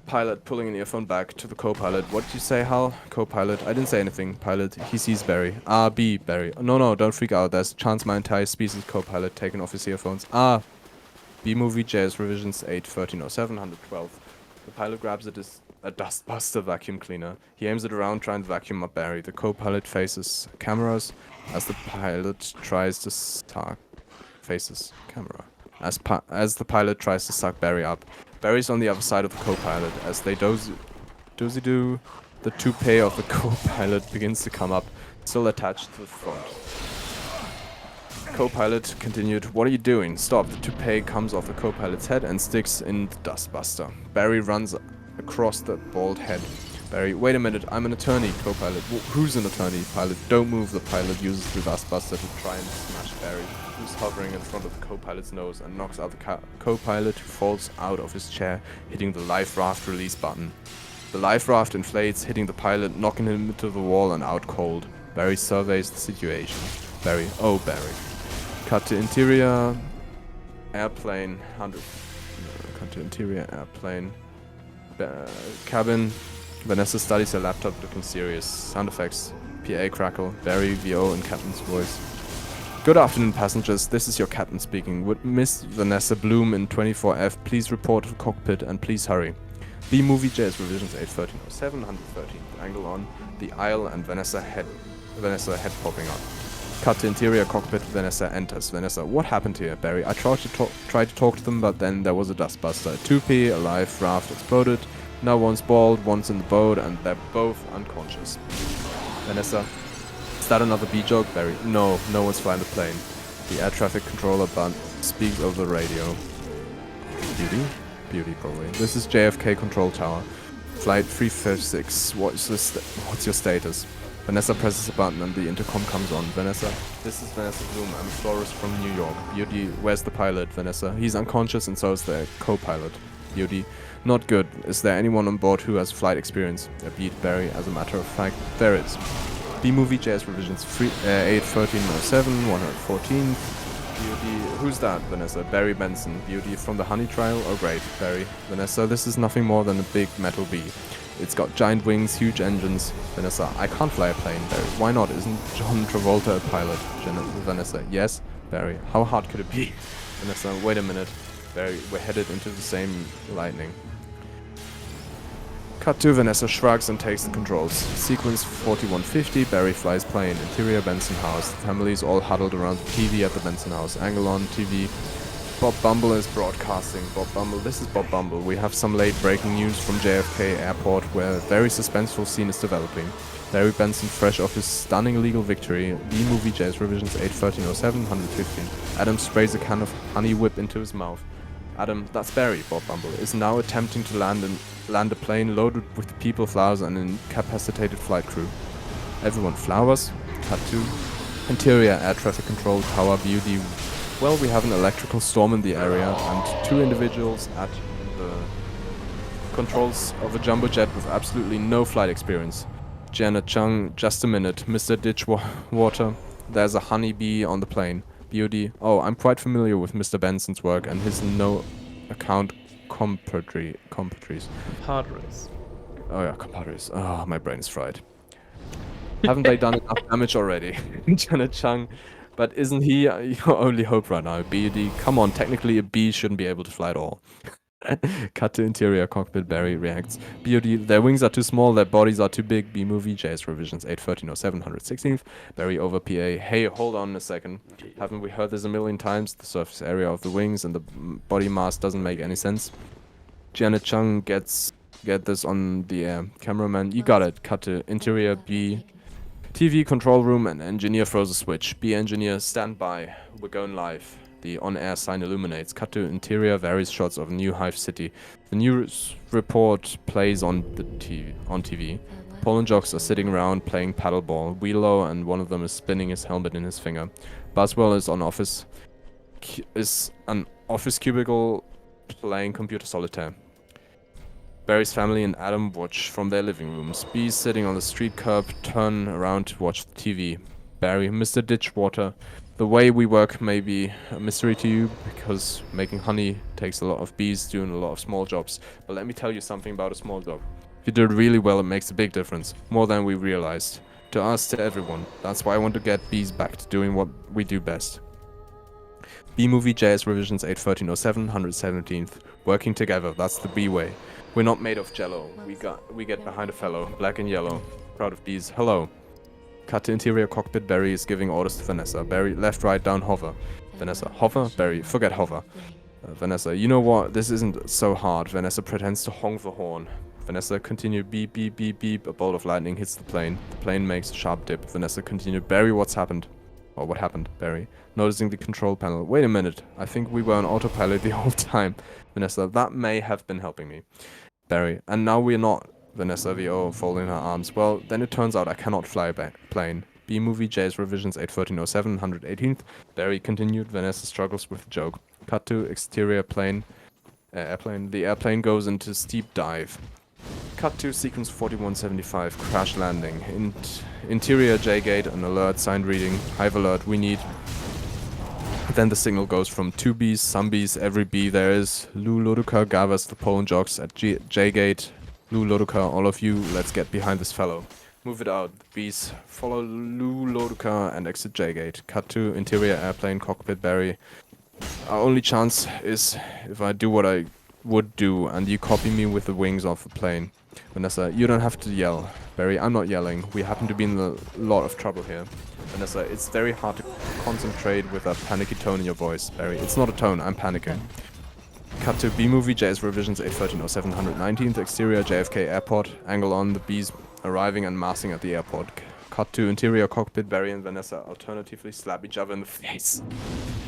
Pilot pulling an earphone back to the co-pilot. What did you say, Hal? Co-pilot. I didn't say anything. Pilot. He sees Barry. B, Barry. No, don't freak out. There's a chance my entire species co-pilot taken off his earphones. B-Movie JS revisions 81307 112. The pilot grabs a dustbuster vacuum cleaner. He aims it around trying to vacuum up Barry. The co-pilot faces cameras as the pilot tries to suck the pilot tries to suck Barry up. Barry's on the other side of the co-pilot. As they dozy do, the toupee of the co-pilot begins to come up, still attached to the front. Co-pilot continued, what are you doing? Stop. The toupee comes off the co-pilot's head and sticks in the dustbuster. Barry runs across the bald head. Barry, wait a minute, I'm an attorney. Co-pilot, who's an attorney? Pilot, don't move. The pilot uses the dustbuster to try and smash Barry, who's hovering in front of the co-pilot's nose, and knocks out the co-pilot, who falls out of his chair, hitting the life raft release button. The life raft inflates, hitting the pilot, knocking him into the wall and out cold. Barry surveys the situation. Barry, oh Barry. Cut to interior airplane. Cut to interior airplane. Cabin. Vanessa studies her laptop, looking serious. Sound effects. PA crackle. Barry, VO, and Captain's voice. Good afternoon, passengers. This is your captain speaking. Would Miss Vanessa Bloom in 24F please report to the cockpit and please hurry? B-Movie JS revisions 81307 113. Angle on the aisle and Vanessa head popping up. Cut to interior cockpit. Vanessa enters. Vanessa, what happened here, Barry? I tried to talk to them, but then there was a dustbuster. A toupee, a life raft exploded. Now one's bald, one's in the boat, and they're both unconscious. Vanessa, is that another B joke, Barry? No one's flying the plane. The air traffic controller speaks over the radio. Beauty, probably. This is JFK control tower. Flight 356. What's your status? Vanessa presses a button and the intercom comes on. Vanessa, this is Vanessa Bloom. I'm a florist from New York. Beauty, where's the pilot? Vanessa, he's unconscious and so is the co-pilot. Beauty, not good. Is there anyone on board who has flight experience? A beat, Barry. As a matter of fact, there is. B-Movie JS revisions 81307 114. Beauty, who's that? Vanessa, Barry Benson. Beauty, from the Honey Trial? Oh great, Barry. Vanessa, this is nothing more than a big metal bee. It's got giant wings, huge engines. Vanessa, I can't fly a plane. Barry, why not? Isn't John Travolta a pilot? Vanessa, yes. Barry, how hard could it be? Vanessa, wait a minute. Barry, we're headed into the same lightning. Cut to Vanessa shrugs and takes the controls. Sequence 4150, Barry flies plane. Interior Benson house. The family's all huddled around the TV at the Benson house. Angle on TV. Bob Bumble is broadcasting. This is Bob Bumble. We have some late breaking news from JFK Airport where a very suspenseful scene is developing. Barry Benson, fresh off his stunning legal victory. B-Movie JS revisions 81307 115. Adam sprays a can of honey whip into his mouth. Adam, that's Barry, Bob Bumble, is now attempting to land a plane loaded with people, flowers, and an incapacitated flight crew. Everyone, flowers? Cut to interior air traffic control tower beauty. Well, we have an electrical storm in the area and 2 individuals at the controls of a jumbo jet with absolutely no flight experience. Janet Chung, just a minute. Mr. Ditchwater, there's a honeybee on the plane. Beauty. Oh, I'm quite familiar with Mr. Benson's work and his no-account compadres. Compadres. Oh yeah, compadres. Oh, my brain is fried. Haven't they done enough damage already? Janet Chung. But isn't he your only hope right now? BD, come on, technically a bee shouldn't be able to fly at all. Cut to interior cockpit, Barry reacts. BOD, their wings are too small, their bodies are too big. B-movie, JS revisions 81307, 116th. Barry over PA, hey, hold on a second. Haven't we heard this a million times? The surface area of the wings and the body mass doesn't make any sense. Janet Chung get this on the air. Cameraman, you got it. Cut to interior B. TV control room and engineer throws a switch. B engineer, stand by. We're going live. The on-air sign illuminates. Cut to interior, various shots of New Hive City. The news report plays on the TV. Paul and Jocks are sitting around playing paddleball. Wheelo and one of them is spinning his helmet in his finger. Buswell is an office cubicle playing computer solitaire. Barry's family and Adam watch from their living rooms. B's sitting on the street curb, turn around to watch the TV. Barry, Mr. Ditchwater, the way we work may be a mystery to you because making honey takes a lot of bees doing a lot of small jobs. But let me tell you something about a small job. If you do it really well, it makes a big difference. More than we realized. To us, to everyone. That's why I want to get bees back to doing what we do best. B-movie JS revisions 81307, 117th. Working together, that's the B way. We're not made of jello. We get behind a fellow. Black and yellow. Proud of bees. Hello. Cut to interior cockpit. Barry is giving orders to Vanessa. Barry, left, right, down, hover. Vanessa, hover? Barry, forget hover. Vanessa, you know what? This isn't so hard. Vanessa pretends to honk the horn. Vanessa, continue. Beep, beep, beep, beep. A bolt of lightning hits the plane. The plane makes a sharp dip. Vanessa, continue. Barry, what's happened? Or what happened? Barry, noticing the control panel. Wait a minute. I think we were on autopilot the whole time. Vanessa, that may have been helping me. Barry, and now we're not. Vanessa, VO, folding her arms. Well, then it turns out I cannot fly a plane. B-movie, J's revisions 81307, 118th. Barry continued. Vanessa struggles with the joke. Cut to exterior plane. Airplane. The airplane goes into steep dive. Cut to sequence 4175. Crash landing. Interior J-gate. An alert. Sign reading. Hive alert. We need. Then the signal goes from 2 Bs, some Bs, every B there is. Lou Loduca gathers the Poland jocks at J-gate. Lou Loduca, all of you, let's get behind this fellow. Move it out. The Bs follow Lou Loduca and exit J-gate. Cut to interior airplane cockpit. Barry. Our only chance is if I do what I would do and you copy me with the wings off the plane. Vanessa, you don't have to yell. Barry, I'm not yelling. We happen to be in a lot of trouble here. Vanessa, it's very hard to concentrate with a panicky tone in your voice. Barry, it's not a tone, I'm panicking. Cut to B-movie, JS revisions 81307, 119th, exterior JFK airport, angle on, the Bs arriving and massing at the airport. Cut to interior cockpit, Barry and Vanessa alternatively slap each other in the face.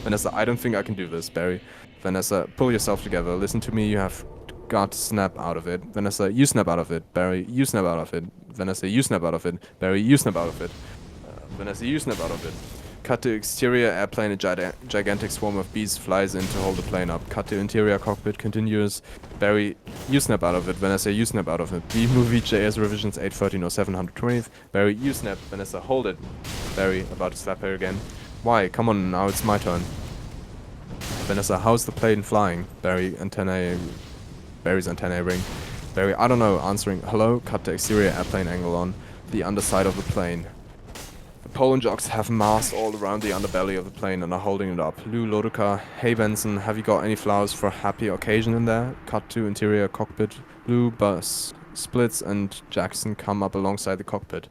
Vanessa, I don't think I can do this, Barry. Vanessa, pull yourself together, listen to me, you have got to snap out of it. Vanessa, you snap out of it. Barry, you snap out of it. Vanessa, you snap out of it. Barry, you snap out of it. Vanessa, you snap out of it. Cut to exterior airplane, a gigantic swarm of bees flies in to hold the plane up. Cut to interior cockpit, continues. Barry, you snap out of it. Vanessa, you snap out of it. B-movie, JS revisions 81307, 120th. Barry, you snap. Vanessa, hold it. Barry, about to slap her again. Why? Come on, now it's my turn. Vanessa, how's the plane flying? Barry's antennae ring. Barry, I don't know, answering. Hello? Cut to exterior airplane angle on the underside of the plane. The Poland jocks have massed all around the underbelly of the plane and are holding it up. Lou Loduca, hey Benson, have you got any flowers for a happy occasion in there? Cut to interior cockpit. Lou, Bus, Splits and Jackson come up alongside the cockpit.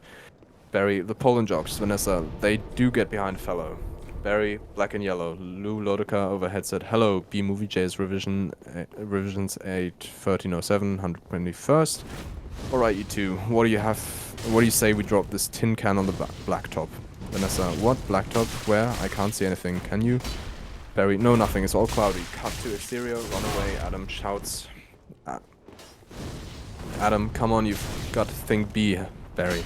Barry, the Poland jocks, Vanessa, they do get behind a fellow. Barry, black and yellow. Lou Loduca over headset. Hello, B-movie J's revisions 81307, 121st. Alright, you two, what do you say we drop this tin can on the blacktop? Vanessa, what? Blacktop? Where? I can't see anything. Can you? Barry, no, nothing. It's all cloudy. Cut to exterior. Run away. Adam shouts. Adam, come on. You've got to think B, Barry.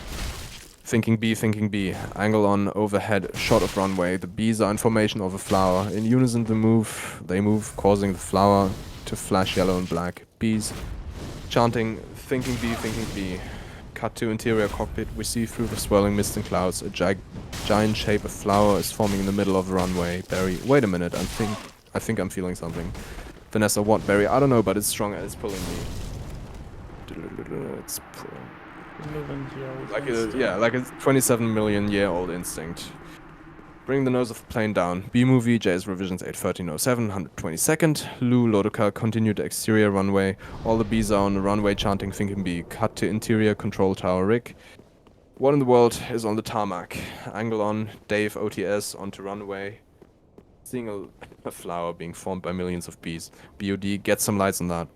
Thinking B, thinking B. Angle on, overhead, shot of runway. The bees are in formation of a flower. In unison they move, causing the flower to flash yellow and black. Bees chanting, thinking B, thinking B. Cut to interior cockpit. We see through the swirling mist and clouds. A giant shape of flower is forming in the middle of the runway. Barry, wait a minute. I think I'm feeling something. Vanessa, what, Barry? I don't know, but it's strong and it's pulling me. It's like a 27 million year old instinct. Bring the nose of the plane down. B-movie, JS revisions 81307, 122nd. Lou Lodoka continued exterior runway. All the bees are on the runway chanting thinking B. Cut to interior control tower rig. What in the world is on the tarmac? Angle on, Dave OTS onto runway. Seeing a flower being formed by millions of bees. BOD, get some lights on that.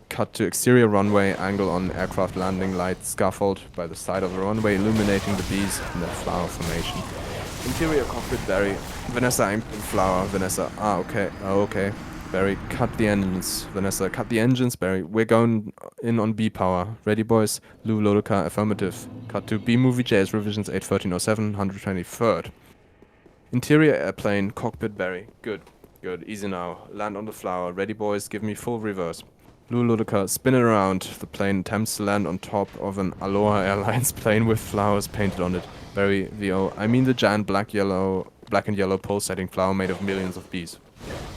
Cut to exterior runway, angle on aircraft landing light scaffold by the side of the runway, illuminating the bees in their flower formation. Interior cockpit, Barry. Vanessa, aim for the flower. Vanessa, okay. Oh, okay. Barry, cut the engines. Vanessa, cut the engines, Barry. We're going in on B power. Ready, boys? Lou Lodoka, affirmative. Cut to B-movie, JS revisions 81307, 123rd. Interior airplane, cockpit, Barry. Good. Easy now. Land on the flower. Ready, boys? Give me full reverse. Lou Lodoka, spin it around. The plane attempts to land on top of an Aloha Airlines plane with flowers painted on it. Barry, VO, I mean the giant black and yellow pulsating flower made of millions of bees.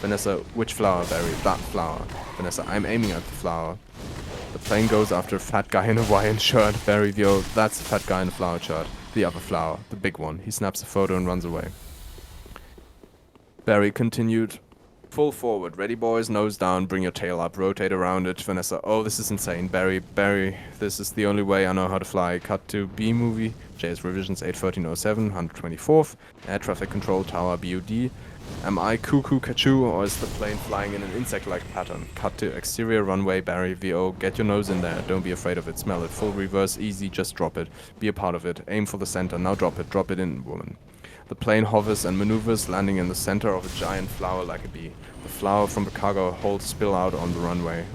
Vanessa, which flower, Barry? That flower. Vanessa, I'm aiming at the flower. The plane goes after a fat guy in a Hawaiian shirt. Barry, VO, that's a fat guy in a flower shirt. The other flower, the big one. He snaps a photo and runs away. Barry continued. Full forward. Ready, boys? Nose down. Bring your tail up. Rotate around it. Vanessa. Oh, this is insane. Barry, this is the only way I know how to fly. Cut to B-movie. JS revisions 81307, 124th. Air traffic control tower BOD. Am I cuckoo kachoo or is the plane flying in an insect-like pattern? Cut to exterior runway. Barry, VO. Get your nose in there. Don't be afraid of it. Smell it. Full reverse. Easy. Just drop it. Be a part of it. Aim for the center. Now drop it. Drop it in, woman. The plane hovers and maneuvers, landing in the center of a giant flower like a bee. The flower from the cargo hold spill out onto the runway.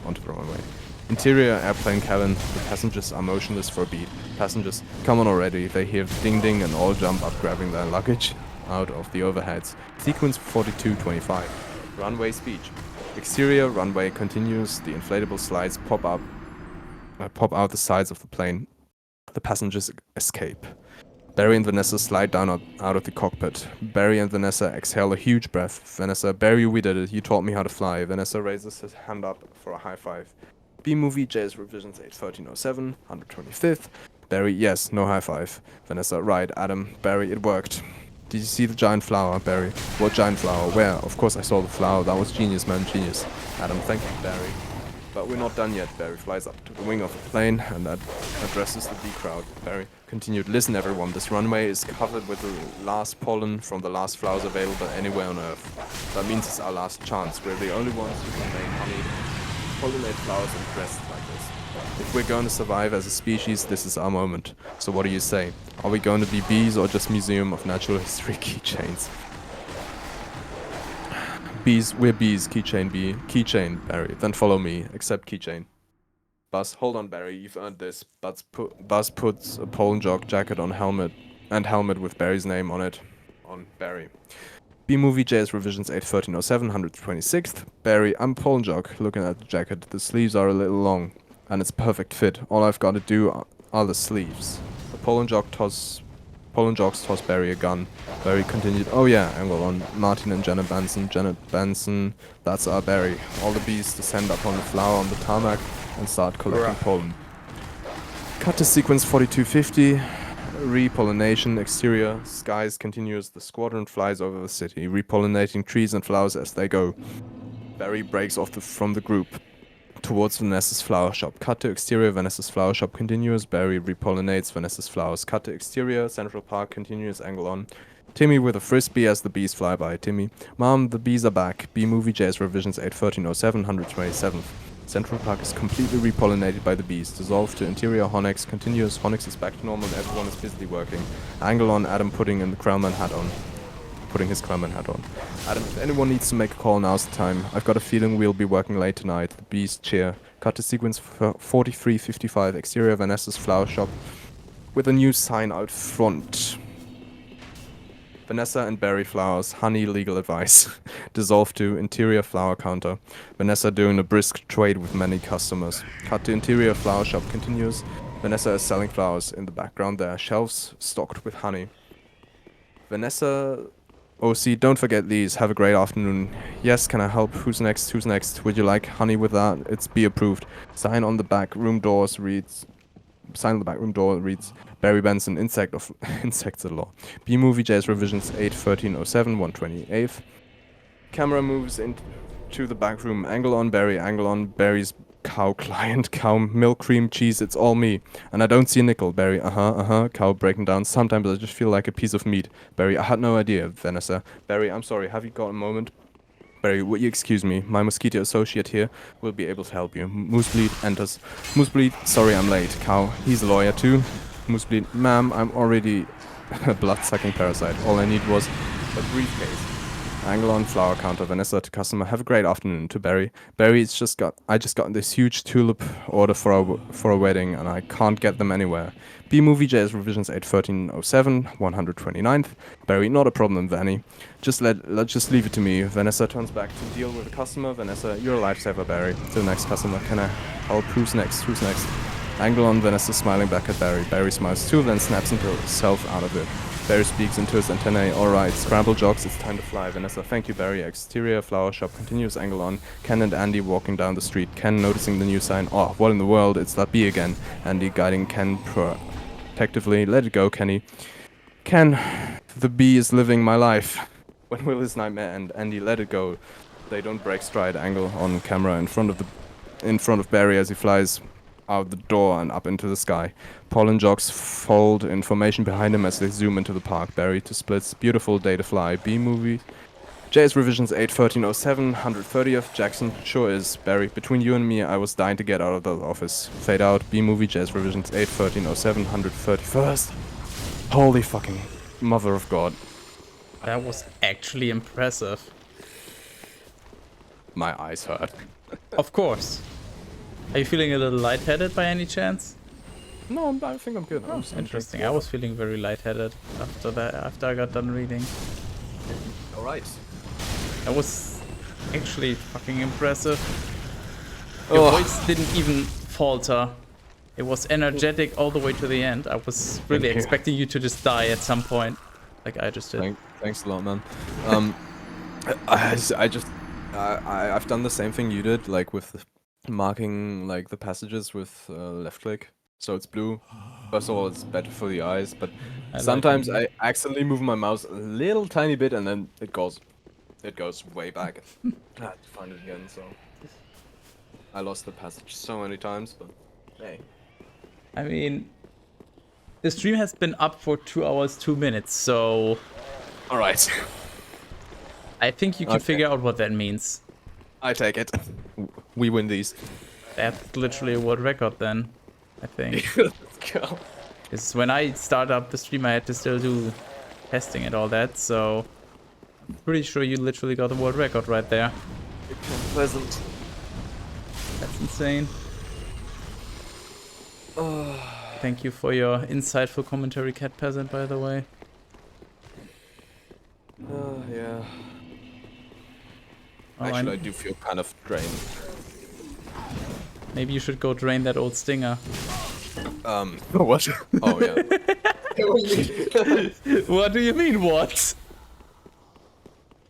Interior airplane cabin. The passengers are motionless for a beat. Passengers, come on already. They hear ding ding and all jump up, grabbing their luggage out of the overheads. Sequence 4225. Runway speech. Exterior runway continues. The inflatable slides pop out the sides of the plane. The passengers escape. Barry and Vanessa slide down out of the cockpit. Barry and Vanessa exhale a huge breath. Vanessa, Barry, we did it. You taught me how to fly. Vanessa raises his hand up for a high five. B-movie, JS revisions 81307, 125th. Barry, yes, no high five. Vanessa, right, Adam. Barry, it worked. Did you see the giant flower, Barry? What giant flower? Where? Of course I saw the flower. That was genius, man, genius. Adam, thank you, Barry. But we're not done yet. Barry flies up to the wing of the plane and addresses the B crowd. Barry continued, listen everyone, this runway is covered with the last pollen from the last flowers available anywhere on Earth. That means it's our last chance. We're the only ones who can make honey, pollinate flowers and dress like this. If we're going to survive as a species, this is our moment. So what do you say? Are we going to be bees or just Museum of Natural History keychains? Bees, we're bees, keychain B. Keychain, Barry. Then follow me. Accept keychain. Buzz, hold on, Barry. You've earned this. Buzz puts a pollen jog jacket on helmet with Barry's name on it. On Barry. B-movie, JS revisions 81307, 126th. Barry, I'm pollen jog. Looking at the jacket. The sleeves are a little long. And it's perfect fit. All I've got to do are the sleeves. The pollen jogs toss Barry a gun. Barry continued, oh yeah, angle on Martin and Janet Benson, that's our Barry. All the bees descend upon the flower on the tarmac and start collecting pollen. Cut to sequence 4250, repollination, exterior, skies continues, the squadron flies over the city, repollinating trees and flowers as they go. Barry breaks off from the group towards Vanessa's flower shop. Cut to exterior, Vanessa's flower shop continues. Barry repollinates Vanessa's flowers. Cut to exterior, Central Park continues, angle on. Timmy with a frisbee as the bees fly by. Timmy, Mom, the bees are back. B-movie, JS revisions 81307, 127th. Central Park is completely repollinated by the bees. Dissolved to interior, Honix continues. Honix is back to normal and everyone is busily working. Angle on, Adam putting in the Krellman hat on. putting his Clermont hat on. Adam, if anyone needs to make a call, now's the time. I've got a feeling we'll be working late tonight. The Beast Chair. Cut to sequence for 4355, exterior Vanessa's flower shop, with a new sign out front. Vanessa and Barry Flowers, honey legal advice. Dissolve to interior flower counter. Vanessa doing a brisk trade with many customers. Cut to interior flower shop continues. Vanessa is selling flowers. In the background there are shelves stocked with honey. Vanessa... OC, don't forget these. Have a great afternoon. Yes, can I help? Who's next? Who's next? Would you like honey with that? It's be approved. Sign on the back room doors reads... Sign on the back room door reads Barry Benson, Insects at Law. B-Movie Jazz Revisions 8-1307, 128th. Camera moves into the back room. Angle on Barry's cow client, cow, milk, cream, cheese, it's all me. And I don't see a nickel. Barry, cow breaking down. Sometimes I just feel like a piece of meat. Barry, I had no idea. Vanessa. Barry, I'm sorry, have you got a moment? Barry, would you excuse me? My mosquito associate here will be able to help you. Moosebleed enters. Moosebleed, sorry I'm late. Cow, he's a lawyer too. Moosebleed, ma'am, I'm already a blood-sucking parasite. All I need was a briefcase. Angle on flower counter. Vanessa to customer. Have a great afternoon. To Barry. Barry, I just got this huge tulip order for a wedding and I can't get them anywhere. B-Movie Jazz Revisions 8-1307, 129th. Barry, not a problem, Vanny. Let's just leave it to me. Vanessa turns back to deal with the customer. Vanessa, you're a lifesaver, Barry. To the next customer. Can I help? Who's next? Who's next? Angle on Vanessa smiling back at Barry. Barry smiles too, then snaps himself out of it. Barry speaks into his antennae. Alright, scramble jocks, it's time to fly. Vanessa, thank you, Barry. Exterior flower shop continues. Angle on. Ken and Andy walking down the street. Ken noticing the new sign. Oh, what in the world? It's that bee again. Andy guiding Ken protectively. Let it go, Kenny. Ken, the bee is living my life. When will his nightmare end? Andy, let it go. They don't break stride. Angle on camera in front of Barry as he flies out the door and up into the sky. Paul and Jocks fold information behind him as they zoom into the park. Barry to splits. Beautiful day to fly. B-Movie. JS Revisions 8-1307, 130th. Jackson, sure is. Barry, between you and me, I was dying to get out of the office. Fade out. B-Movie JS Revisions 8-1307, 131st. Holy fucking mother of God. That was actually impressive. My eyes hurt. Of course. Are you feeling a little lightheaded by any chance? No, I think I'm good. Oh, interesting. I was feeling very lightheaded after I got done reading. Alright. That was actually fucking impressive. Your voice didn't even falter. It was energetic all the way to the end. I was really expecting you to just die at some point, like I just did. Thanks a lot, man. I've done the same thing you did, like with marking like the passages with left click, so it's blue. First of all, it's better for the eyes, but sometimes I accidentally move my mouse a little tiny bit and then it goes way back. I had to find it again, so I lost the passage so many times, but hey. I mean, the stream has been up for 2 hours, 2 minutes, so... Alright. I think you can figure out what that means. I take it. We win these. That's literally a world record then, I think. Let's go. Because when I started up the stream, I had to still do testing and all that, so... I'm pretty sure you literally got a world record right there. It's pleasant. That's insane. Thank you for your insightful commentary, Cat Peasant, by the way. Yeah. Oh, Actually, I do feel kind of drained. Maybe you should go drain that old stinger. What? Oh, yeah. What do you mean, what?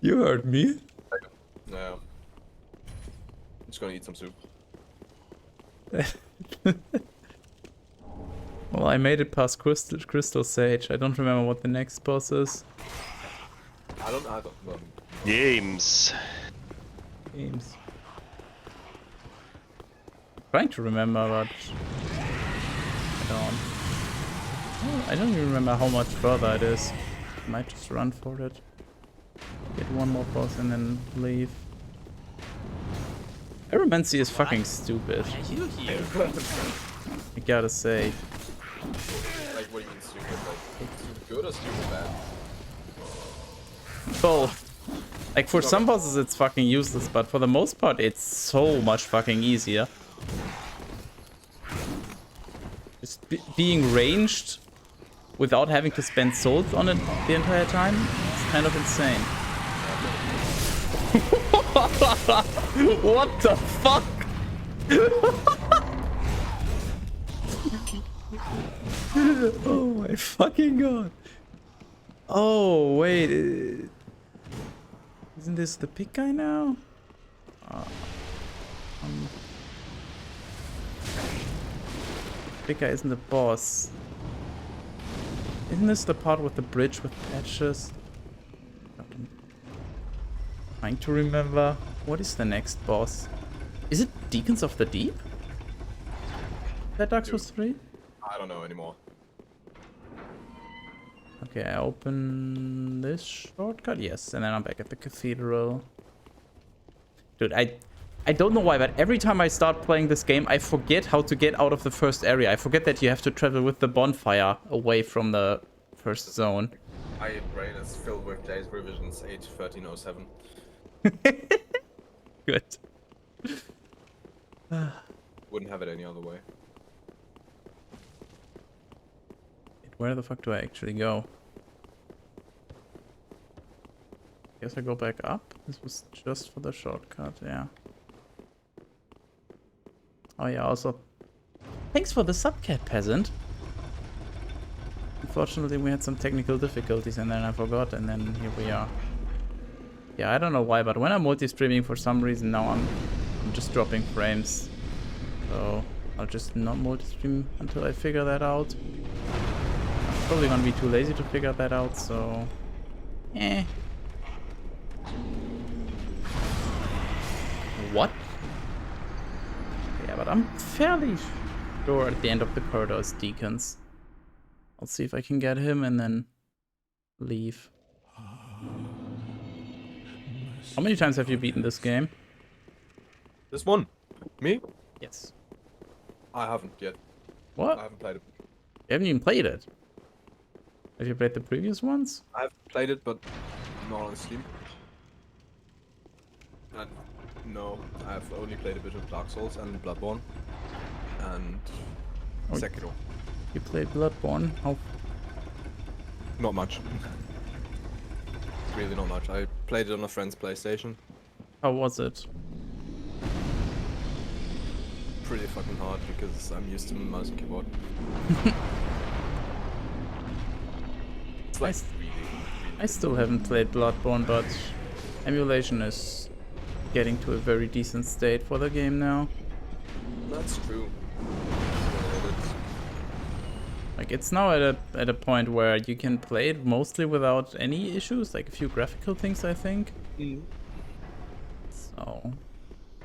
You heard me. No. I'm just gonna eat some soup. Well, I made it past Crystal Sage. I don't remember what the next boss is. I don't either. Games. I'm trying to remember, but I don't even remember how much further it is. I might just run for it. Get one more boss and then leave. Aeromancy is fucking stupid. Are you here? I gotta say. Like, what do you mean stupid? Like, stupid good or stupid bad? both. Like, for some bosses it's fucking useless, but for the most part it's so much fucking easier. Just being ranged without having to spend souls on it the entire time, it's kind of insane. What the fuck? Oh my fucking god. Oh, wait. Isn't this the big guy now? Big guy isn't the boss. Isn't this the part with the bridge with patches? I'm trying to remember. What is the next boss? Is it Deacons of the Deep? That Dark Souls 3? I don't know anymore. Okay, I open this shortcut. Yes, and then I'm back at the cathedral. Dude, I don't know why, but every time I start playing this game, I forget how to get out of the first area. I forget that you have to travel with the bonfire away from the first zone. My brain is filled with days revisions 8.13.07. Good. Wouldn't have it any other way. Where the fuck do I actually go? Guess I go back up. This was just for the shortcut, yeah. Oh yeah, also thanks for the subcat, peasant. Unfortunately we had some technical difficulties and then I forgot and then here we are. Yeah, I don't know why, but when I'm multi-streaming for some reason now I'm just dropping frames. So I'll just not multi-stream until I figure that out. I'm probably gonna be too lazy to figure that out, so What? Yeah, but I'm fairly sure at the end of the corridor is Deacons. I'll see if I can get him and then leave. How many times have you beaten this game? This one? Me? Yes. I haven't yet. What? I haven't played it. You haven't even played it? Have you played the previous ones? I've played it, but not on Steam. No, I've only played a bit of Dark Souls and Bloodborne. And Sekiro. You played Bloodborne? How? Not much. Really not much. I played it on a friend's PlayStation. How was it? Pretty fucking hard because I'm used to mouse and keyboard. It's like I still haven't played Bloodborne, but emulation is getting to a very decent state for the game now. That's true. Like, it's now at a point where you can play it mostly without any issues, like a few graphical things, I think. So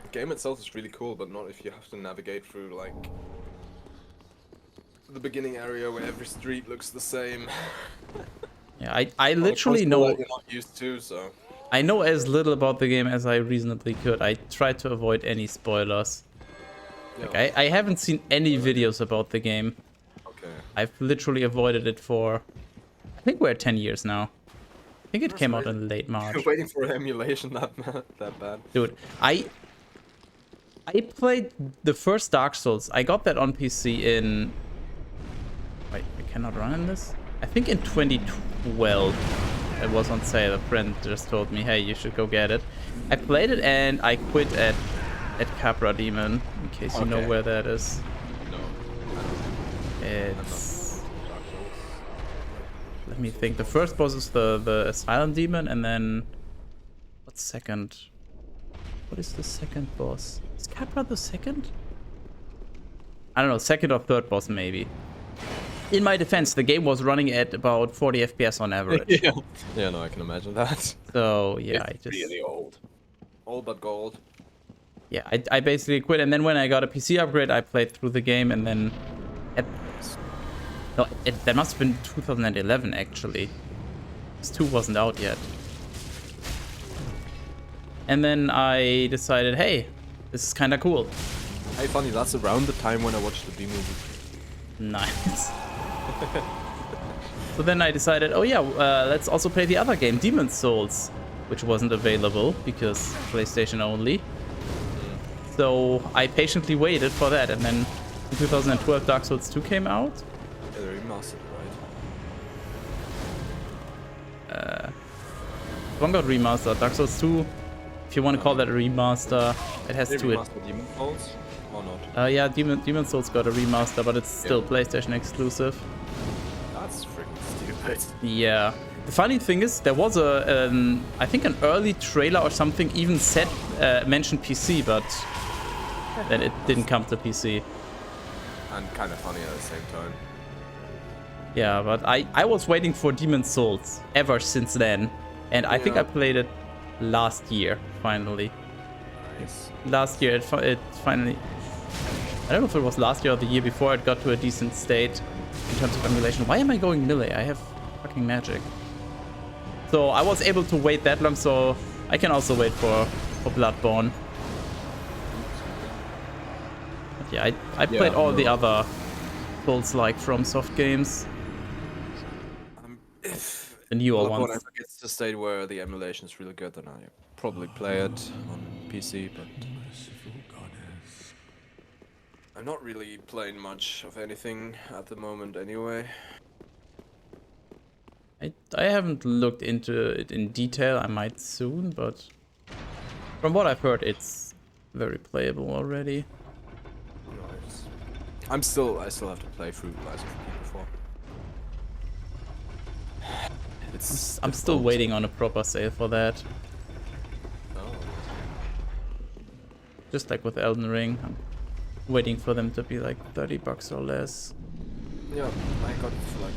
The game itself is really cool, but not if you have to navigate through like the beginning area where every street looks the same. yeah, I literally know You're not used to, so I know as little about the game as I reasonably could. I tried to avoid any spoilers. yeah. Like, I haven't seen any videos about the game. Okay. I've literally avoided it for, I think we're at 10 years now. I think it came out in late March. You're waiting for an emulation that bad. Dude, I played the first Dark Souls. I got that on PC in... Wait, I cannot run in this? I think in 2012. It was on sale. A friend just told me, hey, you should go get it. I played it and I quit at Capra Demon, in case you know where that is. No. It's... Let me think. The first boss is the Asylum Demon, and then... What's second? What is the second boss? Is Capra the second? I don't know, second or third boss maybe. In my defense, the game was running at about 40 FPS on average. Yeah, no, I can imagine that. So, yeah, It's really old. Old but gold. Yeah, I basically quit, and then when I got a PC upgrade, I played through the game, and then... that must have been 2011, actually. This 2 wasn't out yet. And then I decided, hey, this is kind of cool. Hey, funny, that's around the time when I watched the B-movie. Nice. So then I decided, oh yeah, let's also play the other game, Demon's Souls, which wasn't available because PlayStation only. So I patiently waited for that, and then in 2012 Dark Souls 2 came out. Yeah, they remastered, right? One got remastered. Dark Souls 2, if you want to call that a remaster, it has They to it. remastered Demon Souls or not? Yeah, Demon's Souls got a remaster, but it's still PlayStation exclusive. That's freaking stupid. Yeah. The funny thing is, there was I think an early trailer or something even said, mentioned PC, but then it didn't come to PC. And kind of funny at the same time. Yeah, but I was waiting for Demon's Souls ever since then. And I think I played it last year, finally. Nice. Last year, it finally... I don't know if it was last year or the year before it got to a decent state in terms of emulation. Why am I going melee? I have fucking magic. So I was able to wait that long, so I can also wait for Bloodborne. But yeah, I played all the other Souls-like FromSoft games. If The newer Bloodborne ones. ever gets to the state where the emulation is really good, then I probably play it on PC, but I'm not really playing much of anything at the moment anyway. I haven't looked into it in detail. I might soon, but from what I've heard, it's very playable already. Nice. I still have to play through Lies of P before. I'm still waiting on a proper sale for that. Oh. Just like with Elden Ring, I'm waiting for them to be like $30 or less. Yeah, I got it for like,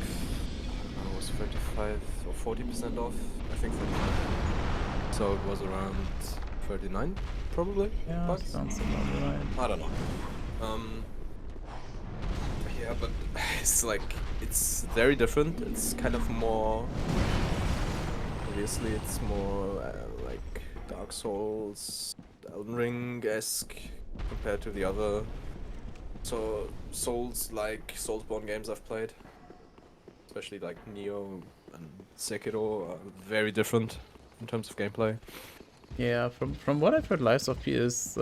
I was 35 or 40% off, I think 35. So it was around 39 probably. Yeah, bucks? sounds about right. I don't know. Yeah, but it's like, it's very different. It's kind of more, obviously it's more like Dark Souls, Elden Ring-esque compared to the other Soulsborne games I've played. Especially like Neo and Sekiro are very different in terms of gameplay. Yeah, from what I've heard, Lies of P is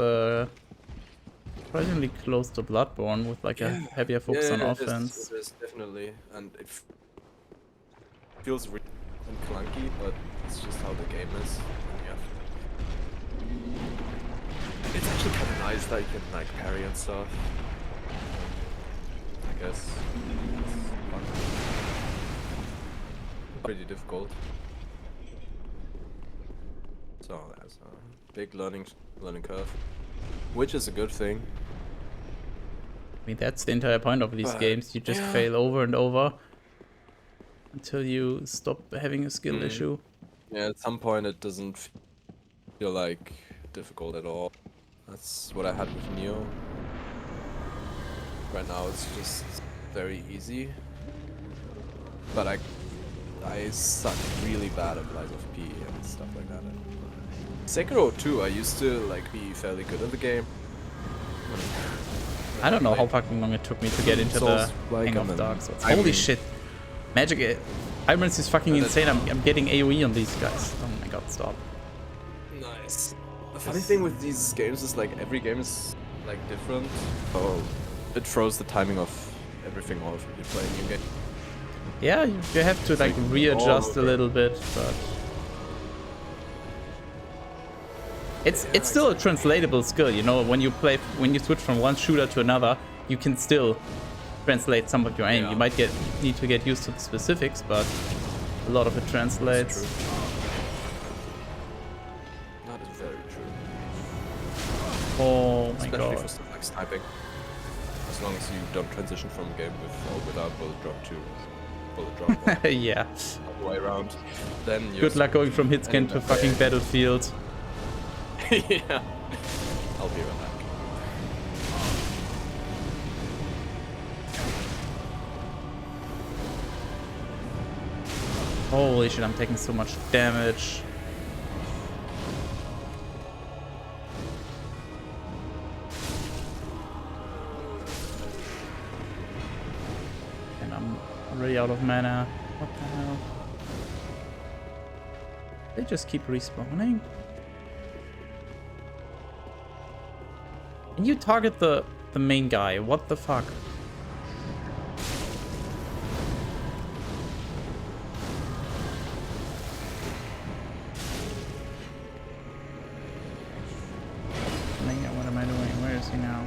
surprisingly close to Bloodborne with like a heavier focus on offense. It is definitely, and it feels weird and clunky, but it's just how the game is. It's actually kind of nice that you can like parry and stuff. I guess. Pretty difficult. So that's a big learning curve, which is a good thing. I mean, that's the entire point of these games. You just fail over and over until you stop having a skill issue. Yeah, at some point it doesn't feel like difficult at all. That's what I had with Neo. Right now it's just very easy. But I suck really bad at Lies of P and stuff like that. Sekiro too, I used to like be fairly good at the game. I don't know how fucking long it took me to get into the hang of Dark Souls. Holy shit. Magic Ironman's is fucking insane. I'm getting AoE on these guys. Oh my god, stop. Nice. The funny thing with these games is like every game is like different. So it throws the timing of everything off when you play a new game. Yeah, you have to like readjust a little bit, but it's still a translatable skill, you know. When you switch from one shooter to another, you can still translate some of your aim. You might need to get used to the specifics, but a lot of it translates. That is very true. Oh my Especially god. for stuff like sniping. As long as you don't transition from a game with or without bullet drop to bullet drop. Yeah. All the way around. Then you're Good luck going from hitscan to fucking battlefield. Yeah. I'll be right back. Holy shit, I'm taking so much damage. And I'm already out of mana. What the hell? They just keep respawning? And you target the main guy. What the fuck? What am I doing? Where is he now?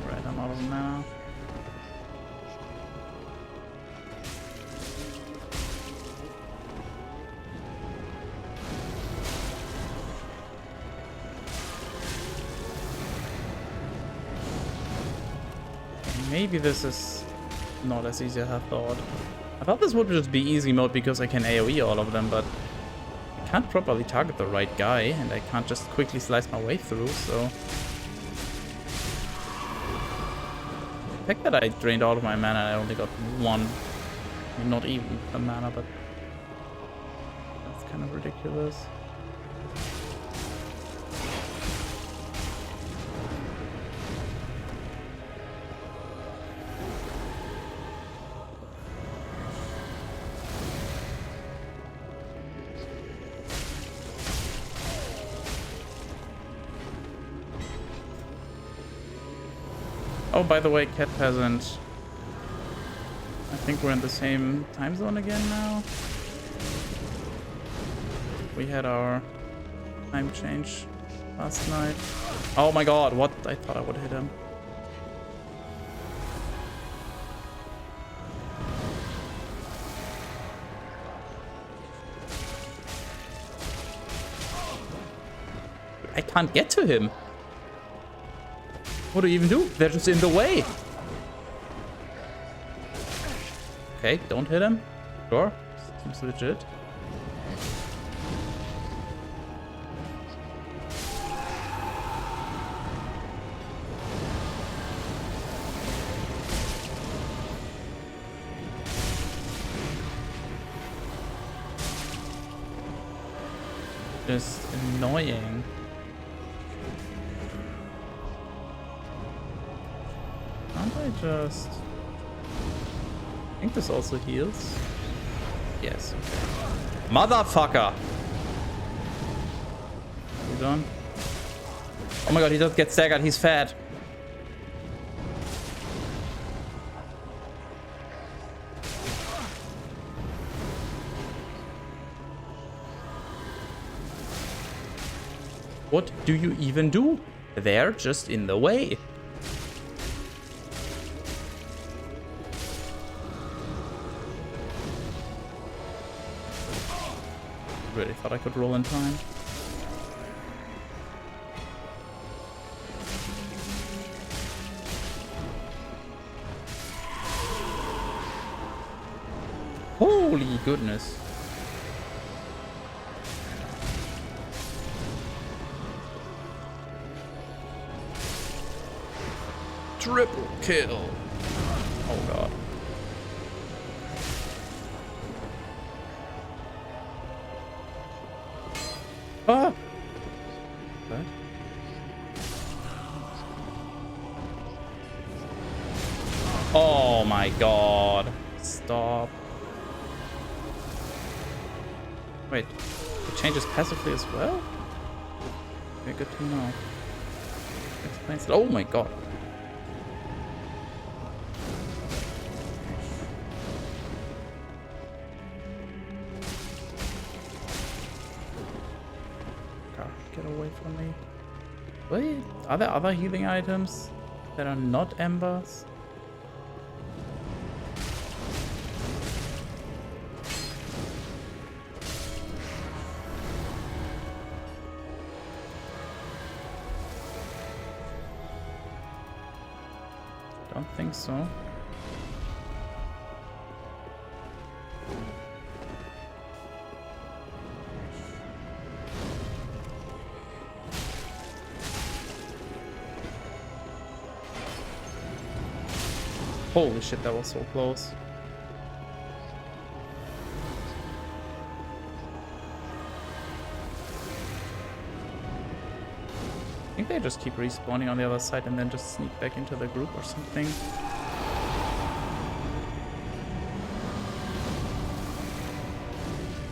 Alright, I'm out of mana. Maybe this is not as easy as I thought. I thought this would just be easy mode because I can AoE all of them, but I can't properly target the right guy, and I can't just quickly slice my way through, so... The fact that I drained all of my mana and I only got one, I mean, not even a mana, but that's kind of ridiculous. Oh, by the way, Cat Peasant. I think we're in the same time zone again now. We had our time change last night. Oh my god, what? I thought I would hit him. I can't get to him. What do you even do? They're just in the way. Okay, don't hit him. Sure. Seems legit. Just annoying. Can't I just... I think this also heals. Yes. Okay. Motherfucker! You done? Oh my god, he does get staggered. He's fat. What do you even do? They're just in the way. Really thought I could roll in time. Holy goodness. Triple kill. Oh god. Ah! What? Oh my god. Stop. Wait, it changes passively as well? Okay, good to know. Explains it. Oh my god. Get away from me. Wait, are there other healing items that are not embers? Don't think so. Holy shit, that was so close. they just keep respawning on the other side and then just sneak back into the group or something.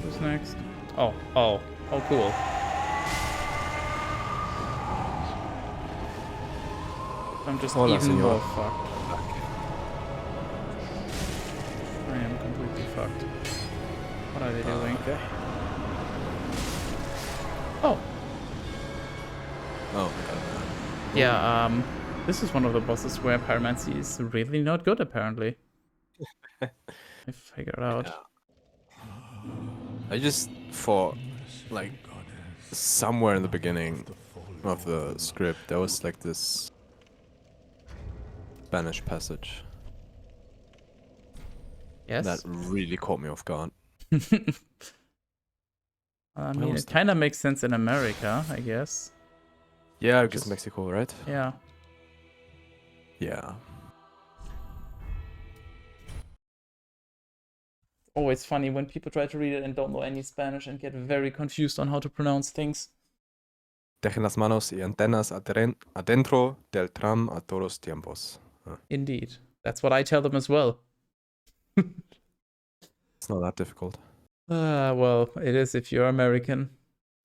Who's next? Oh, cool. I'm just Hola, even señor. more fucked. I am completely fucked. What are they doing? Okay. Oh, Oh, yeah, this is one of the bosses where pyromancy is really not good, apparently. I figured out. I just thought, like, somewhere in the beginning of the script, there was like this Spanish passage Yes? that really caught me off guard. I mean, it kind of makes sense in America, I guess. Yeah, because Just- Mexico, right? Yeah. Yeah. Always funny when people try to read it and don't know any Spanish and get very confused on how to pronounce things. Dejen las manos y antenas adentro del tram a todos tiempos. Indeed. That's what I tell them as well. It's not that difficult. Well, it is if you're American.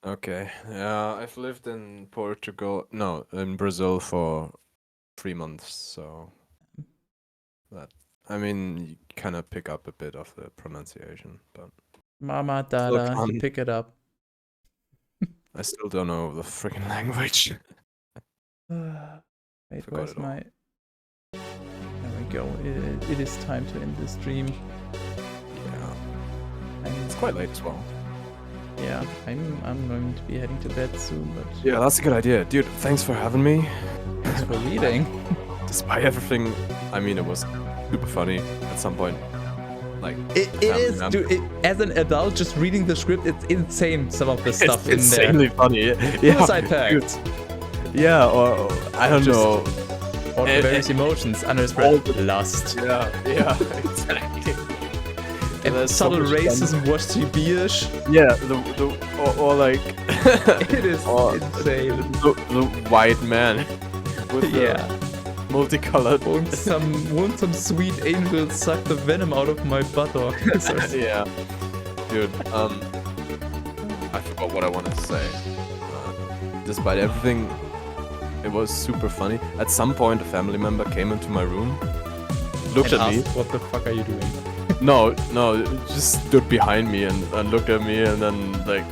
Okay. Yeah, I've lived in in Brazil for 3 months, so I mean, you kind of pick up a bit of the pronunciation, but Mama Dada, you can't- pick it up. I still don't know the freaking language. Wait, Forgot where's it all. my... There we go. It is time to end the stream. Yeah, I'm, it's quite late as well. yeah, I'm going to be heading to bed soon, but Yeah, that's a good idea, dude. Thanks for having me. thanks for reading. Despite everything, I mean, it was super funny at some point. Like, It family is, member- dude. As an adult, just reading the script, it's insane. Some of the stuff in it's there. insanely funny. Yeah, Suicide dude. Pact. Yeah, or I don't Just- know. All the various emotions under his breath. Lust. Yeah, yeah, exactly. And There's so subtle much fun. racism, watch Sibirisch. Yeah, or like It is or insane. the white man with Yeah. the multicolored. Won't some sweet angel suck the venom out of my buttock? Yeah, dude. I forgot what I wanted to say. Despite everything, it was super funny. At some point, a family member came into my room, looked And at me. asked, what the fuck are you doing? No, just stood behind me and looked at me and then like.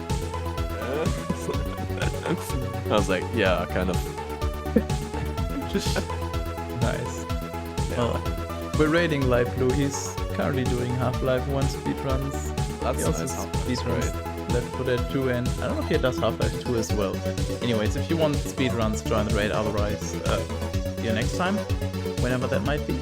I was like, yeah, kind of. Nice. Well, we're rating Light Blue. He's currently doing Half-Life 1 speedruns. That's He also nice. speedruns Left 4 Dead 2, and I don't know if he does Half-Life 2 as well. Anyways, if you want speedruns, join the raid. Otherwise, see you next time, whenever that might be.